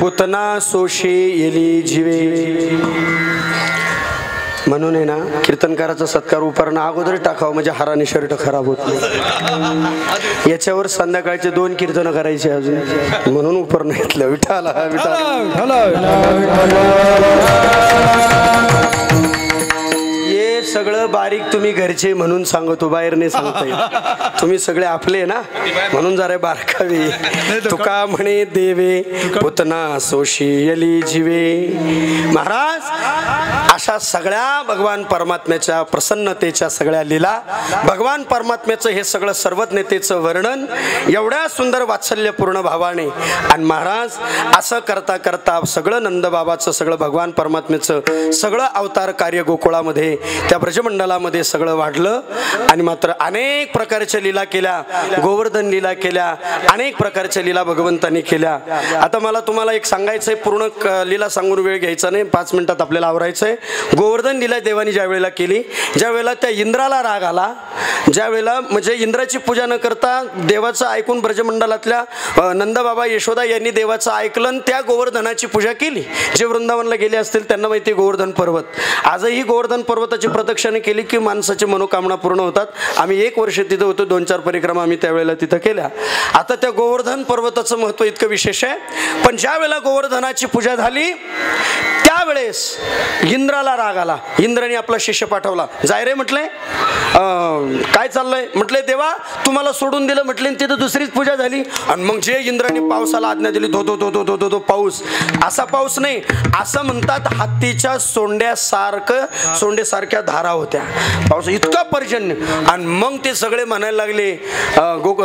पुतना सोशे येली जीवे. म्हणून आहे ना कीर्तनकाराचा सत्कार उपरणं अगोदर टाकावं म्हणजे हाराने शर्ट खराब होत नाही. याच्यावर संध्याकाळचे 2 कीर्तन करायचे अजून म्हणून उपरणं घेतलं. विठाला हे सगळं बारीक तुम्ही घरचे म्हणून सांगतो, बाहेर नाही सांगता येत. तुम्ही सगळे आपले ना म्हणून जरा बारकावे. तुका म्हणे देवे पुतना सोशी यली जीवे. महाराज अशा सगळ्या भगवान परमात्म्याच्या प्रसन्नतेच्या सगळ्या लीला, भगवान परमात्म्याचं हे सगळं सर्वज्ञतेचं वर्णन एवढ्या सुंदर वात्सल्यपूर्ण भावाने. आणि महाराज असं करता करता सगळं नंदबाबाचं, सगळं भगवान परमात्म्याचं सगळं अवतार कार्य गोकुळामध्ये त्या ब्रजमंडलामध्ये ते सगळं वाढलं आणि मात्र अनेक प्रकारच्या लीला केल्या, गोवर्धन लीला केल्या, अनेक प्रकारच्या लीला भगवंतांनी केल्या. आता मला तुम्हाला एक सांगायचंय, पूर्ण लीला सांगून वेळ घ्यायचा नाही, 5 मिनिटात आपल्याला आवरायचंय. गोवर्धन लीला देवानी ज्या वेळेला केली, ज्या वेळेला त्या इंद्राला राग आला, ज्या वेळेला म्हणजे इंद्राची पूजा न करता देवाचं ऐकून ब्रजमंडलातल्या नंदबाबा यशोदा यांनी देवाचं ऐकलं आणि त्या गोवर्धनाची पूजा केली. जे वृंदावनला गेले असतील त्यांना माहिती गोवर्धन पर्वत. आजही गोवर्धन पर्वताची प्रदक्षिणा केली की माणसाची मनोकामना पूर्ण होतात. आम्ही 1 वर्ष तिथं होतो, 2-4 परिक्रमा आम्ही त्यावेळेला तिथं केल्या. आता त्या गोवर्धन पर्वताचं महत्त्व इतकं विशेष आहे. पण ज्या वेळेला गोवर्धनाची पूजा झाली त्यावेळेस इंद्राला राग आला. इंद्राने आपला शिष्य पाठवला, जाय रे म्हटलंय, काय चाललंय म्हटलंय, देवा तुम्हाला सोडून दिलं म्हटले, तिथं दुसरीच पूजा झाली. आणि मग जे इंद्राने पावसाला आज्ञा दिली, धो धो धो धो धो धो पाऊस, असा पाऊस नाही, असं म्हणतात हत्तीच्या सोंडेसारख्या धारा होत्या, पाऊस इतका पर्जन्य. आणि मग ते सगळे म्हणायला लागले,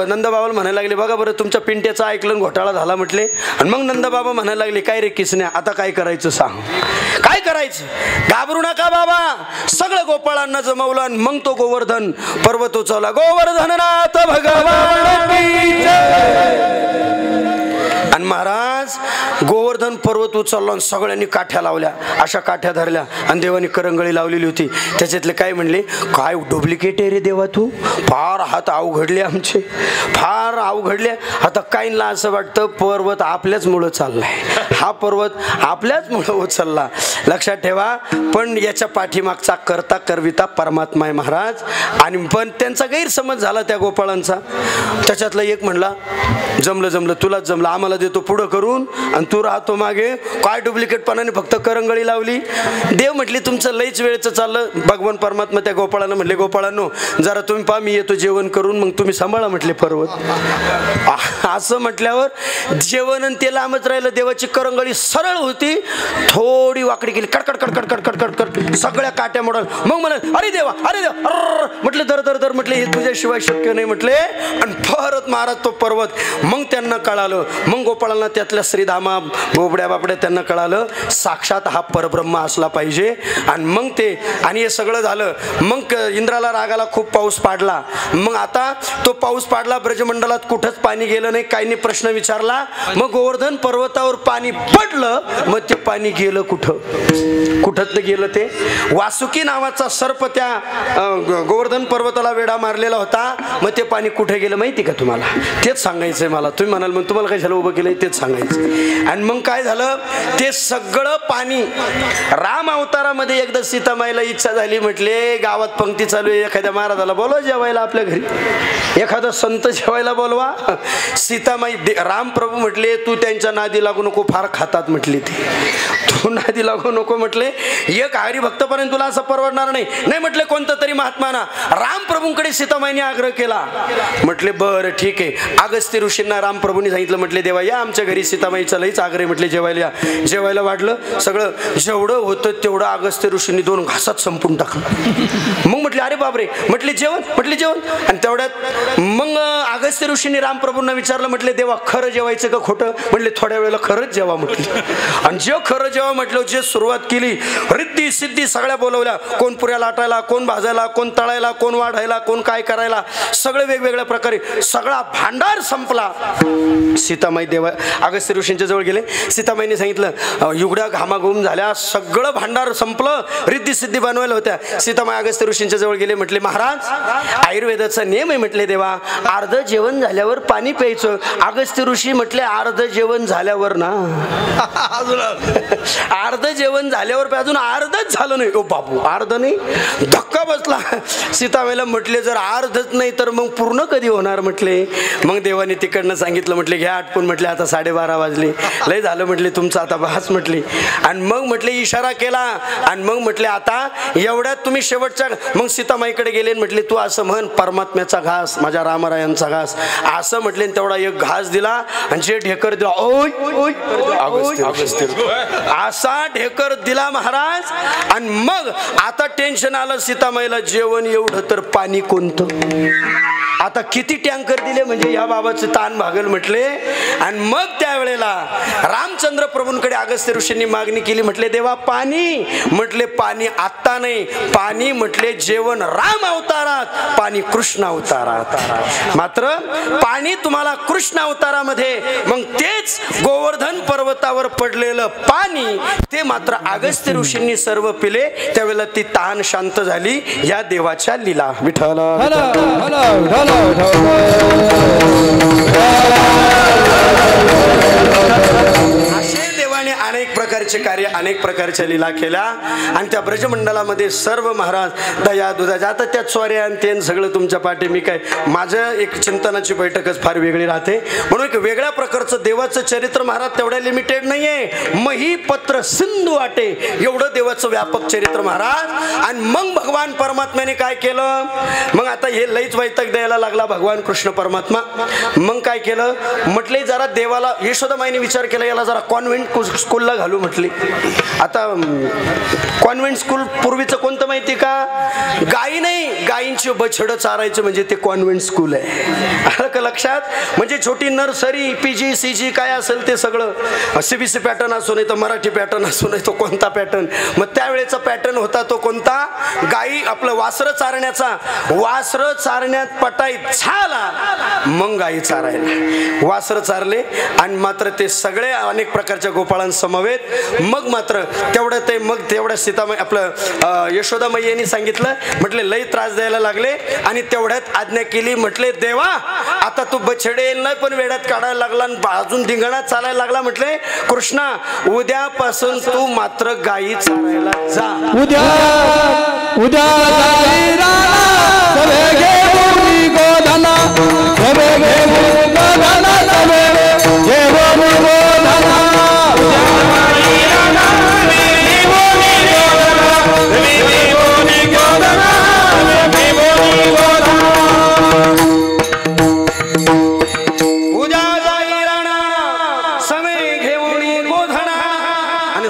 नंदबाबाला म्हणायला लागले, बघा बरं तुमच्या पिंट्याचं ऐकलं घोटाळा झाला म्हटले. आणि मग नंदबाबा म्हणायला लागले, काय रे किसन्या, आता काय करायचं सांग, काय करायचं, घाबरू नका बाबा. सगळं गोपाळांना जमवलं आणि मग तो गोवर्धन पर्वत उचवला. गोवर्धननाथ भगवान की जय. आणि महाराज गोवर्धन पर्वत उचलला आणि सगळ्यांनी काठ्या लावल्या, अशा काठ्या धरल्या आणि देवानी करंगळी लावलेली होती. त्याच्यातले काय म्हणले, काय डुप्लिकेट आहे रे देवा तू, फार हात अवघडले आमचे, फार अवघडले. आता काहींना असं वाटतं पर्वत आपल्याच मुळे चाललाय, हा पर्वत आपल्याच मुळे उचलला. लक्षात ठेवा, पण याच्या पाठीमागचा करता करविता परमात्मा आहे महाराज. आणि पण त्यांचा गैरसमज झाला त्या गोपाळांचा. त्याच्यातला एक म्हणला, जमलं जमलं, तुलाच जमलं, आम्हाला देतो पुढं करून आणि तू राहतो मागे. काय डुप्लिकेटपणाने फक्त करंगळी लावली. देव म्हटली तुमचं लईच वेळचं चाललं. भगवान परमात्मा त्या गोपाळांना म्हटले, गोपाळांनो जरा तुम्ही पहा, मी येतो जेवण करून, मग तुम्ही सांभाळा म्हटले पर्वत. असं म्हटल्यावर जेवण आणि ते लांबच राहिलं. देवाची करंगळी सरळ होती, थोडी वाकडी गेली, कडकड कडकड कडकड कडकड सगळ्या काट्या मोडल. मग म्हणाल, अरे देवा अरे देवा, म्हटले दर दर दर, म्हटले हे तुझ्याशिवाय शक्य नाही म्हटले. आणि परत महाराज तो पर्वत. मग त्यांना कळालं, मग गोपाळांना त्यातल्या श्रीधामा बोबड्या बापड्या त्यांना कळालं, साक्षात हा परब्रह्म असला पाहिजे. आणि मग ते आणि हे सगळं झालं. मग इंद्राला रागाला खूप पाऊस पाडला. मग आता तो पाऊस पाडला, ब्रजमंडलात कुठंच पाणी गेलं नाही. काहींनी प्रश्न विचारला, मग गोवर्धन पर्वतावर पाणी पडलं, मग ते पाणी गेलं कुठं, कुठं गेलं ते. वासुकी नावाचा सर्प त्या गोवर्धन पर्वताला वेढा मारलेला होता. मग ते पाणी कुठे गेलं माहिती का तुम्हाला? तेच सांगायचंय मला. तुम्ही म्हणाल मग तुम्हाला काय झालं उभं केलंय, तेच सांगायचं. आणि मग काय झालं, ते सगळं पाणी राम अवतारामध्ये एकदा सीतामाईला इच्छा झाली, म्हटले गावात पंक्ती चालू आहे, एखाद्या महाराजाला बोलवा जेवायला आपल्या घरी, एखादा संत जेवायला बोलवा. सीतामाई राम प्रभू म्हटले, तू त्यांच्या नादी लागू नको, फार खातात म्हटली ते, तू नादी लागू नको म्हटले. एक हरिभक्तपर्यंत तुला असं परवडणार नाही. नाही म्हटले, कोणतं तरी महात्माना रामप्रभूंकडे सीतामाईने आग्रह केला. म्हटले बरं ठीक आहे. अगस्त्य ऋषींना रामप्रभूंनी सांगितलं, म्हटले देवा या आमच्या घरी, सीतामाईचा लईच आग्रह, म्हटले जेवायला या. जेवायला वाढलं सगळं, जेवढं होतं तेवढं अगस्त्य ऋषींनी 2 घासात संपून टाकलं. मग म्हटले अरे बापरे, म्हटले जेवण, म्हटले जेवण. आणि तेवढ्यात मग अगस्त्य ऋषींनी रामप्रभूंना विचारलं, म्हटले देवा खरं जेवायचं का खोटं? म्हटले थोड्या वेळेला खरंच जेवा म्हटले. आणि जे खरं जेवा म्हटलं, जे सुरुवात केली, रिद्धी सिद्धी सगळ्या बोलवल्या. कोण पुऱ्या लाटायला, कोण भाजायला, कोण तळायला, कोण वाढायला, कोण काय करायला, सगळे वेगवेगळ्या प्रकारे सगळा भांडार संपला. सीतामाई देवा अगस्त्य ऋषींच्या जवळ गेले. सीतामाईने सांगितलं, युगड्या घामाघूम झाल्या, सगळं भांडार संपलं, रिद्धी सिद्धी बनवायला होत्या. सीतामाई अगस्त्य ऋषींच्या जवळ गेले. म्हटले महाराज आयुर्वेदाचा नियम आहे, म्हटले देवा अर्ध जेवण झाल्यावर पाणी प्यायचं. अगस्त्य ऋषी म्हटले अर्ध जेवण झाल्यावर ना, अर्ध जेवण झाल्यावर अजून अर्धच झालं नाही. ओ बापू अर्ध नाही, धक्का बसला. सीतामाईला म्हटले जर अर्धच नाही तर मग पूर्ण कधी होणार म्हटले. मग देवाने तिकडनं सांगितलं, म्हटले घ्या आटपून, म्हटले आता 12:30 वाजले, लय झालं म्हटले तुमचं आता बस म्हटले. आणि मग म्हटले इशारा केला. आणि मग म्हटले आता एवढ्यात तुम्ही शेवटच्या, मग सीतामाईकडे गेले. म्हटले तू असं म्हण, परमात्म्याचा घास, माझ्या रामरायांचा घास असं म्हटले. तेवढा एक घास दिला आणि जे ढेकर दिला, असा ढेकर दिला महाराज. आणि मग आता टेन्शन आलं सीतामाईला, जेवण एवढं तर पाणी कोणतं? आता किती टँकर दिले म्हणजे या बाबाचं ताण भागल म्हटले. आणि मग त्यावेळेला रामचंद्र प्रभूंकडे अगस्त्य ऋषींनी मागणी केली. म्हटले देवा पाणी. म्हटले पाणी आत्ता नाही, पाणी म्हटले जेवण राम अवतारात, पाणी कृष्ण अवतारात. मात्र पाणी तुम्हाला कृष्ण अवतारामध्ये, मग तेच गोवर्धन पर्वतावर पडलेलं पाणी ते मात्र अगस्त्य ऋषींनी सर्व पिले. त्यावेळेला ती तहान शांत झाली. या देवाच्या लीला. विठ्ठल असे देवाने अनेक प्रकारचे कार्य, अनेक प्रकारच्या लीला केल्या. आणि त्या ब्रजमंडलामध्ये सर्व महाराज दया दुधाच्या, आता त्यात स्वाऱ्या आणि ते सगळं तुमच्या पाठी. मी काय, माझं एक चिंतनाची बैठकच फार वेगळी राहते. म्हणून एक वेगळ्या प्रकारचं देवाचं चरित्र महाराज तेवढ्या लिमिटेड नाहीये. मही पत्र सिंधू वाटे एवढं देवाचं व्यापक चरित्र महाराज. आणि मग भगवान परमात्म्याने काय केलं, मग आता हे लईच वैताग द्यायला लागला भगवान कृष्ण परमात्मा. मग काय केलं म्हटले, जरा देवाला यशोदामाईने विचार केला, याला जरा कॉन्व्हेंट स्कूलला घालू म्हटली. आता कॉन्व्हेंट स्कूल पूर्वीचं कोणतं माहिती का, गायी नाही, गायींची बछडं चारायचं म्हणजे ते कॉन्व्हेंट स्कूल आहे. आलं का लक्षात. म्हणजे छोटी नर्सरी, PG CG काय असेल ते सगळं, CBC पॅटर्न असो नाही तर मराठी पॅटर्न असो नाही तो कोणता पॅटर्न. मग त्यावेळेचा पॅटर्न होता तो कोणता, गायी आपलं वासरं चारण्याचा. वासरं चारण्यात पटाईत झाला, मग गायी चारायला वासरं चारले. आणि मात्र ते सगळे अनेक प्रकारच्या गोपाळांसमवेत मग मात्र तेवढं ते, मग तेवढ्या सीतामाई आपलं यशोदामाई यांनी सांगितलं. म्हटले लई त्रास द्यायला लागले. आणि तेवढ्यात आज्ञा केली. म्हटले देवा आता तू बछडे नाही पण वेड्यात काढायला लागला, अजून धिंगाणात चालायला लागला. म्हटले कृष्णा उद्यापासून तू मात्र गायी चारायला जा. उद्या उद्या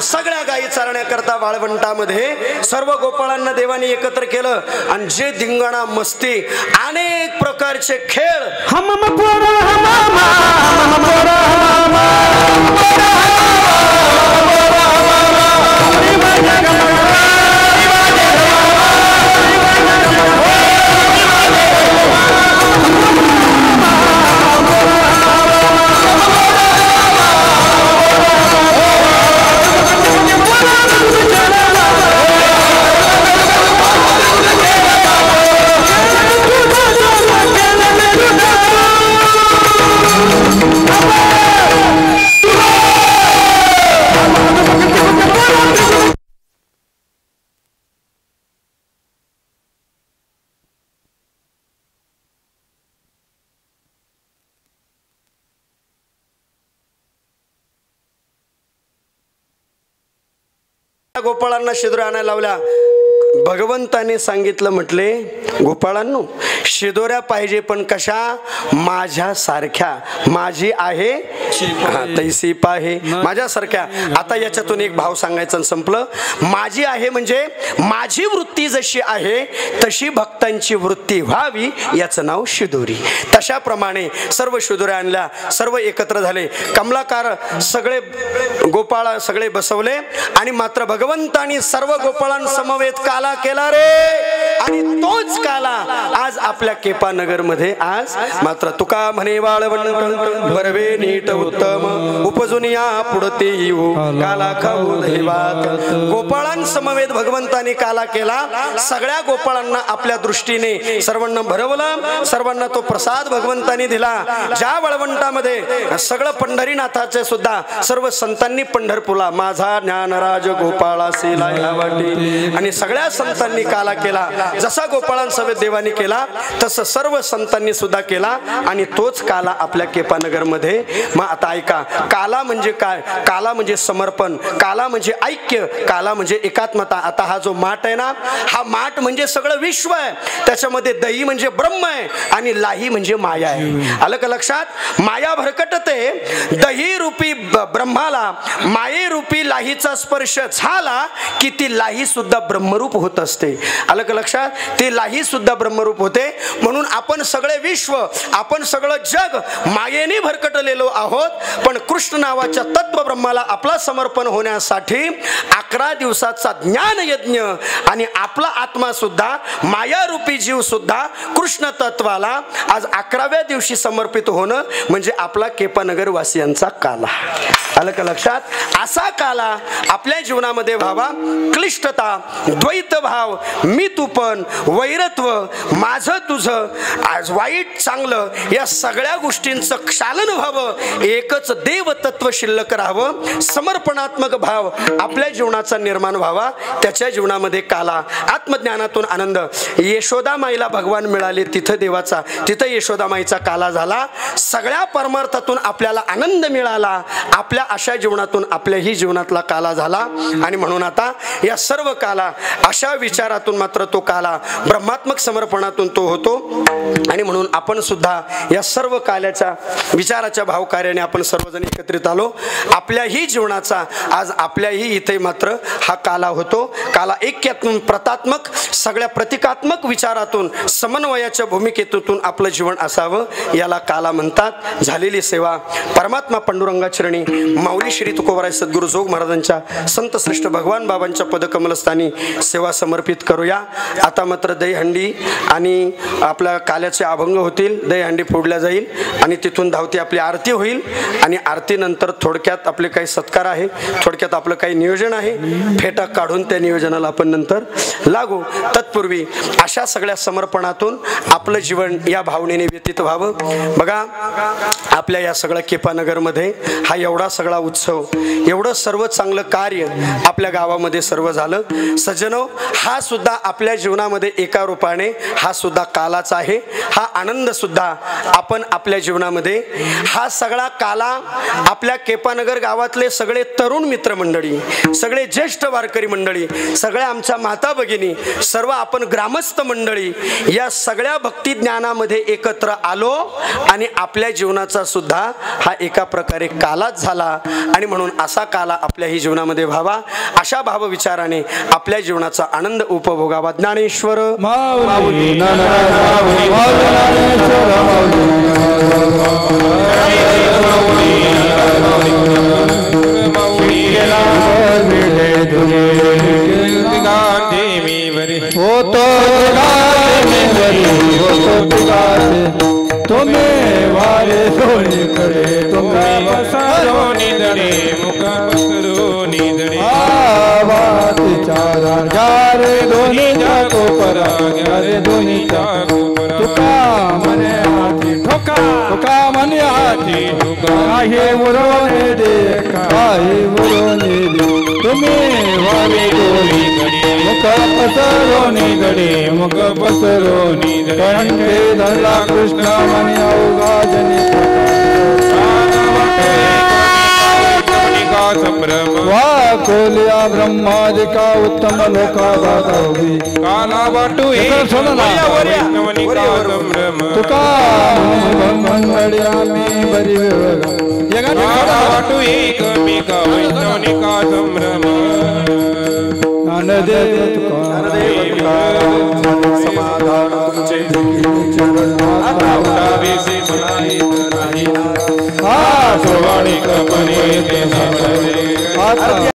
सगळ्या गायी चारण्याकरता वाळवंटामध्ये सर्व गोपाळांना देवाने एकत्र केलं. आणि जे धिंगाणा मस्ती अनेक प्रकारचे खेळ, गोपाळांना शिदोरी आणायला लावल्या. भगवंताने सांगितलं, म्हटले गोपाळांनो शिदोऱ्या पाहिजे पण कशा, माझ्यासारख्या. माझी आहे तैसी पाहे, माझ्यासारख्या. आता याच्यातून एक भाव सांगायचं संपलं. माझी आहे म्हणजे माझी वृत्ती जशी आहे तशी भक्तांची वृत्ती व्हावी, याचं नाव शिदोरी. तशाप्रमाणे सर्व शिदोऱ्या आणल्या, सर्व एकत्र झाले. कमलाकार सगळे गोपाळ सगळे बसवले. आणि मात्र भगवंतानी सर्व गोपाळांसमवेत काला केला रे. आणि तोच काला आज आपल्या केपानगर मध्ये आज मात्र तुका म्हणे वाळवंट बरवे नीट उत्तम उपजून या पुढते येऊ काला खाऊ दैवात. गोपाळांसमवेत भगवंताने काला केला. सगळ्या गोपाळांना आपल्या दृष्टीने सर्वांना भरवलं. सर्वांना तो प्रसाद भगवंतानी दिला. ज्या वाळवंटामध्ये सगळं पंढरीनाथाचे सुद्धा सर्व संतांनी पंढरपूरला माझा ज्ञानराज गोपाळा सेला या वाटी. आणि सगळ्या संतांनी काला केला. जसा गोपाळांसमवेत देवाने केला तसं सर्व संतांनी सुद्धा केला. आणि तोच काला आपल्या केपानगर मध्ये. मग आता ऐका, काला म्हणजे काय, काला म्हणजे समर्पण, काला म्हणजे ऐक्य, काला म्हणजे एकात्मता. आता हा जो माठ आहे ना, हा माठ म्हणजे सगळं विश्व आहे. त्याच्यामध्ये दही म्हणजे ब्रह्म आहे आणि लाही म्हणजे माया आहे. आलं का लक्षात. माया भरकटते. दही रूपी ब्रह्माला माये रूपी लाहीचा स्पर्श झाला की ती लाही सुद्धा ब्रह्मरूप होत असते. आलं का लक्षात. लक्षात, ती लाही सुद्धा ब्रह्मरूप होते. म्हणून आपण सगळे विश्व, आपण सगळं जग मायेने भरकटलेलो आहोत. पण कृष्ण नावाच्या तत्व ब्रह्माला आपला समर्पण होण्यासाठी 11 दिवसाचा ज्ञान यज्ञ आणि आपला आत्मा सुद्धा, मायारूपी जीव सुद्धा कृष्ण तत्वाला आज 11व्या दिवशी समर्पित होणं म्हणजे आपला केपानगर वासियांचा काला. आलं का लक्षात? असा काला आपल्या जीवनामध्ये व्हावा. क्लिष्टता, द्वैत भाव, मी तू पण, वैरत्व, माझं तुझं, आज वाईट चांगलं या सगळ्या गोष्टींचं क्षालन व्हावं. एकच देव तत्व शिल्लक राहावं. समर्पणात्मक भाव आपल्या जीवनाचा निर्माण व्हावा. त्याच्या जीवनामध्ये काला, आत्मज्ञानातून आनंद. यशोदा माईला भगवान मिळाले, तिथं देवाचा, तिथं यशोदा माईचा काला झाला. सगळ्या परमार्थातून आपल्याला आनंद मिळाला. आपल्या अशा जीवनातून आपल्याही जीवनातला काला झाला. आणि म्हणून आता या सर्व काला, अशा विचारातून मात्र तो काला ब्रह्मात्मक समर्पणातून तो होतो. आणि म्हणून आपण सुद्धा या सर्व काल्याच्या विचाराच्या भावकार्याने आपण सर्वजण एकत्रित आलो. आपल्याही जीवनाचा आज आपल्याही इथे मात्र हा काला होतो. काला ऐक्यातून, प्रतात्मक, सगळ्या प्रतिकात्मक विचारातून, समन्वयाच्या भूमिकेतून आपलं जीवन असावं. याला काला म्हणतात. झालेली सेवा परमात्मा पांडुरंगाचरणी माऊली श्री तुकोबाराय सद्गुरू जोग महाराजांच्या संत श्रेष्ठ भगवान बाबांच्या पदकमलस्थानी सेवा समर्पित करूया. आता मात्र दहीहंडी आणि आपल्या काल्याचे अभंग होतील. दहीहंडी फोडल्या जाईल आणि तिथून धावती आपली आरती होईल. आणि आरतीनंतर थोडक्यात आपले काही सत्कार आहे, थोडक्यात आपलं काही नियोजन आहे. फेटा काढून त्या नियोजनाला आपण नंतर लागू. तत्पूर्वी अशा सगळ्या समर्पणातून आपलं जीवन या भावनेने व्यतीत व्हावं. बघा, आपल्या या सगळ्या केपानगरमध्ये हा एवढा सगळा उत्सव, एवढं सर्व चांगलं कार्य आपल्या गावामध्ये सर्व झालं. सज्जनो, हा सुद्धा आपल्या जीवनामध्ये एका रूपाने हा सुद्धा कालाच आहे. हा आनंद सुद्धा आपण आपल्या जीवनामध्ये, हा सगळा काला आपल्या केपानगर गावातले सगळे तरुण मित्रमंडळी, सगळे ज्येष्ठ वारकरी मंडळी, सगळ्या आमच्या माता भगिनी, सर्व आपण ग्रामस्थ मंडळी या सगळ्या भक्ती ज्ञानामध्ये एकत्र आलो. आणि आपल्या जीवनाचा सुद्धा हा एका प्रकारे कालाच झाला. आणि म्हणून असा काला आपल्याही जीवनामध्ये व्हावा. अशा भावविचाराने आपल्या जीवनाचा आनंद उपभोगावा. ज्ञानेश्वर तुम्हें वारे सोनी करे तुम्हें बसरोनी दडे मुख बसरोनी दडे आवाज चारा गारे दोन्ही जाको परा गारे दोन्ही जाको परा तुका मने हाती ठोका तुका मने हाती ठोका आहे उरोने दे आहे उरोने दे तुम्हें वारे सोनी दडे मुख बसरोनी दडे मुख बसरोनी दडे कंठे धरला कृष्ण मनी अवघा जनी वाकोलिया ब्रह्मादिका उत्तम लोका भागवी काला वाटू तुका मंगळ्या मी बरी काला वाटू एकमेका वैष्णवनिका संभ्रम ज्ञानदेव तुका समाधान तुमचे हा सर्वाणिक पणे